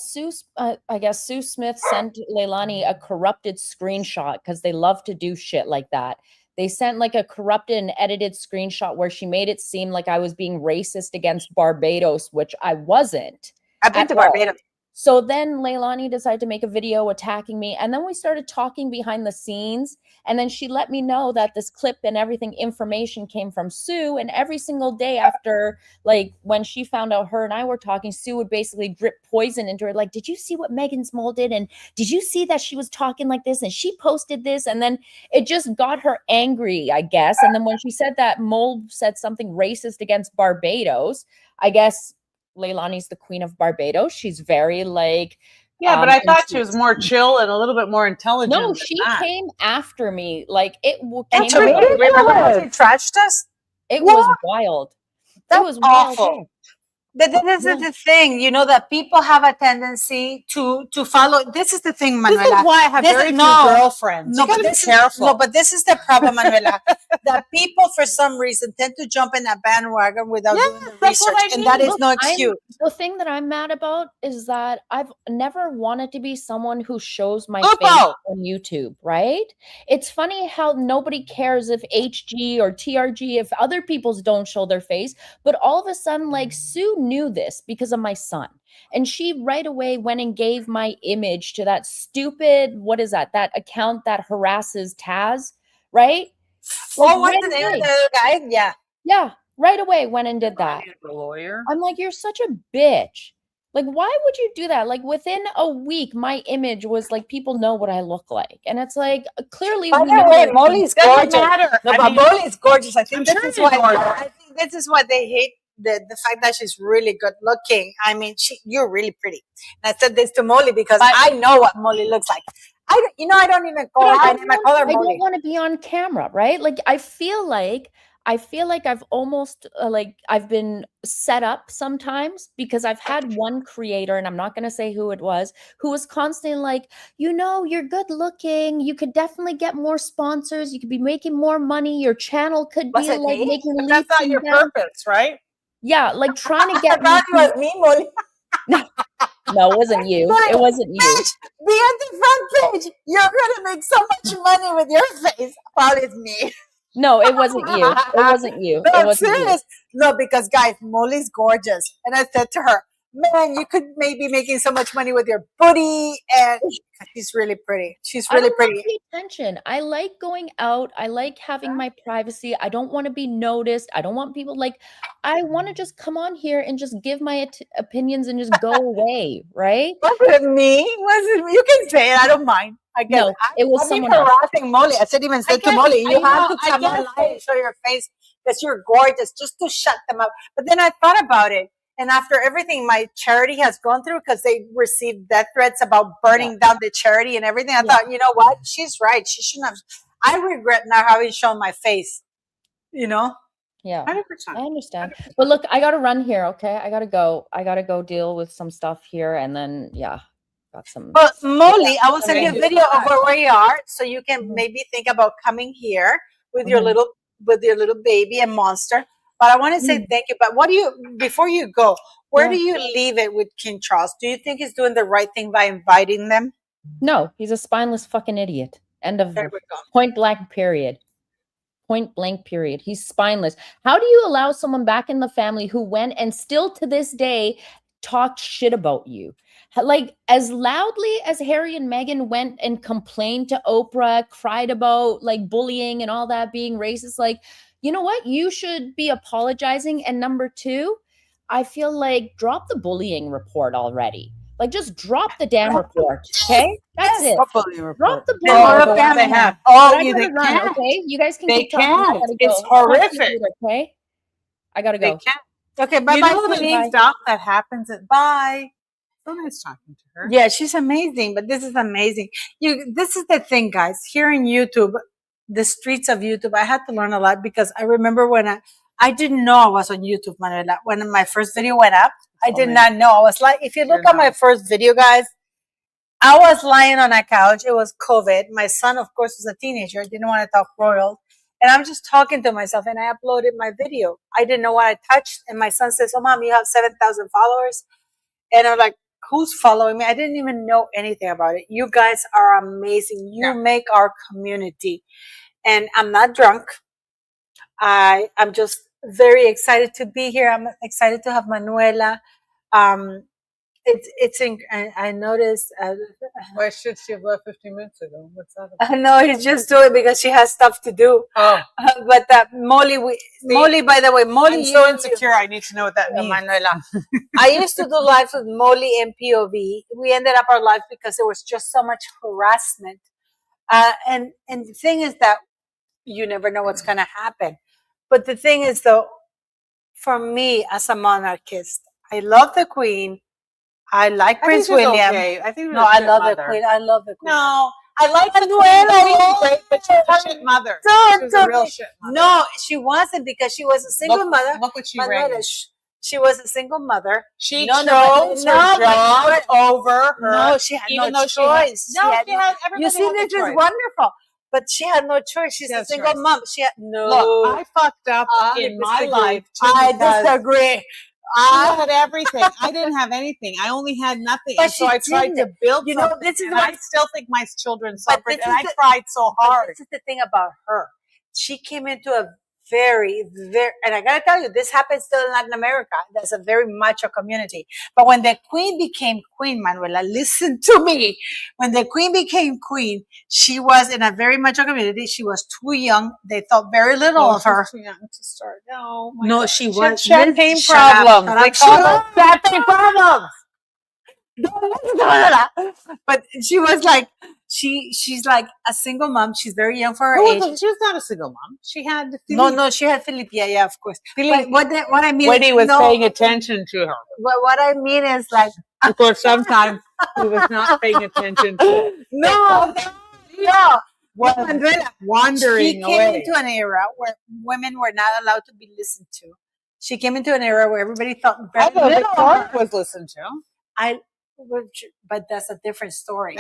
I guess Sue Smith sent Leilani a corrupted screenshot, because they love to do shit like that. They sent like a corrupted and edited screenshot where she made it seem like I was being racist against Barbados, which I wasn't. I've been to Barbados. So then Leilani decided to make a video attacking me. And then we started talking behind the scenes. And then she let me know that this clip and everything information came from Sue. And every single day after, like, when she found out her and I were talking, Sue would basically drip poison into her. Like, did you see what Meghan's mole did? And did you see that she was talking like this? And she posted this. And then it just got her angry, I guess. And then when she said that Mole said something racist against Barbados, I guess Leilani's the queen of Barbados. She's very like, yeah, but I thought she was more chill and a little bit more intelligent. No, she came after me. Like it came. Remember how she trashed us? It was wild. That was awful. But this is the thing, you know, that people have a tendency to follow. This is the thing, Manuela. This is why I have very few girlfriends. No, but this is the problem, Manuela. That people, for some reason, tend to jump in a bandwagon without doing the research, and that is no excuse. The thing that I'm mad about is that I've never wanted to be someone who shows my face on YouTube, right? It's funny how nobody cares if HG or TRG, if other people's don't show their face, but all of a sudden, like, Sue knew this because of my son, and she right away went and gave my image to that stupid, what is that account that harasses Taz, right? Like, what's the name of the other guy? Yeah, right away went and did that. The lawyer. I'm like, you're such a bitch. Like, why would you do that? Like, within a week, my image was like, people know what I look like, and it's like, clearly. By the way, Molly's gorgeous. No, but Molly's gorgeous. I think this is why they hate the fact that she's really good looking. I mean, you're really pretty. And I said this to Molly because I know what Molly looks like. I don't even call her name. I call her Molly. I don't want to be on camera, right? Like, I feel like I've almost I've been set up sometimes, because I've had one creator, and I'm not going to say who it was, who was constantly like, you know, you're good looking. You could definitely get more sponsors. You could be making more money. Your channel could be like making leaps. That's not your purpose, right? Yeah, like trying to get that was me, Molly. No, it wasn't you. It wasn't you. Bitch, be on the front page. You're gonna make so much money with your face. Probably it's me. No, it wasn't you. It wasn't you. No, it I'm wasn't serious. You. No, because guys, Molly's gorgeous, and I said to her, "Man, you could maybe making so much money with your booty." And she's really pretty. She's really pretty. I don't pay attention. I like going out. I like having my privacy. I don't want to be noticed. I don't want people I want to just come on here and just give my opinions and just go away, right? Wasn't me. You can say it. I don't mind. I guess. No, it was someone harassing Molly. I said to Molly, you have to come online and show your face because you're gorgeous, just to shut them up. But then I thought about it. And after everything my charity has gone through, because they received death threats about burning down the charity and everything, I thought, you know what? She's right. She shouldn't have. I regret not having shown my face, you know? Yeah, 100%. I understand. But look, I got to run here, okay? I got to go deal with some stuff here, and then, got some. But Molly, I will send you a video of where we are, so you can maybe think about coming here with your little baby and monster. But I want to say thank you. But before you go, where do you leave it with King Charles? Do you think he's doing the right thing by inviting them? No, he's a spineless fucking idiot. End of point blank period. Point blank period. He's spineless. How do you allow someone back in the family who went and still to this day talked shit about you? Like, as loudly as Harry and Meghan went and complained to Oprah, cried about like bullying and all that being racist, like, you know what? You should be apologizing. And number two, I feel like drop the bullying report already. Like, just drop the damn report. Okay? That's it. Drop the bullying report. They have. They can. Okay? You guys can keep talking. It's horrific. Okay? I gotta go. They can't. Okay, bye-bye. You know the stuff that happens bye. So nice talking to her. Yeah, she's amazing, but this is amazing. This is the thing, guys. Here in YouTube, the streets of YouTube, I had to learn a lot, because I remember when I didn't know I was on YouTube, Manuela. When my first video went up, I did not know. I was like, if you look at my first video, guys, I was lying on a couch. It was COVID. My son, of course, was a teenager. Didn't want to talk royal. And I'm just talking to myself, and I uploaded my video. I didn't know what I touched. And my son says, "Oh, Mom, you have 7,000 followers." And I'm like, who's following me? I didn't even know anything about it. You guys are amazing. You make our community. And I'm not drunk. I'm just very excited to be here. I'm excited to have Manuela. I noticed. Why should she have left 15 minutes ago? What's that about? No, he's just doing it because she has stuff to do. Oh, but Molly, Molly, by the way, Molly. I'm so insecure. I need to know what that means. Manuela. I used to do lives with Molly and POV. We ended up our lives because there was just so much harassment. And the thing is that you never know what's going to happen. But the thing is, though, for me as a monarchist, I love the Queen. I like Prince William. Okay. I think I love the Queen. I love the Queen. No, I like the Queen, great, but she's a shit mother. She was a real shit mother. No, she wasn't, because she was a single mother. Look what she Manuela, ran. She was a single mother. She chose her job over her. No, she had even no though choice. She had everybody. You see, this is wonderful. But she had no choice. She's a single mom. She had no. Look, I fucked up in my life too. I disagree. I had everything. I didn't have anything. I only had nothing. But and so I tried to build something. This is and I still think my children suffered, and I tried so hard. This is the thing about her. She came into a very, and I gotta tell you, this happens still in Latin America. There's a very macho community. But when the Queen became Queen, Manuela, listen to me. When the Queen became Queen, she was in a very macho community. She was too young. They thought very little of her. Too young to start. No, she was. She had champagne problems. They call them champagne problems. But she was like, she's like a single mom. She's very young for her age. She was not a single mom. She had no, she had Philip. Yeah, of course. But what I mean, when he was paying attention to her. But what I mean is, like, of course, sometimes he was not paying attention to her. No. Wandering she came into an era where women were not allowed to be listened to. She came into an era where everybody thought very little Victoria was listened to. But that's a different story.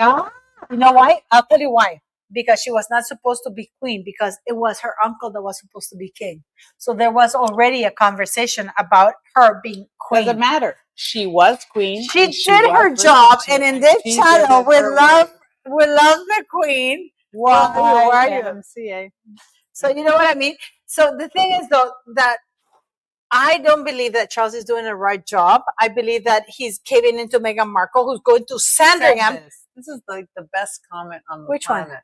You know why? I'll tell you why. Because she was not supposed to be queen, because it was her uncle that was supposed to be king. So there was already a conversation about her being queen. Doesn't matter. She was queen. She did her job, and in this channel, we love the queen. YMCA. So you know what I mean? So the thing is, though, that I don't believe that Charles is doing the right job. I believe that he's caving into Meghan Markle, who's going to Sandringham. This is like the best comment on the Which planet. one?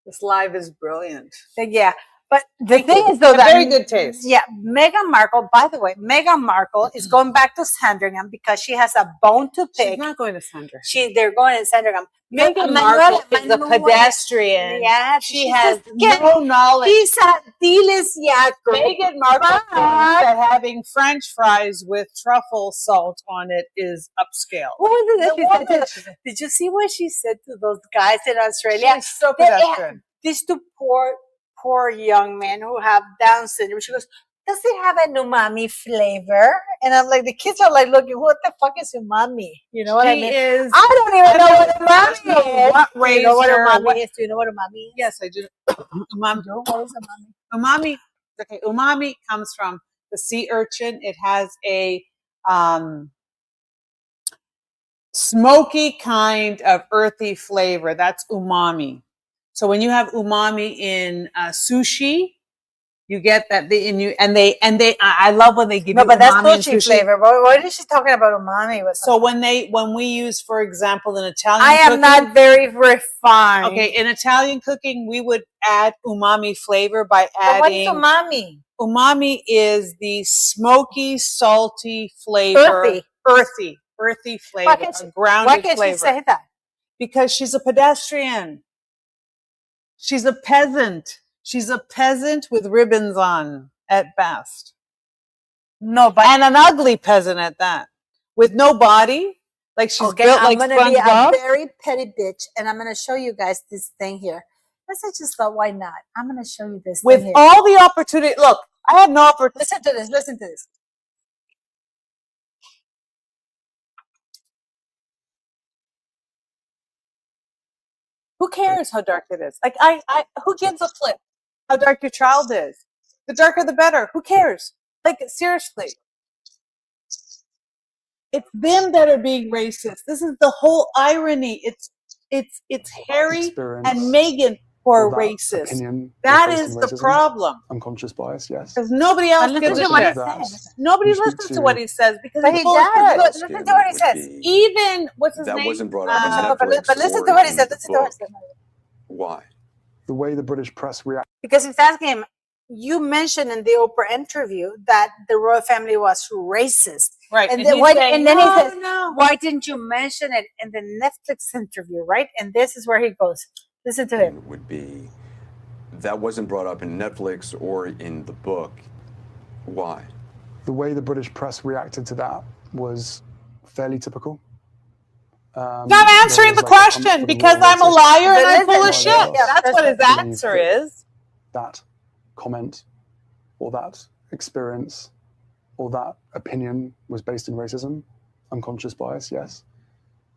This live is brilliant. Yeah. But the thing is, though, that very good taste. Yeah, Meghan Markle. By the way, Meghan Markle is going back to Sandringham because she has a bone to pick. She's not going to Sandringham. They're going to Sandringham. Meghan Markle is a pedestrian. Yeah, she has no knowledge. She's a diles yacker. Meghan Markle thinks that having French fries with truffle salt on it is upscale. What was it? Did you see what she said to those guys in Australia? She's so pedestrian. These two poor young men who have Down syndrome. She goes, does it have an umami flavor? And I'm like, the kids are like, looking, what the fuck is umami? You know what I mean? I don't even know what umami is. What do you know what umami is? Do you know what umami is? Yes, I do. Umami. What is umami? Umami comes from the sea urchin. It has a smoky kind of earthy flavor. That's umami. So when you have umami in sushi, you get that. I love when they give you umami. But that's sushi flavor. What is she talking about umami? So when we use, for example, in Italian I am cooking, not very refined. Okay, in Italian cooking, we would add umami flavor by adding. But what is umami? Umami is the smoky, salty flavor. Earthy flavor. Why can't she say that? Because she's a pedestrian. She's a peasant. She's a peasant with ribbons on at best. No, but and an ugly peasant at that, with no body. Like she's built like SpongeBob. I'm gonna be a very petty bitch, and I'm gonna show you guys this thing here. I just thought, why not? I'm gonna show you this with thing here. all the opportunity. Look, I had no opportunity. Listen to this. Listen to this. Who cares how dark it is? Like who gives a flip how dark your child is? The darker the better. Who cares? Like seriously. It's them that are being racist. This is the whole irony. It's Harry and Meghan or racist. That is the problem. Unconscious bias, yes. Because nobody else gives a shit. Nobody listens to what he says because But he does. Listen to what he says. Even what's his That name? wasn't brought up in Netflix. But listen to or what he in said. the Listen to what he book. said. Why? The way the British press reacts. Because he's asking him, you mentioned in the Oprah interview that the royal family was racist. Right. And, And then, he's why, saying, and then he "No, says, no." why didn't you mention it in the Netflix interview, right? And this is where he goes. Listen to him. Would be that wasn't brought up in Netflix or in the book. Why? The way the British press reacted to that was fairly typical. Not answering the question because I'm a liar and I'm full of shit. That's what his answer is. That comment or that experience or that opinion was based in racism, unconscious bias, yes.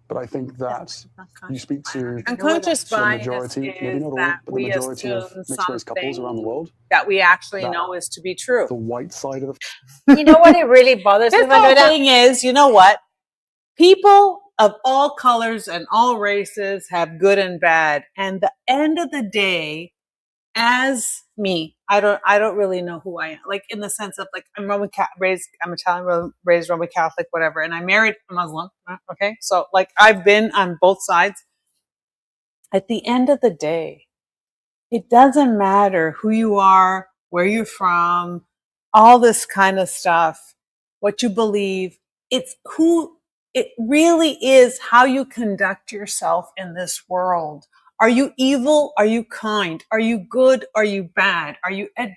But I think that you speak to Unconscious the bias majority, maybe is not all, that but the we majority of assume mixed race couples around the world. that we actually that know is to be true. The white side of the You know what it really bothers me? This whole thing is, you know what? People of all colors and all races have good and bad. And the end of the day, as me, I don't really know who I am. Like in the sense of like I'm Italian, raised Roman Catholic, whatever, and I married a Muslim. Okay, so like I've been on both sides. At the end of the day, it doesn't matter who you are, where you're from, all this kind of stuff, what you believe. It's who it really is, how you conduct yourself in this world. Are you evil? Are you kind? Are you good? Are you bad? Are you I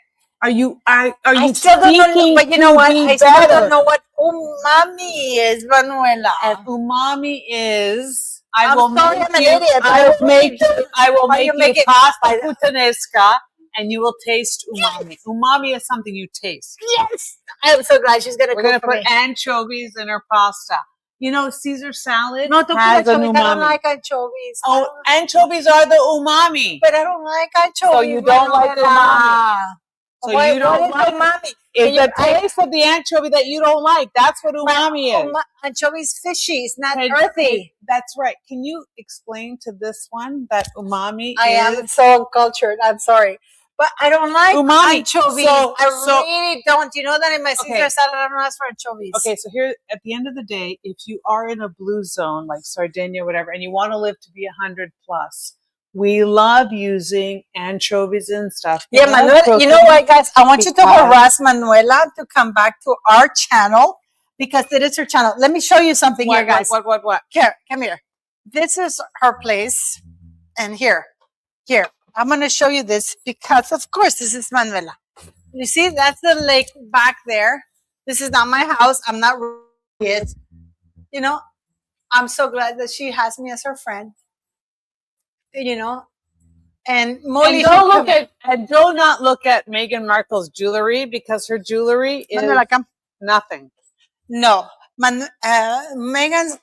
still don't know, but you know what? I still don't know what umami is, Manuela. And umami is I will make you pasta puttanesca and you will taste umami. Umami is something you taste. Yes. I'm so glad she's going to We're cook going to for put me. anchovies in her pasta. You know, Caesar salad No, don't has put an anchovies. I don't umami. like anchovies. Oh, anchovies are the umami. But I don't like anchovies. So you don't like umami. So What you don't is like umami? It's the taste of the anchovy that you don't like. That's what umami is. Anchovies fishy. It's not earthy. That's right. Can you explain to this one that umami I am so uncultured. I'm sorry. But I don't like umami. Anchovies. I really don't. You know that in my Caesar salad, I don't ask for anchovies. Okay, so here, at the end of the day, if you are in a blue zone, like Sardinia or whatever, and you want to live to be 100 plus, we love using anchovies and stuff. Yeah, Manuela, you know what, guys? I want you to harass Manuela to come back to our channel because it is her channel. Let me show you something here, guys. What? Here, come here. This is her place. And here, I'm going to show you this because, of course, this is Manuela. You see, that's the lake back there. This is not my house. I'm not it. You know, I'm so glad that she has me as her friend. You know, and Molly. And do not look at Meghan Markle's jewelry because her jewelry is nothing. No, Meghan's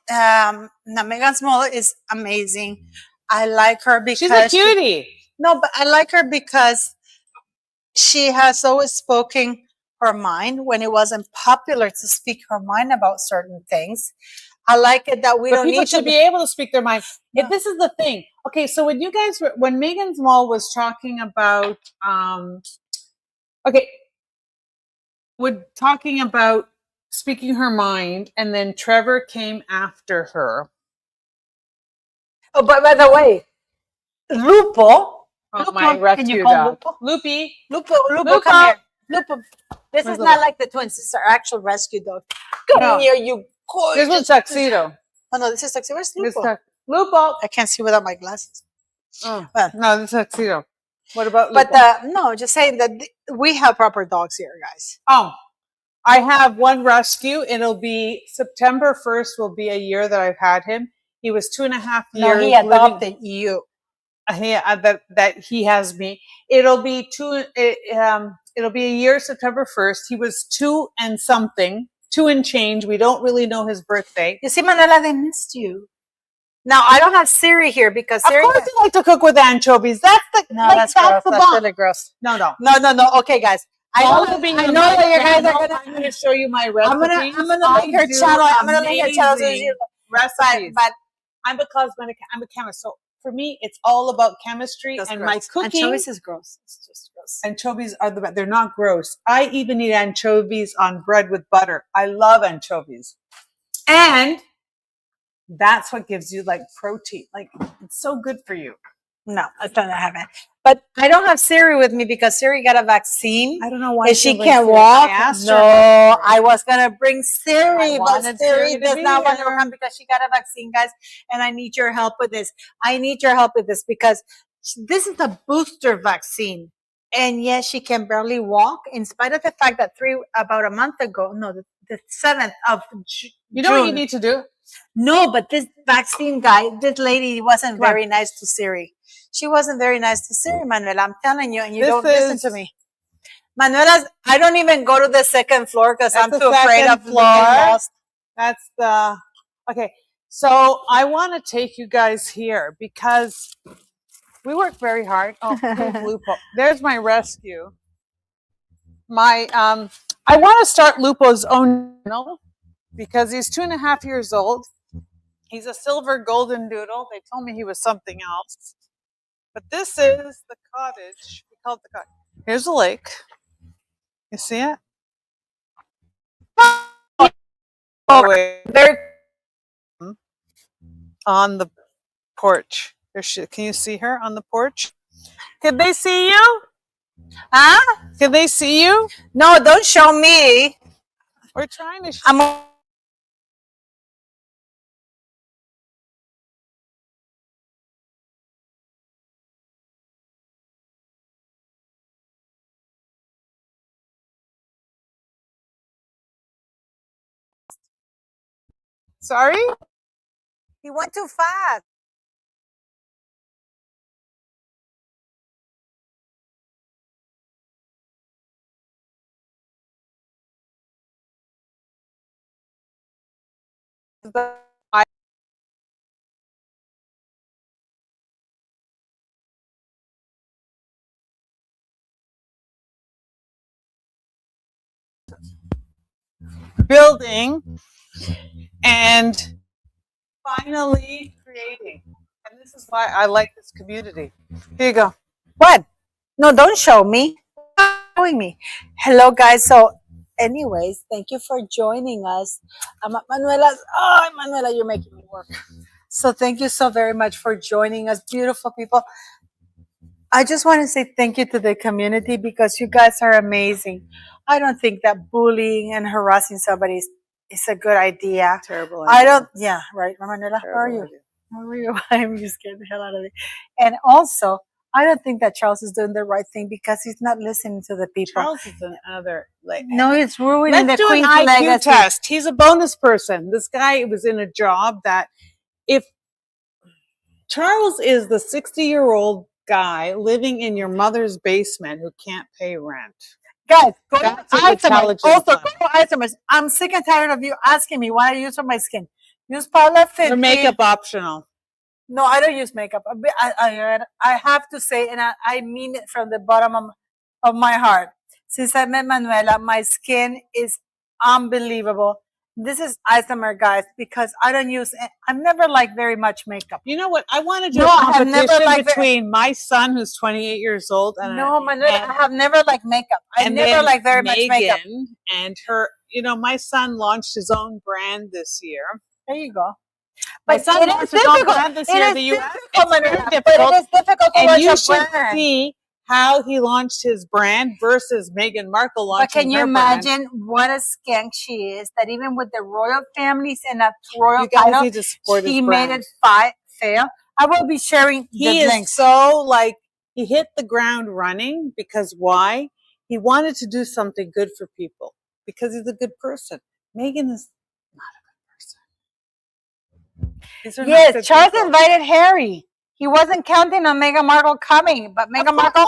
model is amazing. I like her because she's a cutie. No, but I like her because she has always spoken her mind when it wasn't popular to speak her mind about certain things. I like it that we don't need to be able to speak their mind. If this is the thing. Okay, so when you guys were, when Meghan's Mall was talking about, talking about speaking her mind, and then Trevor came after her. Oh, but by the way, Lupo. My rescue dog. Lupi. Lupo, come here. Lupo. This is not like the twins. This is our actual rescue dog. Come here, you gorgeous. This is Tuxedo. Oh, no, this is Tuxedo. Where's Lupo? Lupo. I can't see without my glasses. Oh, no, this is Tuxedo. What about Lupo? But, no, just saying that we have proper dogs here, guys. Oh, I have one rescue. It'll be September 1st will be a year that I've had him. He was 2.5 years. No, he adopted you. That he has me. It'll be it'll be a year, September 1st. He was 2 and something, 2 and change. We don't really know his birthday. You see, Manuela, they missed you. Now I don't have Siri here because Siri. Of course, you like to cook with anchovies. That's the that's gross. That's really gross. No. Okay, guys. I know that you guys are gonna. I'm going to show you my recipe. I'm gonna link her channel. I'm gonna link her channel. Recipes. But I'm a cosmetic. I'm a chemist. So for me, it's all about chemistry. That's and gross. my cooking. Anchovies is gross. It's just gross. Anchovies are the best. They're not gross. I even eat anchovies on bread with butter. I love anchovies. And that's what gives you like protein. Like, it's so good for you. No, I don't have it. But I don't have Siri with me because Siri got a vaccine. I don't know why and she can't walk. No, I was gonna bring Siri, but Siri does not want to come because she got a vaccine, guys. And I need your help with this. I need your help with this because this is a booster vaccine. And yes, she can barely walk, in spite of the fact that about a month ago, no, the 7th of June. You know what you need to do? No, but this vaccine guy, this lady wasn't very nice to Siri. She wasn't very nice to Siri, Manuela. I'm telling you, and you don't listen to me. Manuela's, I don't even go to the 2nd floor because I'm too afraid of being lost. That's the, okay. So I want to take you guys here because we work very hard. Oh, there's Lupo. There's my rescue. I want to start Lupo's own channel because he's 2.5 years old. He's a silver golden doodle. They told me he was something else. But this is the cottage. We call it the cottage. Here's the lake. You see it? Oh, wait. On the porch. Can you see her on the porch? Can they see you? Huh? Can they see you? No, don't show me. We're trying to show. Sorry? He went too fast. Building and finally creating. And this is why I like this community. Here you go. What? No, don't show me. Showing me. Hello, guys. So, anyways, thank you for joining us. I'm at Manuela's. Oh, Manuela, you're making me work. So, thank you so very much for joining us, beautiful people. I just want to say thank you to the community because you guys are amazing. I don't think that bullying and harassing somebody is a good idea. Terrible idea. I don't, yeah, right, Manuela, how are you? How are you? I'm just scared the hell out of it. And also, I don't think that Charles is doing the right thing because he's not listening to the people. Charles is another, like, no, it's ruining the Queen's legacy. Let's do an IQ legacy. test. He's a bonus person. This guy was in a job that if Charles is the 60-year-old guy living in your mother's basement who can't pay rent. Guys, go to Isomers. Also, go to Isomers. I'm sick and tired of you asking me what I use for my skin. Use Paula 50. Your makeup optional. No, I don't use makeup. I have to say, and I mean it from the bottom of my heart. Since I met Manuela, my skin is unbelievable. This is Isomer, guys, because I don't use it. I've never liked very much makeup. You know what? I want to do a competition between my son, who's 28 years old, and I have never liked makeup. I never liked very much makeup. And her, you know, my son launched his own brand this year. There you go. My son launched his own brand this year in the US. It's very difficult. It is difficult to and you should see how he launched his brand versus Meghan Markle launching her brand. But can you imagine what a skank she is, that even with the royal families and that royal title, he made it fail? I will be sharing the links. He is so, like, he hit the ground running because why? He wanted to do something good for people because he's a good person. Meghan is not a good person. These are not good Charles people. invited Harry. He wasn't counting on Meghan Markle coming, but Meghan Markle.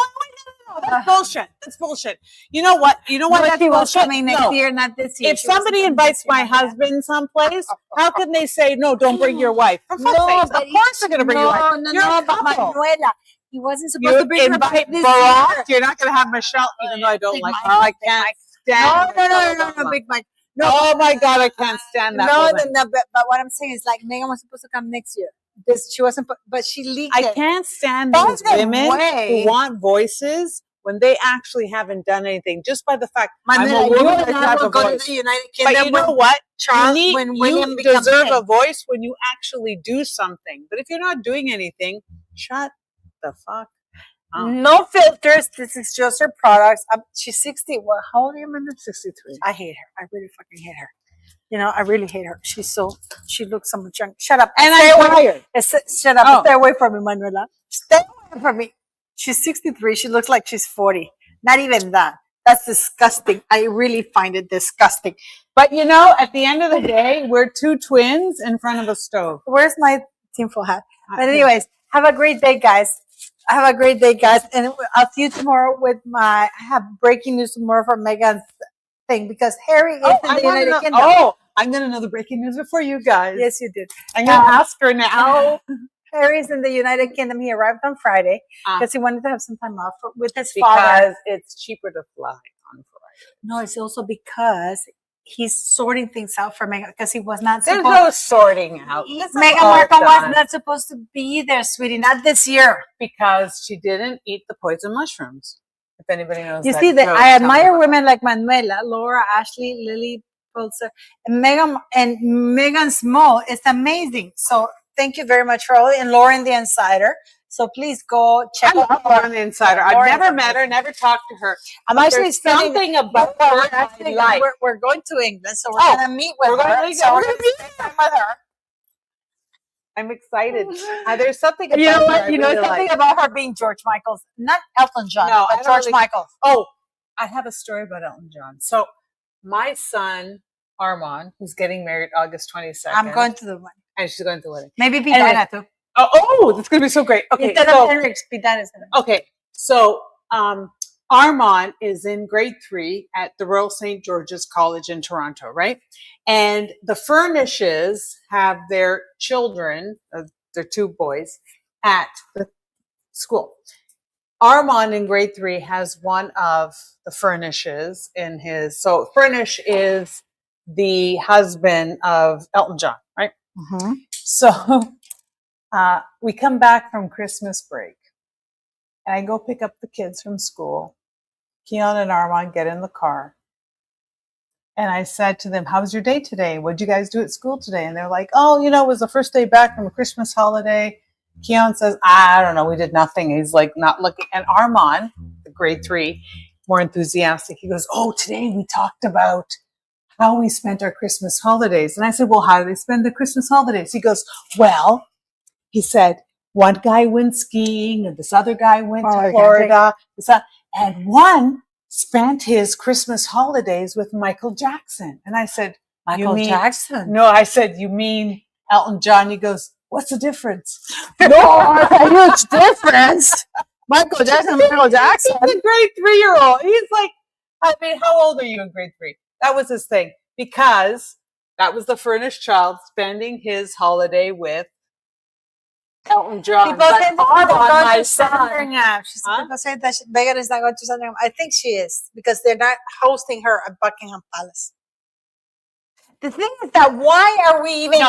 That's bullshit. That's bullshit. You know what? You know what? No, That's she was bullshit. coming next year, not this year. If somebody invites my husband someplace, how can they say no? Don't bring your wife. For fuck's sakes, of course they're going to bring your wife. No, but Manuela, he wasn't supposed to bring her back this Barack. year. You're not going to have Michelle, even though I don't like her. I can't stand. No, Big Mike. No, oh my God, I can't stand that. No, but what I'm saying is like Meghan was supposed to come next year. this. She wasn't, but she leaked it. I can't stand By these the women way- who want voices when they actually haven't done anything. Just by the fact Manuela, I'm a woman, you and I I have will a go to voice. the United But Kingdom. you know when what? Charles, you when William you becomes deserve king. a voice when you actually do something. But if you're not doing anything, shut the fuck up. No filters. This is just her products. She's 60. Well, how old are you, Amanda? 63. I hate her. I really fucking hate her. You know, I really hate her. She looks so much young. Shut up. And Stay I'm away. tired. Shut up. Oh. Stay away from me, Manuela. Stay away from me. She's 63. She looks like she's 40. Not even that. That's disgusting. I really find it disgusting. But you know, at the end of the day, we're two twins in front of a stove. Where's my tinfoil hat? But anyways, have a great day, guys. Have a great day, guys. And I'll see you tomorrow with I have breaking news tomorrow for Meghan's thing because Harry is in the United Kingdom. I'm going to know the breaking news before you guys. Yes, you did. I'm going to ask her now. Harry's in the United Kingdom. He arrived on Friday because he wanted to have some time off with his father. Because it's cheaper to fly on Friday. No, it's also because he's sorting things out for Meghan because he was not There's supposed. no sorting out. Meghan Markle was not supposed to be there, sweetie. Not this year Because she didn't eat the poison mushrooms. If anybody knows You that see, joke, I tell me admire about women like Manuela, Laura, Ashley, Lily, Pulser, and Megan's Mo is amazing. So thank you very much for all, and Lauren the Insider. So please go check out Lauren the Insider. I've never met her, never talked to her. I'm But actually there's spending something about her I like. we're going to England, so we're going to meet with her. So we're going to spend time with her. I'm excited. There's something about You know her what? I You know really something like. about her being George Michael's, not Elton John, No, I but don't George really- Michael. Oh, I have a story about Elton John. So my son, Armand, who's getting married August 22nd. I'm going to the wedding. And she's going to the wedding. Maybe Anyway. Pidana too. Oh, that's going to be so great. Okay, Instead so, of Henrik, Pidana's in it. okay, so Armand is in grade 3 at the Royal St. George's College in Toronto, right? And the Furnishes have their children, their 2 boys, at the school. Armand in grade 3 has one of the Furnishes in his. So Furnish is the husband of Elton John, right? Mm-hmm. So we come back from Christmas break, and I go pick up the kids from school. Keon and Armand get in the car, and I said to them, "How was your day today? What did you guys do at school today?" And they're like, "Oh, you know, it was the first day back from a Christmas holiday." Keon says, "I don't know, we did nothing." He's like not looking. And Armand, the grade 3, more enthusiastic. He goes, "Oh, today we talked about how we spent our Christmas holidays." And I said, "Well, how do they spend the Christmas holidays?" He goes, "Well," he said, "one guy went skiing and this other guy went to Florida. And one spent his Christmas holidays with Michael Jackson." And I said, Michael Jackson? No, I said, "You mean Elton John?" He goes, "What's the difference?" No, it's a huge difference. Michael Jackson, Michael Jackson. He's a grade 3-year-old. He's like, I mean, how old are you in grade 3? That was his thing. Because that was the furnished child spending his holiday with Elton John. People say that my she's Sandringham. People say that Meghan is not going to Sandringham. I think she is because they're not hosting her at Buckingham Palace. The thing is that why are we even?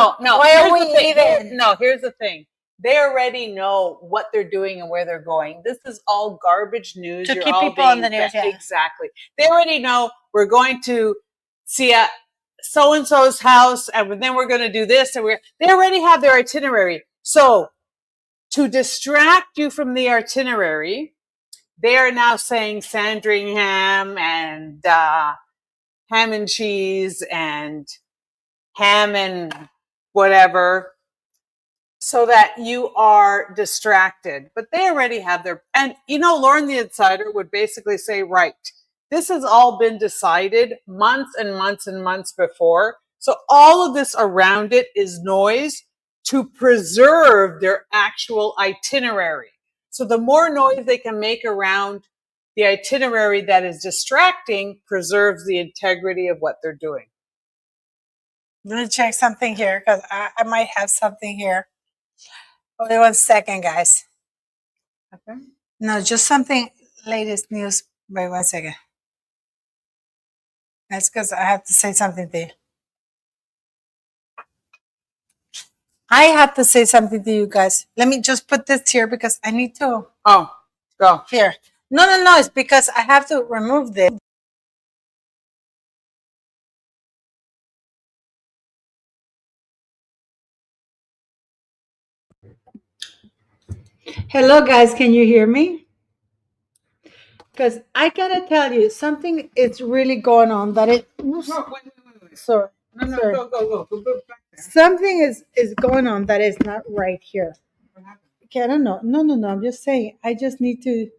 Here's the thing. They already know what they're doing and where they're going. This is all garbage news. To You're keep all people on being the news, fed. yeah. Exactly. They already know we're going to see a so-and-so's house, and then we're going to do this, and they already have their itinerary. So to distract you from the itinerary, they are now saying Sandringham and ham and cheese and ham and whatever, so that you are distracted. But they already have their, and you know, Lauren the Insider would basically say, right, this has all been decided months and months and months before. So all of this around it is noise to preserve their actual itinerary. So the more noise they can make around the itinerary that is distracting preserves the integrity of what they're doing. Let me check something here because I might have something here. Only 1 second, guys. Okay. No, just something latest news. Wait 1 second. That's because I have to say something to you. I have to say something to you guys. Let me just put this here because I need to. Oh, go. Here. No. It's because I have to remove this. Hello, guys. Can you hear me? Because I gotta tell you, something is really going on that it. Oops, No, wait. sorry. No, Sorry. go back there. Something is going on that is not right here. Okay, I don't know. No. I'm just saying. I just need to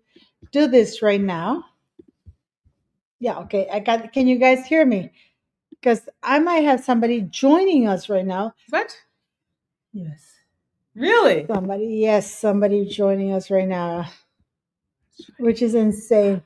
do this right now. Yeah. Okay. I got. Can you guys hear me? Because I might have somebody joining us right now. What? Yes. Really? Somebody joining us right now, which is insane.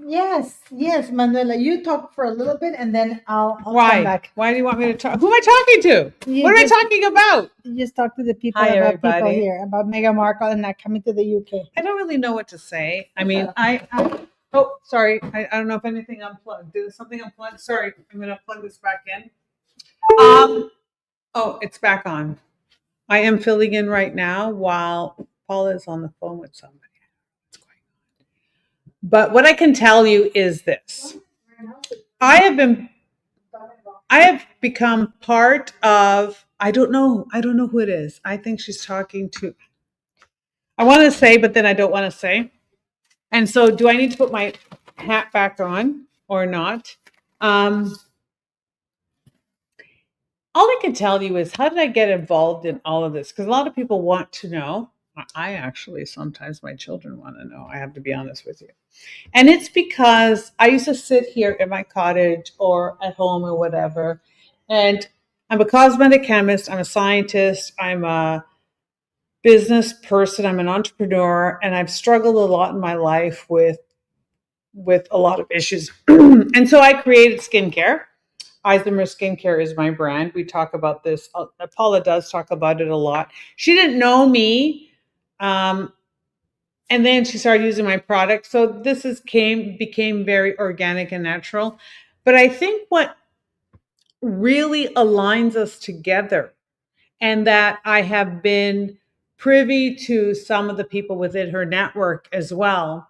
Yes, Manuela. You talk for a little bit, and then I'll come back. Why do you want me to talk? Who am I talking to? What am I talking about? You just talk to the people Hi, about everybody. people here, about Meghan Markle and not coming to the UK. I don't really know what to say. I mean, oh, sorry. I don't know if anything unplugged. Did something unplugged? Sorry, I'm going to plug this back in. Oh, it's back on. I am filling in right now while Paula is on the phone with somebody. But what I can tell you is this. I have become part of, I don't know who it is. I think she's talking to, I want to say, but then I don't want to say. And so do I need to put my hat back on or not? All I can tell you is, how did I get involved in all of this? Because a lot of people want to know. I actually, sometimes my children want to know. I have to be honest with you. And it's because I used to sit here in my cottage or at home or whatever. And I'm a cosmetic chemist. I'm a scientist. I'm a business person. I'm an entrepreneur. And I've struggled a lot in my life with a lot of issues. And so I created skincare. Eisner Skincare is my brand. We talk about this. Paula does talk about it a lot. She didn't know me. And then she started using my product. So this became very organic and natural. But I think what really aligns us together, and that I have been privy to some of the people within her network as well,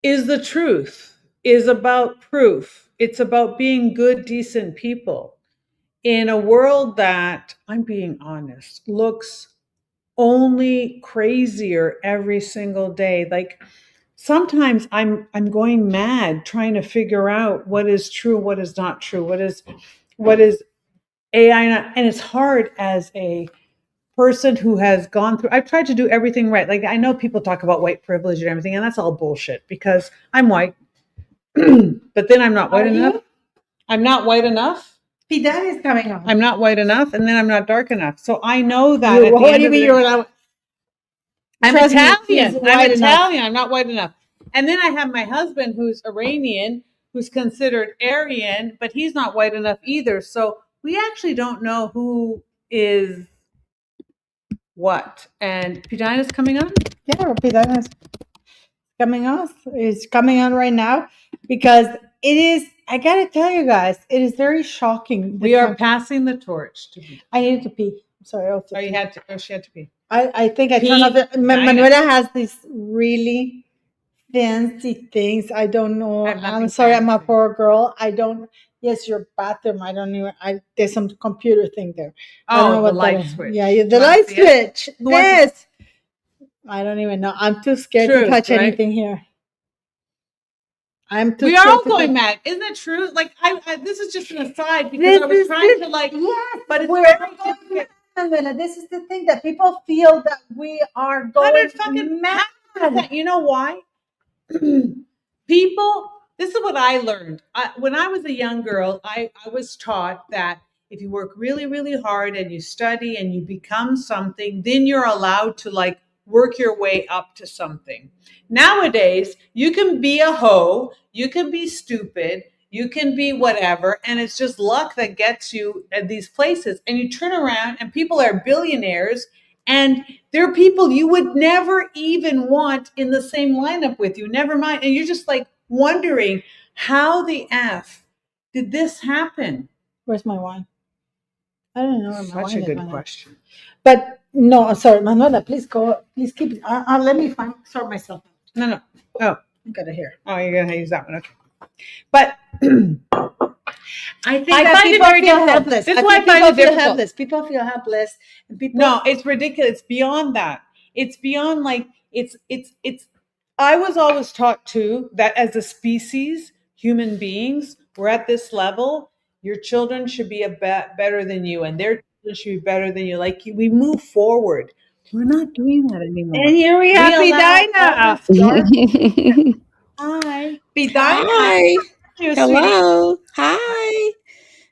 is the truth, is about proof. It's about being good, decent people in a world that, I'm being honest, looks only crazier every single day. Like, sometimes I'm going mad trying to figure out what is true, what is not true, what is AI not, and it's hard as a person who has gone through, I've tried to do everything right. Like, I know people talk about white privilege and everything, and that's all bullshit because I'm white. But then I'm not white enough. I'm not white enough. That is coming on. I'm not white enough, and then I'm not dark enough. So I know that. I'm Italian. I'm Italian. I'm not white enough. And then I have my husband, who's Iranian, who's considered Aryan, but he's not white enough either. So we actually don't know who is what. And Pidina's coming on? Yeah, Pidina's coming on. It's coming on right now because it is, I got to tell you guys, it is very shocking. We are passing the torch. I needed to pee. Sorry. She had to pee. I think I turned off. Manuela has these really fancy things. I don't know. I'm sorry. I'm a poor girl. I don't. Yes, your bathroom. I don't even. There's some computer thing there. I don't know what the light switch. Yeah, the light switch. Yes. I don't even know. I'm too scared to touch anything here. I'm too. We are all going mad, isn't it true? Like, this is just an aside because I was trying to like. Yes, but it's going mad. This is the thing that people feel that we are going mad. You know why? People, this is what I learned. When I was a young girl, I was taught that if you work really, really hard and you study and you become something, then you're allowed to like work your way up to something. Nowadays, you can be a hoe, you can be stupid, you can be whatever, and it's just luck that gets you at these places. And you turn around and people are billionaires, and there are people you would never even want in the same lineup with you, never mind. And you're just like wondering, How the F did this happen? Where's my wine? I don't know where my Such wine a is. good Manuela. question. But no, sorry, Manuela, please go. Please keep it. Let me sort myself out. No. Oh, I got it here. oh, you're gonna use that one. Okay. But I think I that find it people very feel difficult. helpless. That's why I people find it feel difficult. helpless. People feel helpless. And people. No, it's ridiculous. It's beyond that. It's beyond like it's. I was always taught too that as a species, human beings, we're at this level. Your children should be better than you, and their children should be better than you. Like we move forward. We're not doing that anymore. And here we have Pidina. Hi, Pidina. Hi. You, Hello. Hi.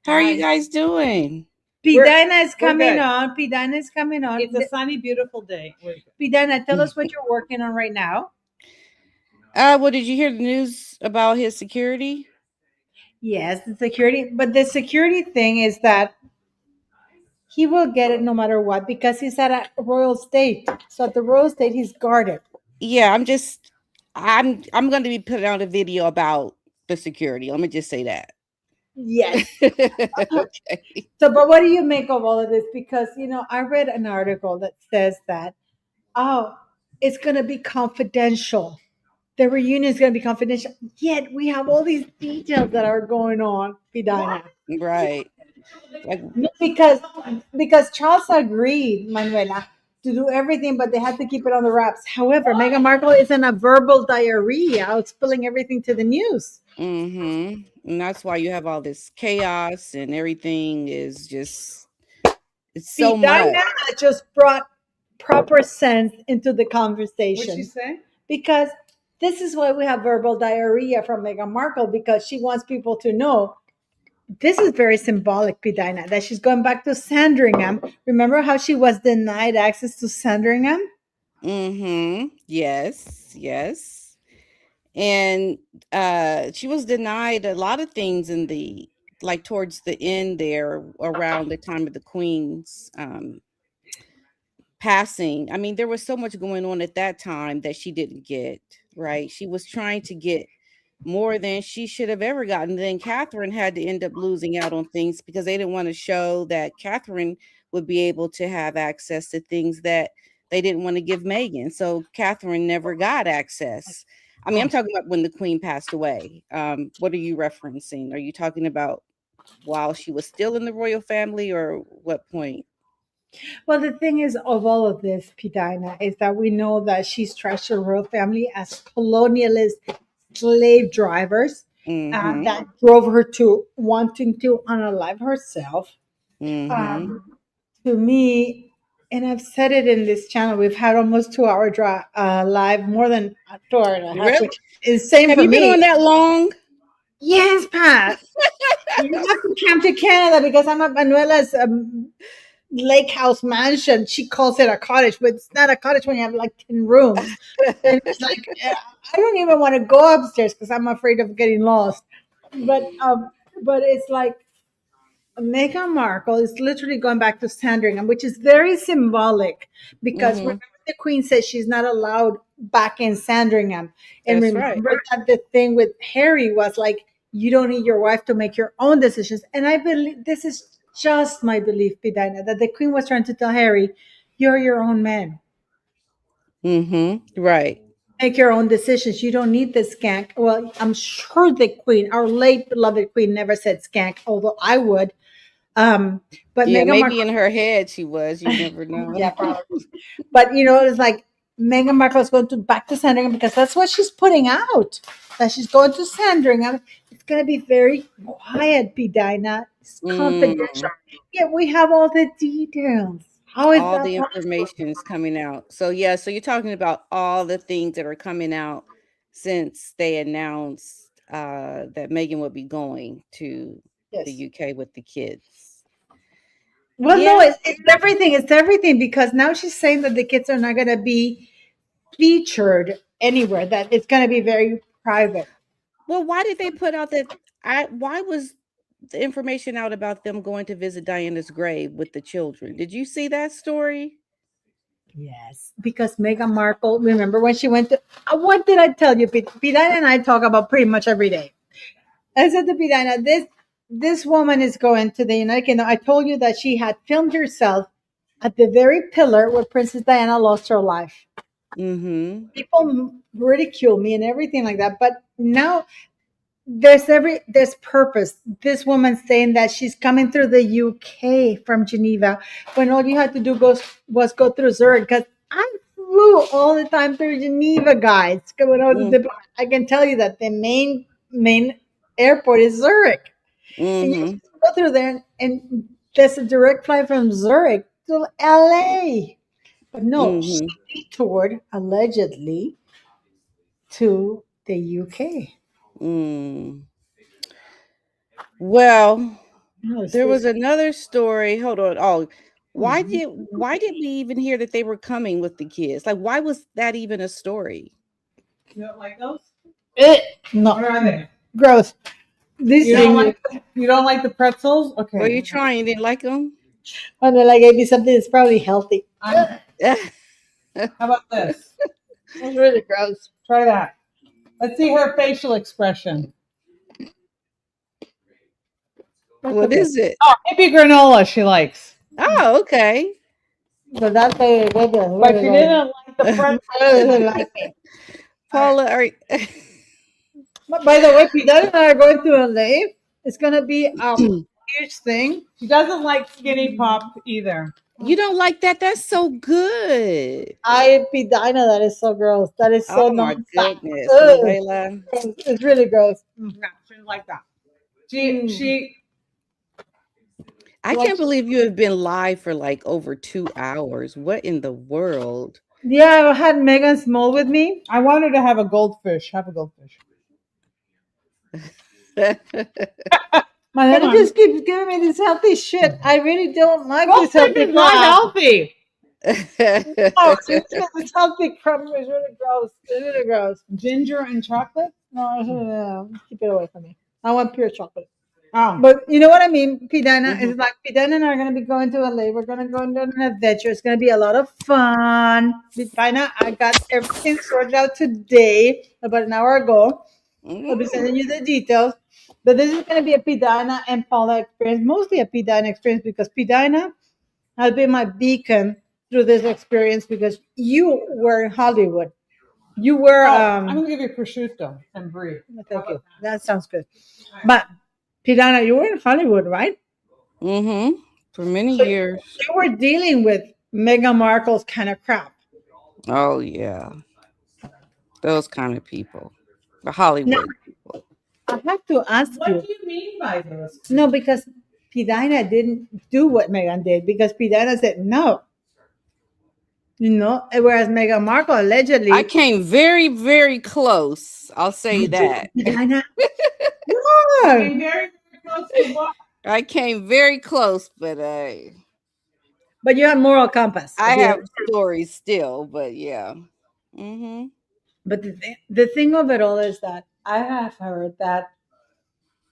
How are you guys doing? Pidina is we're coming good. on. Pidina is coming on. It's a sunny, beautiful day. Pidina, tell us what you're working on right now. Well, did you hear the news about his security? Yes, the security. But the security thing is that he will get it no matter what because he's at a royal state. So at the royal state, he's guarded. Yeah, I'm going to be putting out a video about the security. Let me just say that. Yes. Okay. So, but what do you make of all of this? Because, I read an article that says that, it's going to be confidential. The reunion is going to be confidential. Yet we have all these details that are going on, Pidina. Right. Because Charles agreed, Manuela, to do everything, but they had to keep it on the wraps. However, Meghan Markle is in a verbal diarrhea out spilling everything to the news. Mm-hmm. And that's why you have all this chaos and everything is just, it's so much. Diana just brought proper sense into the conversation. What'd she say? Because this is why we have verbal diarrhea from Meghan Markle, because she wants people to know this is very symbolic, Pidina, that she's going back to Sandringham. Remember how she was denied access to Sandringham? Mm-hmm. Yes. And she was denied a lot of things in the, like towards the end there, around the time of the Queen's passing. I mean, there was so much going on at that time that she didn't get, right? She was trying to get more than she should have ever gotten. Then Catherine had to end up losing out on things because they didn't want to show that Catherine would be able to have access to things that they didn't want to give Meghan. So Catherine never got access. I mean, I'm talking about when the Queen passed away. What are you referencing? Are you talking about while she was still in the royal family, or what point? Well, the thing is, of all of this, Pidina, is that we know that she's trashed her royal family as colonialist slave drivers that drove her to wanting to unalive herself. To me, and I've said it in this channel, we've had almost 2-hour live, more than 2 hours and a half, Really? which is same Have for you me. been on that long? Yes, Pat. You have to come to Canada because I'm at Manuela's lake house mansion. She calls it a cottage, but it's not a cottage when you have like 10 rooms. And it's like, I don't even want to go upstairs because I'm afraid of getting lost. But it's like Meghan Markle is literally going back to Sandringham, which is very symbolic because remember the Queen said she's not allowed back in Sandringham. And That's remember that the thing with Harry was like, you don't need your wife to make your own decisions. And I believe this is just my belief, Pidina, that the Queen was trying to tell Harry, you're your own man. Right. Make your own decisions. You don't need this skank. Well, I'm sure the Queen, our late beloved Queen, never said skank, although I would. But yeah, Meghan maybe Markle, in her head she was. You never know. yeah, probably. But it's like Meghan Markle is going back to Sandringham because that's what she's putting out. That she's going to Sandringham. It's going to be very quiet, Pidina. It's confidential. Yeah, we have all the details. How is all that the information is coming out? So yeah, so you're talking about all the things that are coming out since they announced that Meghan would be going to the UK with the kids. Well, no, it's everything. It's everything because now she's saying that the kids are not going to be featured anywhere. That it's going to be very private. Well, why did they put out that? Why was the information out about them going to visit Diana's grave with the children? Did you see that story? Yes, because Meghan Markle, remember when she went to, what did I tell you? Pidina and I talk about pretty much every day. I said to Pidana, this woman is going to the United Kingdom. I told you that she had filmed herself at the very pillar where Princess Diana lost her life. Mm-hmm. People ridicule me and everything like that, but now there's purpose. This woman saying that she's coming through the UK from Geneva when all you had to do was go through Zurich, because I flew all the time through Geneva, guys. When I was a diplomat, I can tell you that the main airport is Zurich. And you Mm-hmm. go through there, and there's a direct flight from Zurich to LA. But no, she detoured allegedly to the UK. Well, No, there was this- another story. Hold on. Oh, why did we even hear that they were coming with the kids? Like, why was that even a story? You don't like those? No. What are they? Gross. This You don't like the pretzels? Okay. Were you trying? You didn't like them? Manuela gave me something that's probably healthy. How about this? It's really gross. Try that. Let's see her facial expression. What is it? Oh, hippie granola she likes. Oh, okay. But that's a good one. But she didn't like the pretzels. Paula, are By the way, Pidana and I are going to LA. It's gonna be a huge thing. She doesn't like skinny pop either. you don't like that? That's so good. Pidana, that is so gross. That is so Oh my non-fat. goodness, Ugh. Manuela. It's really gross. No, she didn't like that. She I can't believe you have been live for like over 2 hours. What in the world? Yeah, I had Megan Small with me. I wanted to have a goldfish. Have a goldfish. My dad just keeps giving me this healthy shit. I really don't like this Goldfish healthy is not healthy. No, this healthy crap is really gross. It's really gross. Ginger and chocolate? No, keep it away from me. I want pure chocolate. Oh. But you know what I mean? Pidana is like, Pidana and I are going to be going to LA. We're going to go on an adventure. It's going to be a lot of fun. Pidana, I got everything sorted out today, about an hour ago. I'll be sending you the details. But this is going to be a Pidana and Paula experience, mostly a Pidana experience, because Pidana has been my beacon through this experience, because you were in Hollywood. You were. I'm going to give you prosciutto and brie. Thank you. That sounds good. But Pidana, you were in Hollywood, right? Mm-hmm. For many years. You were dealing with Meghan Markle's kind of crap. Oh yeah. Those kind of people. The Hollywood people. I have to ask you. What do you mean by this? No, because Pidana didn't do what Meghan did, because Pidana said no. You know, whereas Meghan Markle allegedly. I came very, very close. I'll say that. Pidana. I mean, very close to what? I came very close, but you have moral compass. I have stories still, but yeah. Mm-hmm. But the thing of it all is that I have heard that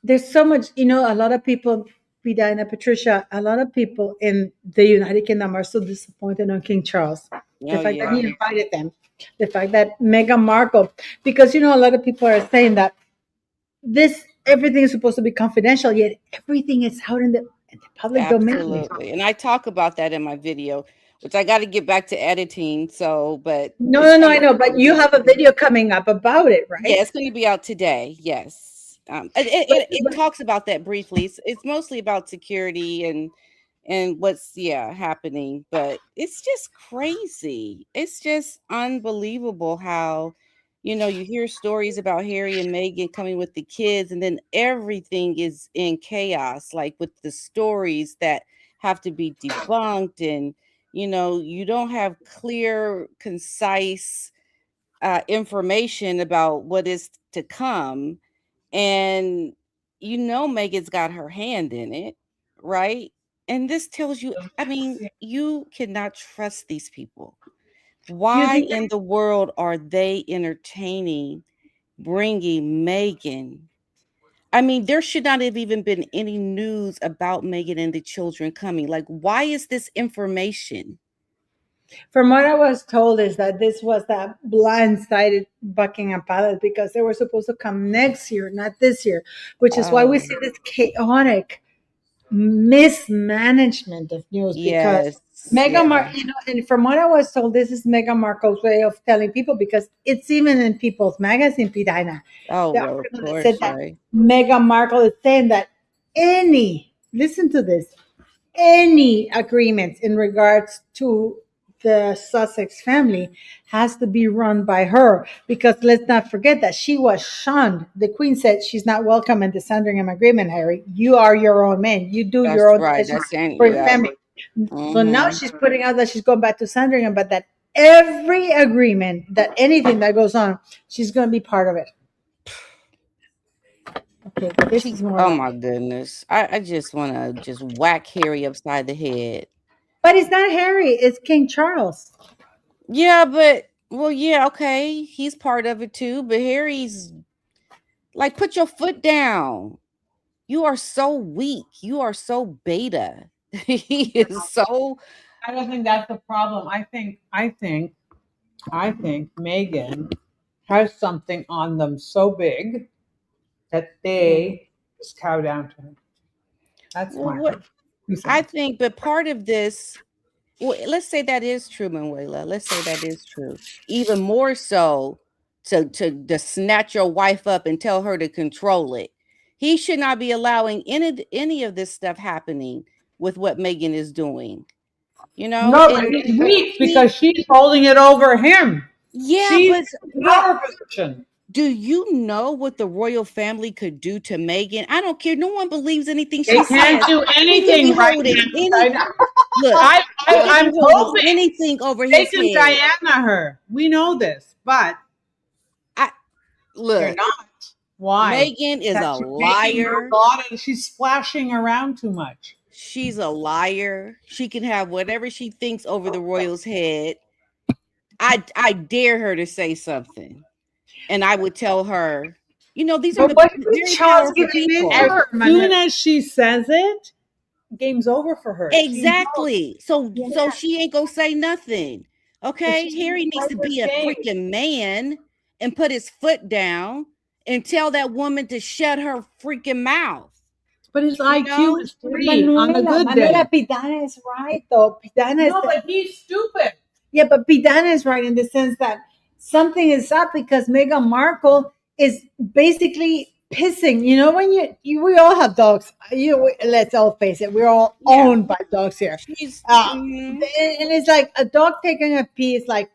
there's so much, a lot of people, Pidana, Patricia, a lot of people in the United Kingdom are so disappointed on King Charles. The fact that he invited them, the fact that Meghan Markle, because, a lot of people are saying that everything is supposed to be confidential, yet everything is out in the public domain. Absolutely. And I talk about that in my video, which I got to get back to editing. So, but no, I know. But you have a video coming up about it, right? Yeah, it's going to be out today. Yes. It talks about that briefly. It's mostly about security and what's happening, but it's just crazy. It's just unbelievable how you hear stories about Harry and Meghan coming with the kids, and then everything is in chaos, like with the stories that have to be debunked, and you don't have clear, concise information about what is to come, and Meghan's got her hand in it, right? And this tells you, I mean, you cannot trust these people. Why in the world are they entertaining bringing Meghan? I mean, there should not have even been any news about Meghan and the children coming. Like, why is this information? From what I was told is that this was that blindsided Buckingham Palace because they were supposed to come next year, not this year, which is why we see this chaotic mismanagement of news because Yes. Meghan Markle, and from what I was told, this is Meghan Markle's way of telling people because it's even in People's Magazine, Pidina. Oh, The well, of article that course, said that right. Meghan Markle is saying that listen to this, any agreements in regards to the Sussex family has to be run by her because let's not forget that she was shunned. The Queen said she's not welcome in the Sandringham Agreement, Harry. You are your own man. You do That's your own right. decisions That's for your family. So now she's putting out that she's going back to Sandringham, but that every agreement, that anything that goes on, she's going to be part of it. Okay, this is more. Oh my goodness! I just want to just whack Harry upside the head. But it's not Harry; it's King Charles. Yeah, but yeah, okay, he's part of it too. But Harry's like, put your foot down. You are so weak. You are so beta. He is so. I don't think that's the problem. I think Meghan has something on them so big that they just cow down to her. That's what I think. But part of this, let's say that is true, Manuela. Let's say that is true. Even more so to snatch your wife up and tell her to control it. He should not be allowing any of this stuff happening with what Meghan is doing. No, but he's weak because she's holding it over him. Yeah, she's but power position. Do you know what the royal family could do to Meghan? I don't care. No one believes anything she They says. can't do anything right now. Look, I'm hoping anything over they his can head. Diana her. We know this, but look, they're not. Why? Meghan is a liar. She's splashing around too much. She's a liar. She can have whatever she thinks over the royal's head. I dare her to say something, and I would tell her, these are very powerful people. As soon as she says it, game's over for her. Exactly. So she ain't gonna say nothing. Okay, Harry needs to be a freaking man and put his foot down and tell that woman to shut her freaking mouth. But his IQ is 3 on a good day. Pidana is right, though. But he's stupid. Yeah, but Pidana is right in the sense that something is up because Meghan Markle is basically pissing. When we all have dogs. Let's all face it. We're all owned by dogs here. And it's like a dog taking a pee. It's like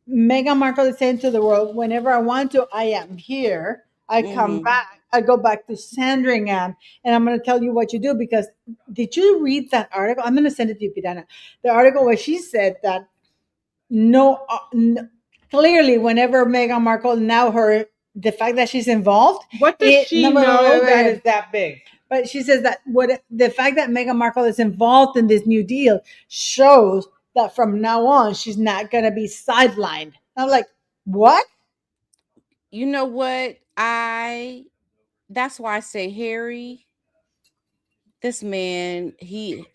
Meghan Markle is saying to the world, whenever I want to, I am here. I come back. I go back to Sandringham, and I'm going to tell you what you do. Because did you read that article? I'm going to send it to you, Pidana. The article where she said that clearly, whenever Meghan Markle the fact that she's involved. What does she know that is that big? But she says that the fact that Meghan Markle is involved in this new deal shows that from now on she's not going to be sidelined. I'm like, what? You know what? That's why I say Harry. This man,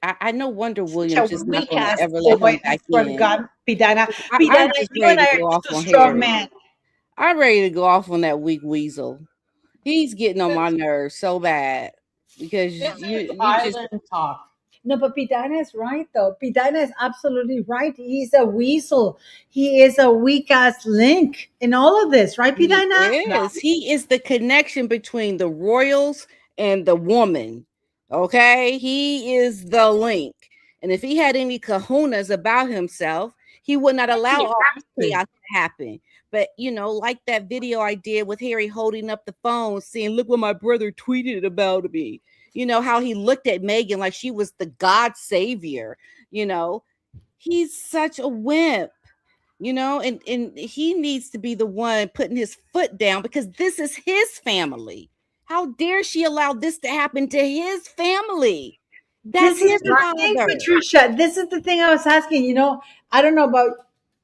I know Wonder Williams is not going to ever let him back in. God, Pidana, I'm just you and ready I to go are off just a on strong Harry. man. I'm ready to go off on that weak weasel. He's getting on my nerves so bad because you just talk. No, but Pidana is right, though. Pidana is absolutely right. He's a weasel. He is a weak-ass link in all of this, right, Pidana? He is the connection between the royals and the woman. Okay? He is the link. And if he had any kahunas about himself, he would not allow all this chaos to happen. But, like that video I did with Harry holding up the phone saying, look what my brother tweeted about me. How he looked at Meghan like she was the God savior. He's such a wimp, and he needs to be the one putting his foot down because this is his family. How dare she allow this to happen to his family? That's his father. Patricia, this is the thing I was asking. I don't know about,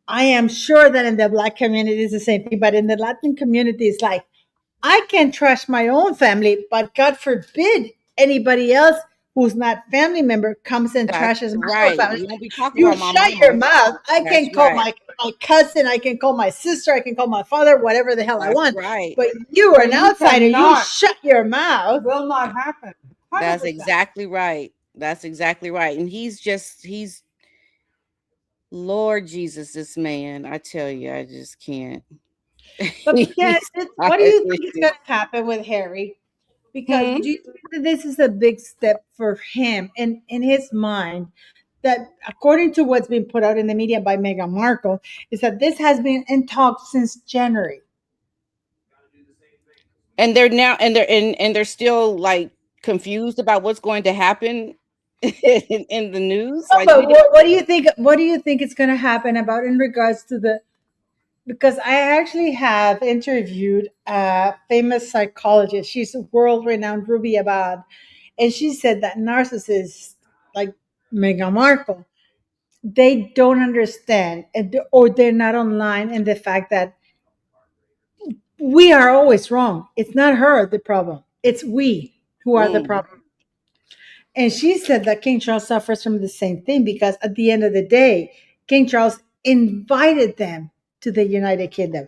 I am sure that in the Black community is the same thing, but in the Latin community, it's like, I can't trust my own family, but God forbid anybody else who's not family member comes and That's trashes my right. family. You won't be talking You about my shut your mama. mouth. I That's can call right. my cousin, I can call my sister, I can call my father, whatever the hell I That's want. right. But you are But an you outsider. You cannot. shut your mouth. Will not happen. 100%. That's exactly right. That's exactly right. And he's Lord Jesus, this man. I tell you, I just can't. But yeah, He's what do you think is vicious. going to happen with Harry? Because Hmm? do you think that this is a big step for him and in his mind? That according to what's been put out in the media by Meghan Markle, is that this has been in talks since January. And they're now and they're still like confused about what's going to happen in the news. No, Like but we don't. what do you think? What do you think is going to happen about in regards to the? Because I actually have interviewed a famous psychologist. She's world-renowned, Ruby Abad, and she said that narcissists like Meghan Markle, they don't understand, or they're not online, and the fact that we are always wrong. It's not her the problem. It's we who are the Mm, problem. And she said that King Charles suffers from the same thing because at the end of the day, King Charles invited them to the United Kingdom.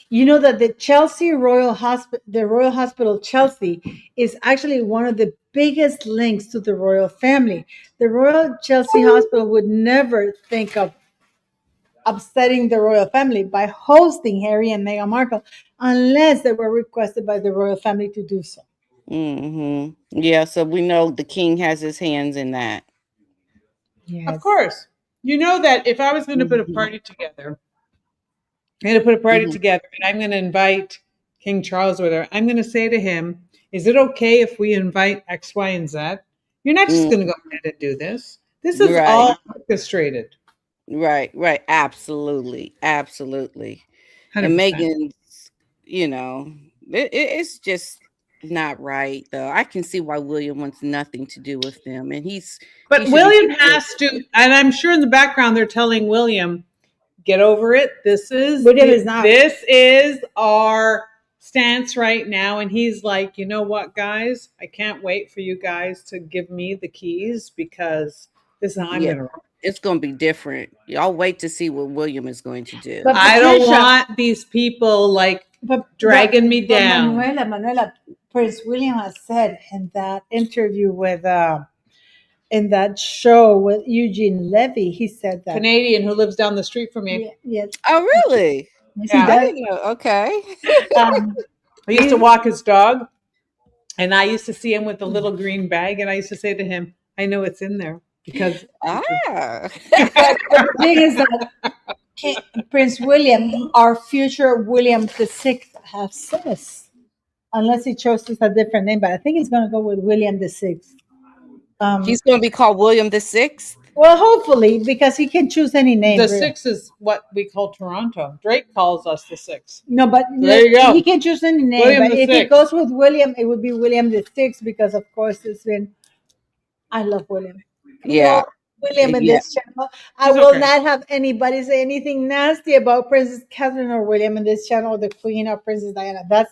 You know that the Chelsea Royal Hospital, the Royal Hospital Chelsea, is actually one of the biggest links to the royal family. The Royal Chelsea Hospital would never think of upsetting the royal family by hosting Harry and Meghan Markle unless they were requested by the royal family to do so. yeah, so we know the king has his hands in that. Yes. Of course. You know that if I was going to put a party together, I'm going to put a party together and I'm going to invite King Charles with her, I'm going to say to him, is it okay if we invite X, Y, and Z? You're not just going to go ahead and do this. This is Right. all orchestrated. Right. Absolutely. And 100%. Megan's, you know, it's just not right though. I can see why William wants nothing to do with them, and But William has to, and I'm sure in the background they're telling William, get over it. This is our stance right now. And he's like, you know what, guys? I can't wait for you guys to give me the keys because this is how I'm going to run. It's going to be different. Y'all wait to see what William is going to do. But I don't want these people like dragging me down. Manuela, Prince William has said in that interview with in that show with Eugene Levy, he said that Canadian who lives down the street from me. Yes. Oh, really? Yeah. I didn't know. Okay. I used to walk his dog, and I used to see him with a little green bag, and I used to say to him, "I know it's in there because." The thing is that Prince William, our future William VI, has says, unless he chooses a different name, but I think he's going to go with William VI. He's going to be called William VI. Well, hopefully, because he can choose any name. The 6 is what we call Toronto. Drake calls us the 6. No, but there you go. He can choose any name. William but if VI. it goes with William, it would be William VI because, of course, it's been. I love William. Yeah. William in this channel. I will not have anybody say anything nasty about Princess Catherine or William in this channel, or the Queen or Princess Diana. That's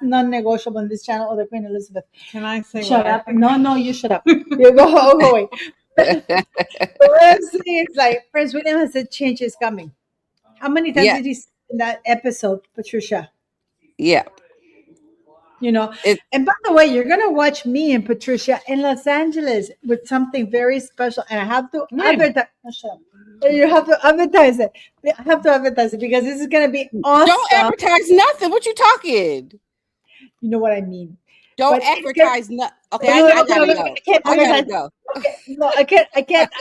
non-negotiable in this channel, or the Queen Elizabeth. Can I say shut what up? No, you shut up. You go away. But what I'm saying is, like, Prince William has said change is coming. How many times did he say in that episode, Patricia? Yeah. You know, and by the way, you're gonna watch me and Patricia in Los Angeles with something very special, and I have to advertise. No, shut up. You have to advertise it. I have to advertise it because this is gonna be awesome. Don't advertise nothing. What you talking? You know what I mean. Don't advertise nothing. Okay, I gotta go. I gotta go. Okay, no, I can't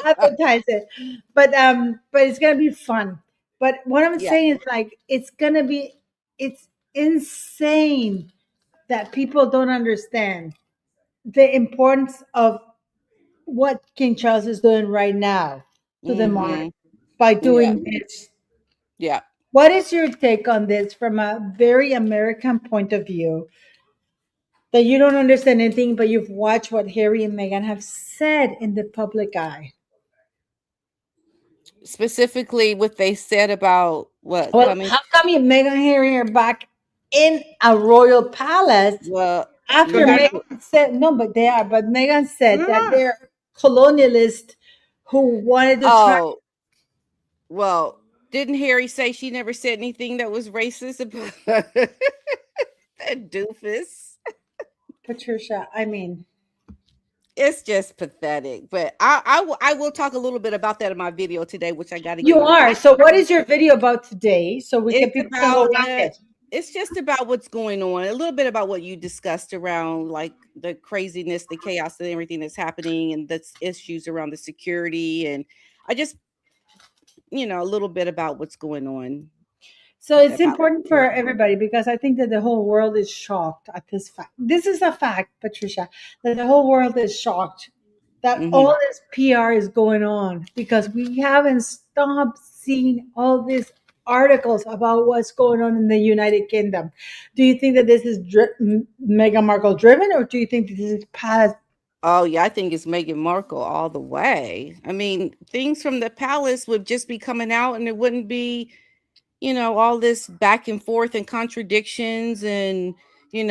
advertise it, but it's gonna be fun. But what I'm saying is, like, it's insane that people don't understand the importance of what King Charles is doing right now to the monarch by doing this. Yeah. What is your take on this from a very American point of view? That you don't understand anything, but you've watched what Harry and Meghan have said in the public eye. Specifically, what they said about Well, how come Meghan and Harry are back in a royal palace? Well, After Meghan said no, but they are. But Meghan said that they're colonialists who wanted to try. Well, didn't Harry say she never said anything that was racist about that doofus? Patricia, I mean, it's just pathetic. But I will talk a little bit about that in my video today, which I got to get. You are. So, what is your video about today? So we can people can go around it. It's just about what's going on, a little bit about what you discussed around like the craziness, the chaos, and everything that's happening, and the issues around the security, and I just, a little bit about what's going on. So it's important for everybody because I think that the whole world is shocked at this fact. This is a fact, Patricia, that the whole world is shocked that all this PR is going on because we haven't stopped seeing all these articles about what's going on in the United Kingdom. Do you think that this is Meghan Markle driven, or do you think this is past? Oh yeah, I think it's Meghan Markle all the way. I mean, things from the palace would just be coming out, and it wouldn't be, all this back and forth and contradictions and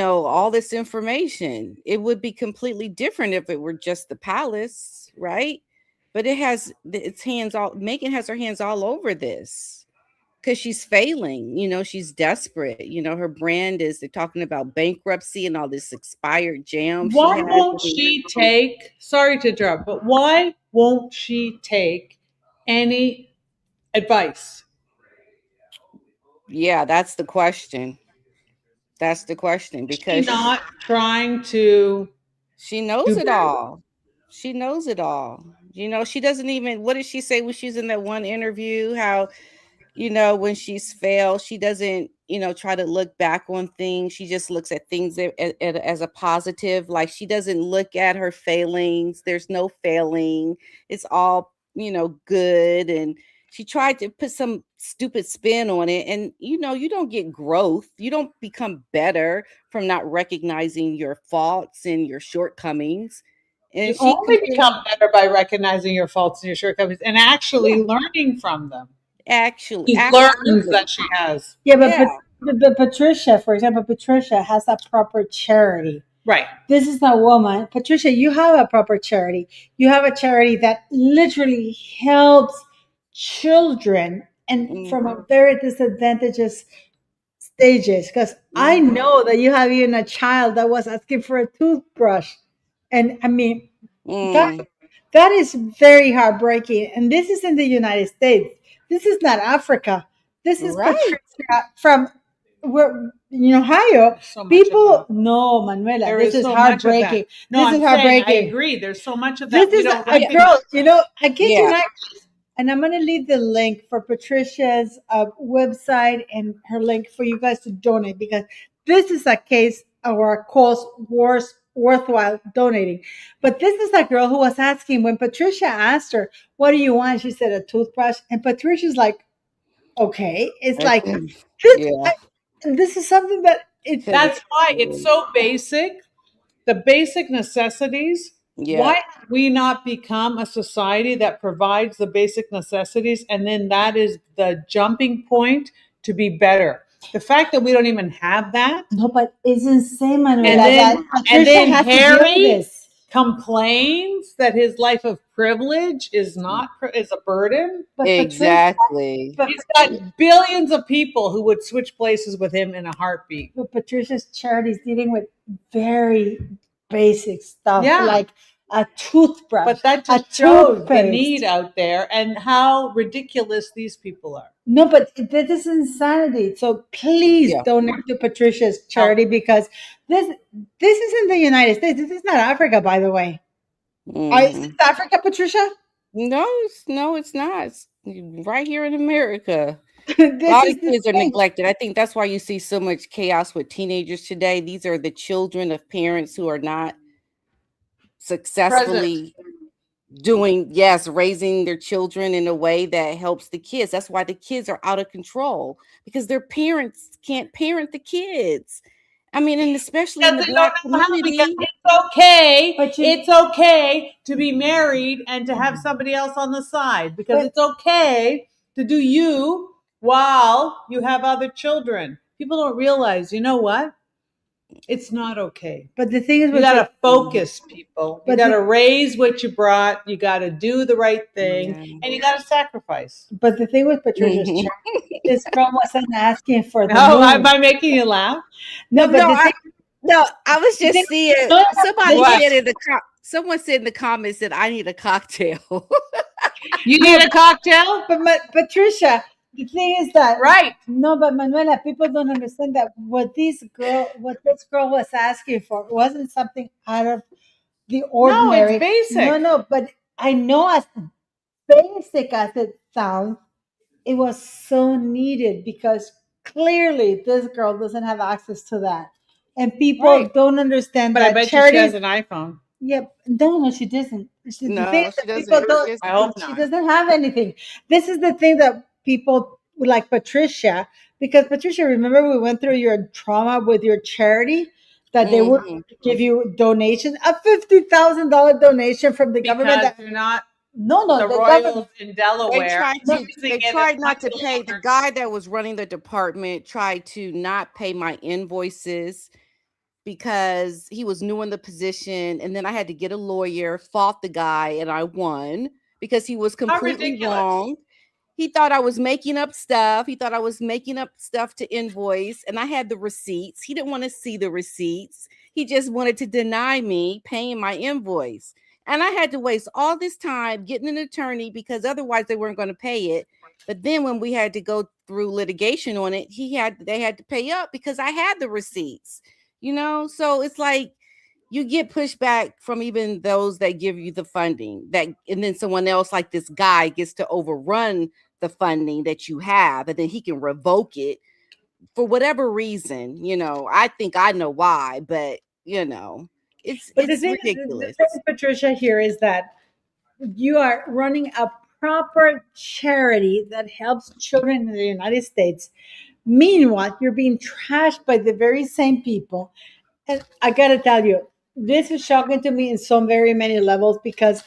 all this information. It would be completely different if it were just the palace, right? But it has its hands all. Meghan has her hands all over this because she's failing. She's desperate. Her brand is. They're talking about bankruptcy and all this expired jam. Why won't she take? Sorry to interrupt, but why won't she take any advice? Yeah, that's the question. That's the question because she's not trying to. She knows it all. She knows it all. She doesn't even. What did she say when she's in that one interview? How, when she's failed, she doesn't, try to look back on things. She just looks at things as a positive. Like she doesn't look at her failings. There's no failing. It's all, good. And she tried to put some stupid spin on it. And, you don't get growth. You don't become better from not recognizing your faults and your shortcomings. And you only become better by recognizing your faults and your shortcomings and actually learning from them. Actually learns that she has. Yeah, but Patricia, for example, Patricia has a proper charity. Right. This is a woman. Patricia, you have a proper charity. You have a charity that literally helps children and from a very disadvantaged stages. Because I know that you have even a child that was asking for a toothbrush. And I mean, that is very heartbreaking. And this is in the United States. This is not Africa. This is Patricia from Ohio. So people, no, Manuela, this is heartbreaking. No, this is heartbreaking. I agree. There's so much of that. This is a girl, I kid you not. And I'm going to leave the link for Patricia's website and her link for you guys to donate because this is a case or a cause worthwhile donating. But this is a girl who was asking when Patricia asked her, "What do you want?" She said, "A toothbrush." And Patricia's like, "Okay." It's like, this is something that that's why it's so basic. The basic necessities. Yeah. Why have we not become a society that provides the basic necessities and then that is the jumping point to be better? The fact that we don't even have that. No, but it's insane, Manuela. And then Harry complains that his life of privilege is a burden. But exactly. He's got billions of people who would switch places with him in a heartbeat. But Patricia's charity is dealing with very basic stuff like a toothbrush. But that just shows the need out there and how ridiculous these people are. No, but this is insanity. So please donate to Patricia's charity because this is in the United States. This is not Africa, by the way. Is this Africa, Patricia? No, it's not. It's right here in America. A lot of kids are neglected. I think that's why you see so much chaos with teenagers today. These are the children of parents who are not successfully raising their children in a way that helps the kids. That's why the kids are out of control because their parents can't parent the kids. I mean, and especially in the Black community. It's okay to be married and to have somebody else on the side because it's okay to do you while you have other children. People don't realize, you know what? It's not okay. But the thing is, you gotta focus, people. You gotta raise what you brought. You gotta do the right thing, and you gotta sacrifice. But the thing with Patricia's this girl wasn't asking for the Oh, moon. am I making you laugh? No, but the thing, I was just seeing somebody What? said in the someone said in the comments that I need a cocktail. You need a cocktail? But Patricia, the thing is that right. No, but Manuela, people don't understand that what this girl was asking for wasn't something out of the ordinary. No, it's basic. No, but I know as basic as it sounds, it was so needed because clearly this girl doesn't have access to that. And people don't understand But that I bet charity you she has an iPhone. Yeah, no, she doesn't. The No, thing is she that doesn't. people don't. It's- I hope She not. doesn't have anything. This is the thing that people like Patricia, because Patricia, remember we went through your trauma with your charity that they would give you donations, a $50,000 donation from the government. Because That, you're not no, the the Royals government. in Delaware. They tried not to pay. The guy that was running the department tried to not pay my invoices because he was new in the position. And then I had to get a lawyer, fought the guy, and I won because he was completely wrong. He thought I was making up stuff. He thought I was making up stuff to invoice, and I had the receipts. He didn't want to see the receipts. He just wanted to deny me paying my invoice. And I had to waste all this time getting an attorney because otherwise they weren't going to pay it. But then when we had to go through litigation on it, they had to pay up because I had the receipts. You know, so it's like you get pushback from even those that give you the funding, and then someone else like this guy gets to overrun the funding that you have, and then he can revoke it for whatever reason. You know, I think I know why, but you know, it's ridiculous. The thing, Patricia, here is that you are running a proper charity that helps children in the United States. Meanwhile, you're being trashed by the very same people. And I gotta tell you, this is shocking to me in so very many levels because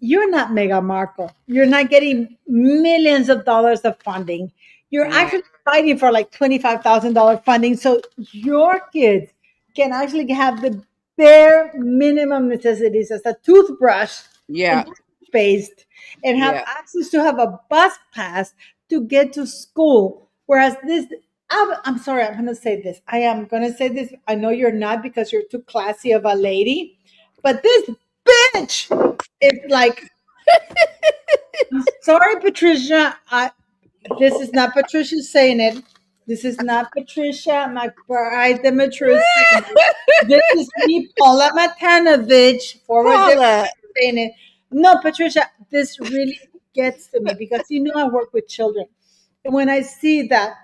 you're not Meghan Markle. You're not getting millions of dollars of funding. You're actually fighting for like $25,000 funding so your kids can actually have the bare minimum necessities as a toothbrush, and toothpaste, and have access to have a bus pass to get to school. Whereas this, I'm sorry, I'm going to say this. I am going to say this. I know you're not because you're too classy of a lady, but this bitch is like, I'm sorry, Patricia. This is not Patricia saying it. This is not Patricia McBride Demetrius saying it. This is me, Paula Matanovich, former Democrat, saying it. No, Patricia, this really gets to me because you know I work with children. And when I see that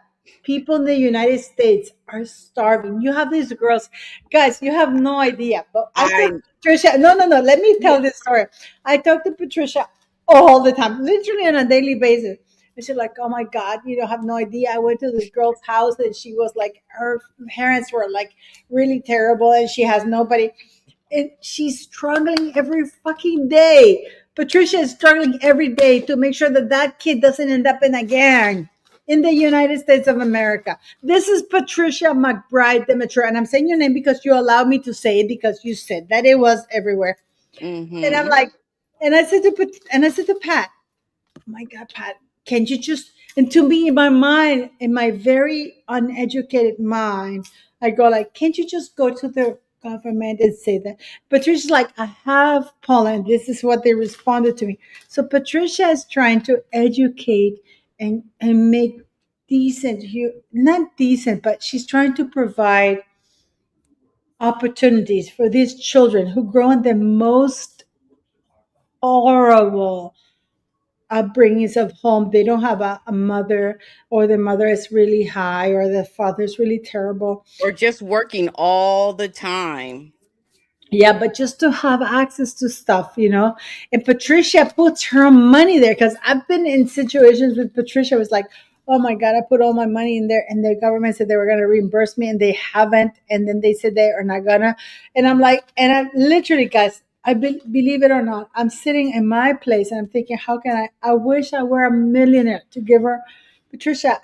people in the United States are starving, you have these girls, guys, you have no idea. But I talk to Patricia. No, let me tell this story. I talk to Patricia all the time, literally on a daily basis. And she's like, oh my God, you don't have no idea. I went to this girl's house and she was like, her parents were like really terrible and she has nobody. And she's struggling every fucking day. Patricia is struggling every day to make sure that that kid doesn't end up in a gang in the United States of America. This is Patricia McBride Demetriou, and I'm saying your name because you allowed me to say it because you said that it was everywhere. And I'm like, and I said to Pat, oh my God, Pat, can't you just, and to me in my mind, in my very uneducated mind, I go like, can't you just go to the government and say that? Patricia's like, I have, Paula, and this is what they responded to me. So Patricia is trying to educate and make decent, not decent, but she's trying to provide opportunities for these children who grow in the most horrible upbringings of home. They don't have a mother, or the mother is really high, or the father is really terrible, or just working all the time. Yeah, but just to have access to stuff, and Patricia puts her money there, because I've been in situations with Patricia. It was like, oh my God, I put all my money in there, and the government said they were going to reimburse me, and they haven't, and then they said they are not gonna, and I'm like, and I literally, guys, believe it or not, I'm sitting in my place and I'm thinking, how can I wish I were a millionaire to give her. Patricia,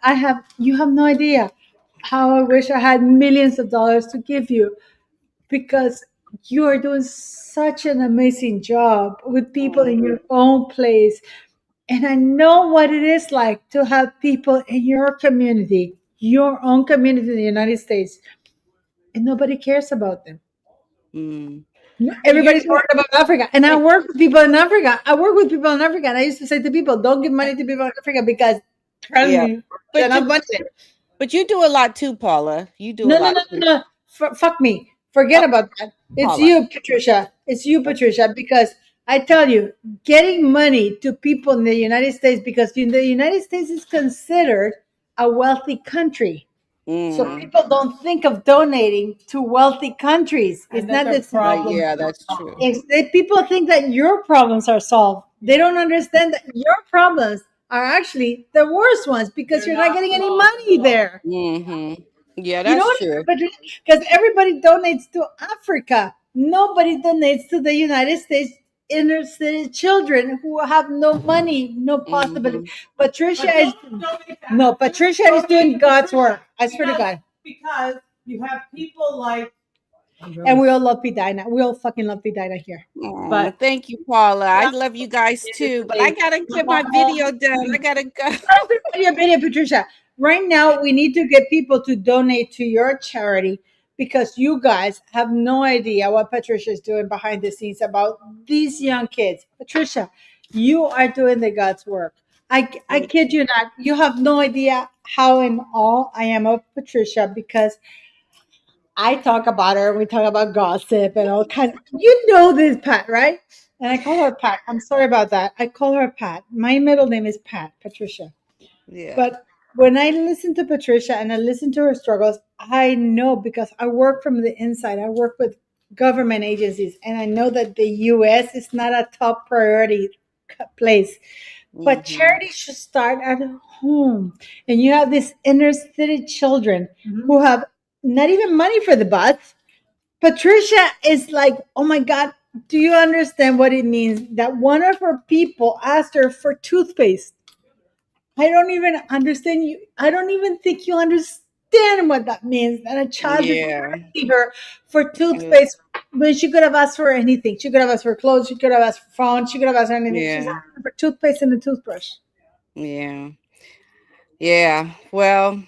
you have no idea how I wish I had millions of dollars to give you, because you are doing such an amazing job with people in your own place. And I know what it is like to have people in your community, your own community in the United States, and nobody cares about them. Everybody's worried about Africa. And I work with people in Africa. And I used to say to people, don't give money to people in Africa because trust me, but you do a lot too, Paula. You do a lot. No. Fuck me. Forget about that. It's Paula. you, Patricia. It's you, Patricia, because I tell you, getting money to people in the United States, because in the United States is considered a wealthy country. So people don't think of donating to wealthy countries. It's not the problem. Yeah, that's true. People think that your problems are solved. They don't understand that your problems are actually the worst ones because you're not getting any money there. Yeah, that's true. Because everybody donates to Africa. Nobody donates to the United States inner city children who have no money, no possibility. Patricia is doing God's work. I swear to God. Because you have people like, and we all love Pidina. We all fucking love Pidina here. But thank you, Paula. I love you guys too. But I gotta get my video done. I gotta go. Your video, Patricia. Right now, we need to get people to donate to your charity because you guys have no idea what Patricia is doing behind the scenes about these young kids. Patricia, you are doing the God's work. I kid you not. You have no idea how in awe I am of Patricia because I talk about her. We talk about gossip and all kinds. You know this, Pat, right? And I call her Pat. I'm sorry about that. I call her Pat. My middle name is Pat, Patricia. Yeah. But when I listen to Patricia and I listen to her struggles, I know because I work from the inside. I work with government agencies, and I know that the U.S. is not a top priority place. But charity should start at home. And you have these inner city children who have not even money for the bus. Patricia is like, oh my God, do you understand what it means that one of her people asked her for toothpaste? I don't even understand you. I don't even think you understand what that means. That a child is asking her for toothpaste when she could have asked for anything. She could have asked for clothes. She could have asked for phone. She could have asked for anything. She's asking for toothpaste and a toothbrush. Yeah. Yeah. Well,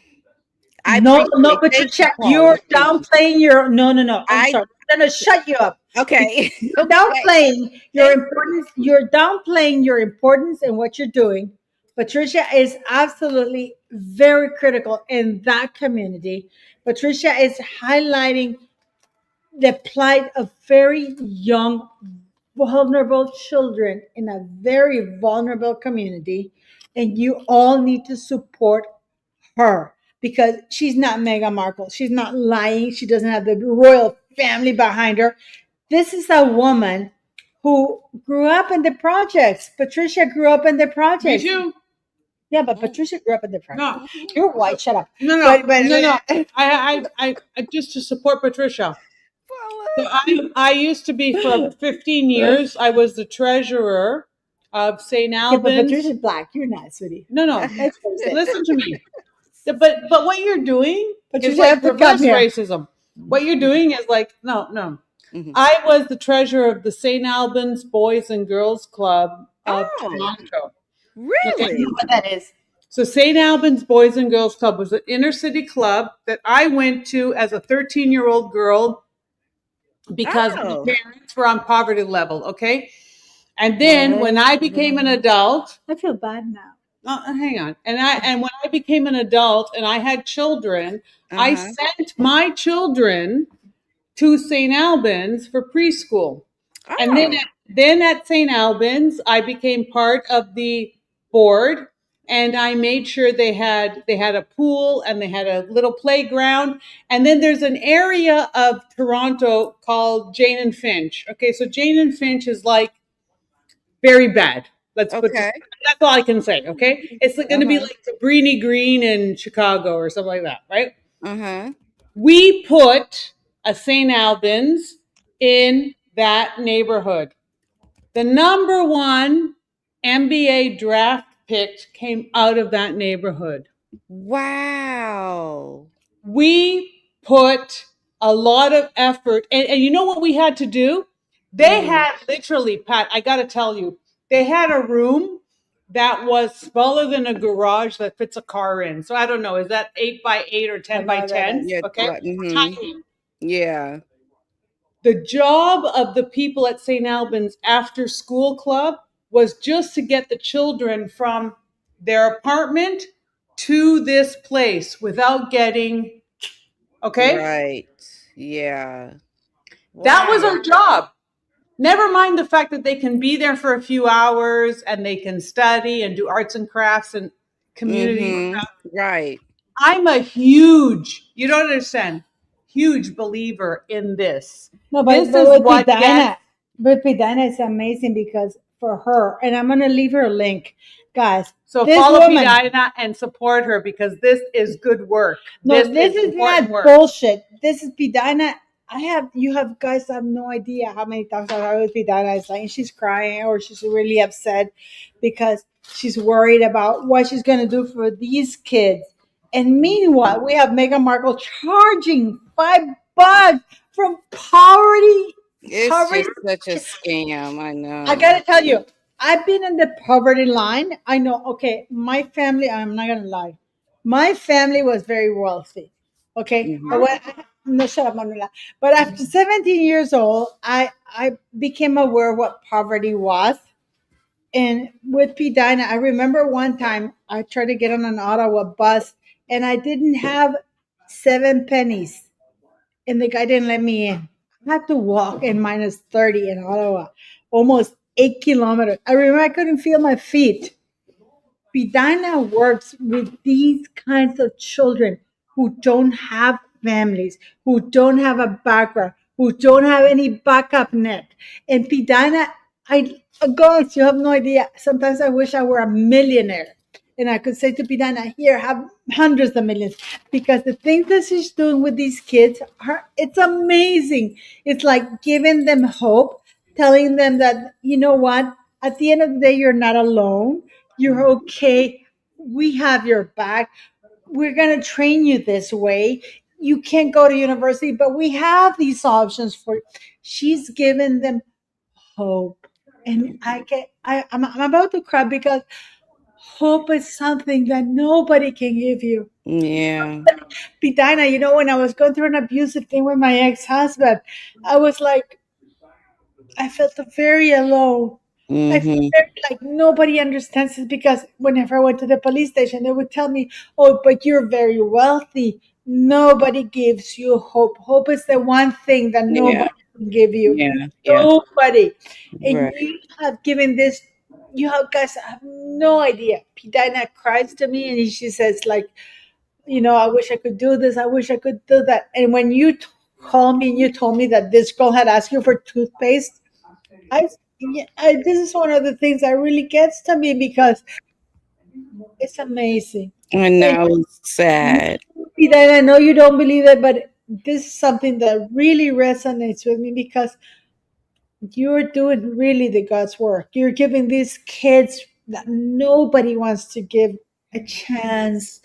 No, Patricia, you're downplaying your. No. I'm sorry. I'm gonna shut you up. Okay. You're downplaying your importance. You're downplaying your importance and what you're doing. Patricia is absolutely very critical in that community. Patricia is highlighting the plight of very young, vulnerable children in a very vulnerable community, and you all need to support her because she's not Meghan Markle. She's not lying. She doesn't have the royal family behind her. This is a woman who grew up in the projects. Patricia grew up in the projects. Me too. Yeah, but Patricia grew up in the projects. No, you're white. Shut up. No. I just to support Patricia. So I used to be for 15 years. I was the treasurer of St. Albans. Yeah, but Patricia's black. You're not, sweetie. No. Listen to me. But what you're doing is like reverse racism. What you're doing is like no. I was the treasurer of the St. Albans Boys and Girls Club of Toronto. Really? I know what that is. So St. Albans Boys and Girls Club was an inner city club that I went to as a 13-year-old girl because my parents were on poverty level, okay? And then when I became an adult, I feel bad now. Hang on. And when I became an adult and I had children, I sent my children to St. Albans for preschool. And then at St. Albans, I became part of the board, and I made sure they had a pool and they had a little playground. And then there's an area of Toronto called Jane and Finch. Okay, so Jane and Finch is like very bad. Let's put that's all I can say. Okay, it's going to be like Cabrini Green in Chicago or something like that, right? We put a St. Albans in that neighborhood. The number one NBA draft pick came out of that neighborhood. Wow. we put a lot of effort, and you know what we had to do? They had literally, Pat, I got to tell you, they had a room that was smaller than a garage that fits a car in. So I don't know, is that 8 by 8 or 10 by 10? Yeah, Okay. Tiny. Yeah. The job of the people at St. Albans after school club was just to get the children from their apartment to this place without getting, okay? Right. Yeah. That was our job. Never mind the fact that they can be there for a few hours and they can study and do arts and crafts and community stuff. Right. I'm a huge, you don't understand, huge believer in this. No, but, This is what Diana, but Diana is amazing because for her, and I'm going to leave her a link, guys. So this follow woman, Diana and support her because this is good work. No, this is not work. bullshit. This is Pidana. You have guys have no idea how many times I've heard with Pidana. It's like she's crying or she's really upset because she's worried about what she's going to do for these kids. And meanwhile, we have Meghan Markle charging $5 from poverty. It's just such a scam. I know. I got to tell you, I've been in the poverty line. I know. Okay, my family, I'm not going to lie. My family was very wealthy. Okay. But no, shut up, Manuela. But after 17 years old, I became aware of what poverty was. And with Pidina, I remember one time I tried to get on an Ottawa bus and I didn't have 7 pennies. And the guy didn't let me in. I had to walk in minus 30 in Ottawa, almost 8 kilometers. I remember I couldn't feel my feet. Pidina works with these kinds of children who don't have families, who don't have a background, who don't have any backup net. And Pidina, guys, you have no idea. Sometimes I wish I were a millionaire and I could say to Pidina, here, have hundreds of millions. Because the things that she's doing with these kids, it's amazing. It's like giving them hope, telling them that, you know what, at the end of the day, you're not alone. You're okay. We have your back. We're going to train you this way. You can't go to university, but we have these options for you. She's given them hope. And I'm about to cry because hope is something that nobody can give you. Yeah. Pidina, you know, when I was going through an abusive thing with my ex-husband, I was like, I felt very alone. I felt like nobody understands it because whenever I went to the police station, they would tell me, oh, but you're very wealthy. Nobody gives you hope. Hope is the one thing that nobody can give you. Nobody. And you have given this, you have guys have no idea. Pidina cries to me and she says, like, you know, I wish I could do this. I wish I could do that. And when you called me and you told me that this girl had asked you for toothpaste, this is one of the things that really gets to me because it's amazing. I know, it's sad. And I know you don't believe it, but this is something that really resonates with me because you're doing really the God's work. You're giving these kids that nobody wants to give a chance.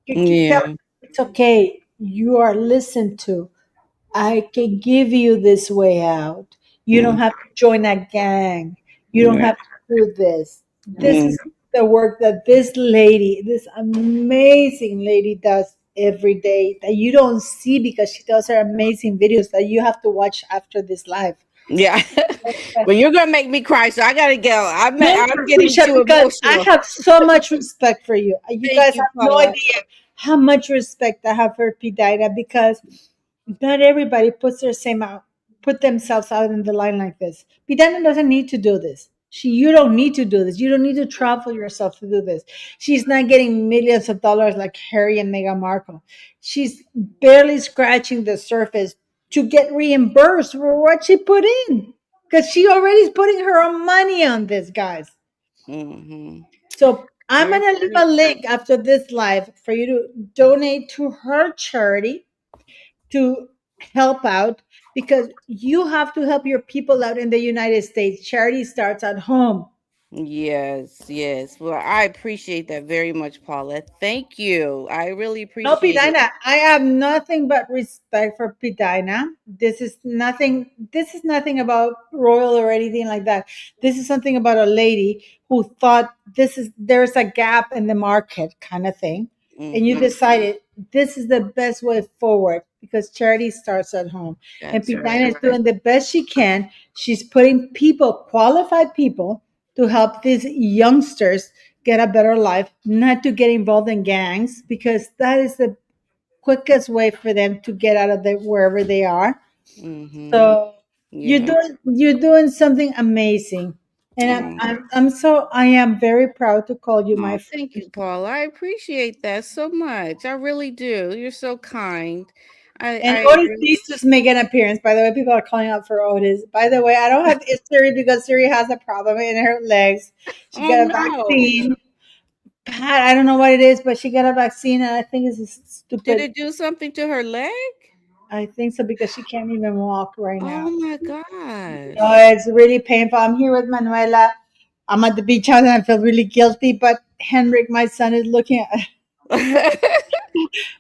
It's okay. You are listened to. I can give you this way out. You don't have to join a gang. You don't have to do this. This is the work that this lady, this amazing lady does every day that you don't see because she does her amazing videos that you have to watch after this live. Yeah. Well, you're going to make me cry, so I got to go. I'm getting too emotional. I have so much respect for you. You guys have no idea how much respect I have for Pidina because not everybody put themselves out in the line like this. Pidana doesn't need to do this. You don't need to do this. You don't need to travel yourself to do this. She's not getting millions of dollars like Harry and Meghan Markle. She's barely scratching the surface to get reimbursed for what she put in. Because she already is putting her own money on this, guys. So I'm going to leave a link after this live for you to donate to her charity to help out because you have to help your people out in the United States. Charity starts at home. Yes, yes. Well, I appreciate that very much, Paula. Thank you. I really No, appreciate it. Pidina, I have nothing but respect for Pidina. This is nothing about royal or anything like that. This is something about a lady who thought there's a gap in the market kind of thing. And you Mhm. decided this is the best way forward because charity starts at home. And That's Pidina right. is doing the best she can. She's putting people, qualified people, to help these youngsters get a better life, not to get involved in gangs, because that is the quickest way for them to get out of wherever they are. Mhm. So Yeah. you're doing something amazing, and I am very proud to call you my Oh, friend. thank you, Paula. I appreciate that so much. I really do. You're so kind. And I Otis really. needs to make an appearance. By the way, people are calling out for Otis. By the way, I don't have Siri because Siri has a problem in her legs. She Oh got a no. vaccine. Pat, I don't know what it is, but she got a vaccine, and I think it's Did stupid. it do something to her leg? I think so because she can't even walk right now. Oh my Oh, gosh. it's really painful. I'm here with Manuela. I'm at the beach house and I feel really guilty, but Henrik, my son, is looking at.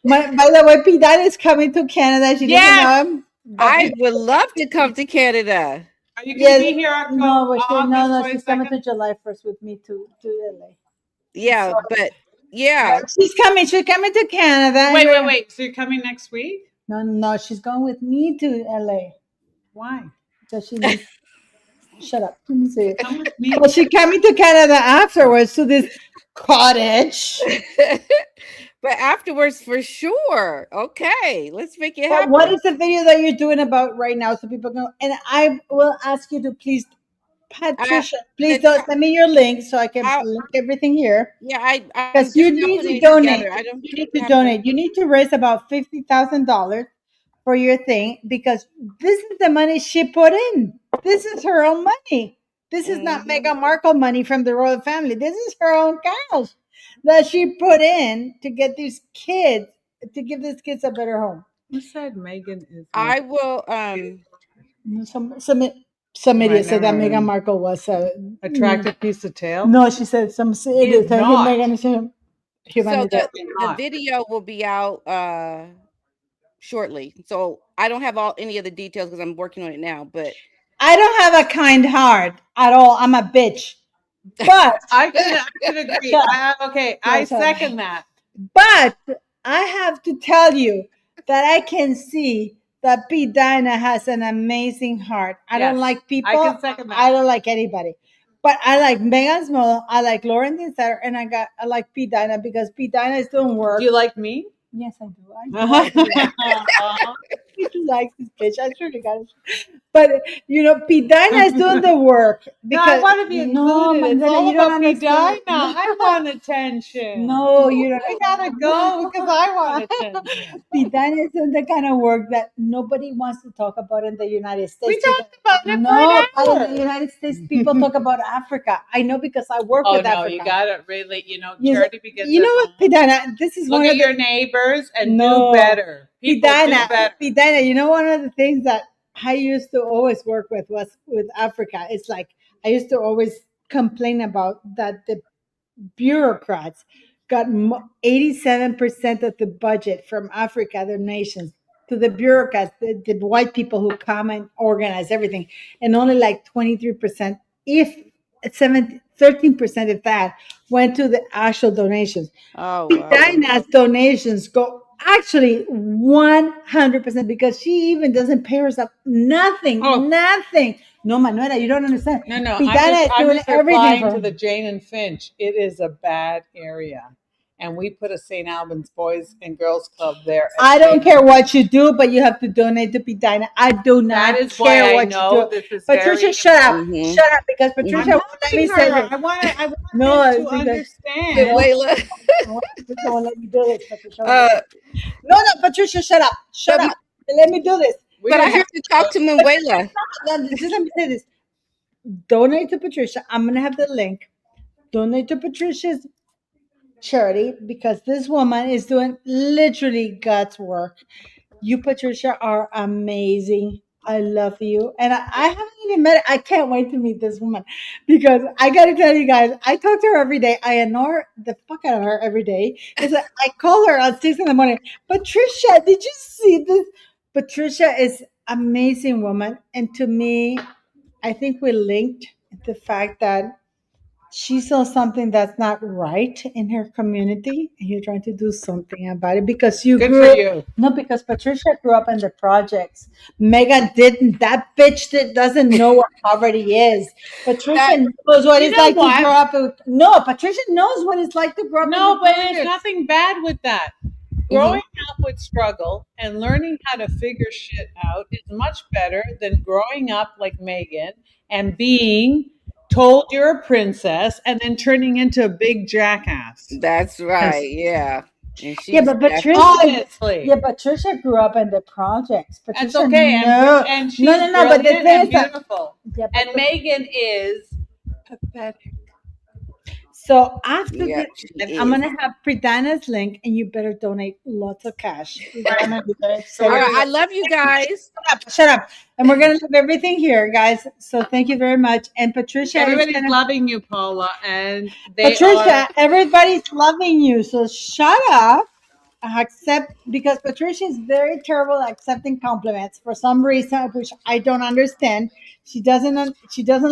By the way, Pilar is coming to Canada. She doesn't know Yes. him. But I would love to come to Canada. Are you going to yes, be here October, no, but August she's coming 22nd? to July 1st with me to LA. Yeah, but yeah. But she's coming. She's coming to Canada. Wait. So you're coming next week? No, she's going with me to LA. Why? Because she needs. Shut up. Let me see it. Come with me. Well, she's coming to Canada afterwards to this cottage. But afterwards, for sure. Okay, let's make it But happen. what is the video that you're doing about right now so people know? And I will ask you to please, Patricia, please don't send me your link so I can link everything here. Yeah, I'm Because you just now need putting to it donate. together. I don't You need to have donate. You need to raise about $50,000 for your thing because this is the money she put in. This is her own money. This is not Meghan Markle money from the royal family. This is her own cash that she put in to get these kids, to give these kids a better home. Who said Megan is? I will. Some idiot said that Meghan Markle was a attractive piece of tail. No, she said some idiot said not. Meghan is So humanitarian. the video will be out shortly. So I don't have any of the details because I'm working on it now. But I don't have a kind heart at all. I'm a bitch. But I could agree. I second that. But I have to tell you that I can see that P. Dinah has an amazing heart. I don't Yes, like people. I can second that. I don't like anybody. But I like Megan Small. I like Lauren Dinsatter, and I like P. Dinah because P. Dinah is doing work. Do you like me? Yes, I do. I do like this bitch. I swear to God. But P. Dinah is doing the work because I want to be included. It's Manuela, all you don't about understand. Medina. I want attention. No, you don't. I gotta go because I want attention. Pidana is doing the kind of work that nobody wants to talk about in the United States. We talked about it No, for an but in the United States, people talk about Africa. I know because I work with Africa. You gotta really, Yes, charity begins. You know what, Pidana? This is Look one at of your neighbors and do better. People do better. Pidana, you know, one of the things that I used to always work with was with Africa. It's like I used to always complain about that the bureaucrats got 87% of the budget from Africa, their nations, to the bureaucrats, the white people who come and organize everything, and only like 23%, if 13% of that went to the actual donations. Oh, wow. Dina's donations go actually 100% because she even doesn't pay herself nothing. No, Manuela, you don't understand. No, Pidana I'm doing just everything replying for to the Jane and Finch. It is a bad area. And we put a St. Albans Boys and Girls Club there. I don't care what you do, but you have to donate to Pidana. I do not That is care why I what know you do. this is Patricia, very shut up. Mhm. Shut up, because Patricia won't let me say this. I want No, them it's to because understand. Layla. Patricia won't let me do this. Patricia, no, Patricia, shut up. Shut up. Let me do this. But I have to talk to Manuela. Just let me say this. Donate to Patricia. I'm going to have the link. Donate to Patricia's charity because this woman is doing literally God's work. You, Patricia, are amazing. I love you. And I haven't even met her. I can't wait to meet this woman because I got to tell you guys, I talk to her every day. I ignore the fuck out of her every day because I call her at 6 in the morning. Patricia, did you see this? Patricia is amazing woman. And to me, I think we linked the fact that she saw something that's not right in her community and you're trying to do something about it because you Good grew for up, you. no, because Patricia grew up in the projects. Megan didn't. That bitch doesn't know what poverty is. Patricia knows what You it's know like what? to grow up with, no, Patricia knows what it's like to grow up No, in the but there's projects. nothing bad with that. Growing up with struggle and learning how to figure shit out is much better than growing up like Megan and being told you're a princess and then turning into a big jackass. That's right. Yeah. And Yeah, she's but Patricia, honestly. yeah, Patricia grew up in the projects. That's Patricia, okay. no, And she's no. But the brilliant thing and is that, beautiful. yeah, but And Megan is pathetic. so after Yeah, this, she I'm is. gonna have Pridana's link, and you better donate lots of cash. All right. I love you guys. Shut up. And we're gonna leave everything here, guys. So thank you very much. And Patricia, Everybody's loving you, Paula, and Patricia, everybody's loving you. So shut up. Accept, because Patricia is very terrible at accepting compliments for some reason, which I don't understand. She doesn't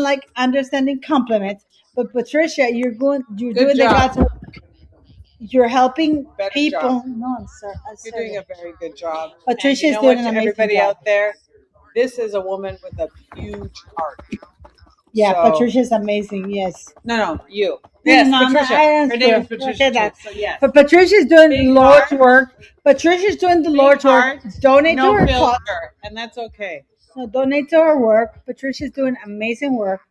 like understanding compliments. But Patricia, you're doing Good the job. God's work. You're helping Better people. job. No, I'm sorry. You're doing a very good job. Patricia And is you know doing what, an to amazing everybody job. out there, this is a woman with a huge heart. Yeah, So- Patricia's amazing. Yes. No, you. Yes, Patricia. Her name is Patricia. Okay, that. too, So yes. But Patricia's doing Big the Lord's heart. work. Patricia's doing the Lord's heart, work. Donate no to her filter, cause. and that's okay. No, donate to her work. Patricia's doing amazing work.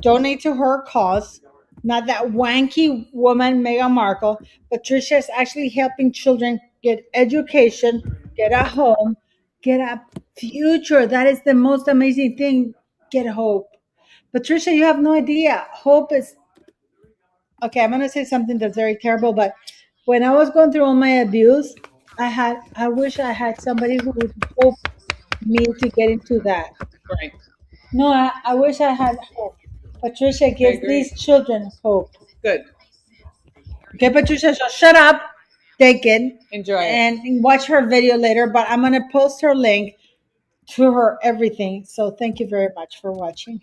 Donate to her cause. Not that wanky woman, Meghan Markle. Patricia is actually helping children get education, get a home, get a future. That is the most amazing thing. Get hope. Patricia, you have no idea. Hope is okay. I'm gonna say something that's very terrible, but when I was going through all my abuse, I wish I had somebody who would hope me to get into that. Right. No, I wish I had hope. Patricia gives agree. these children hope. Good. Okay, Patricia, so shut up, take it, Enjoy it. and watch her video later. But I'm gonna post her link to her everything. So thank you very much for watching.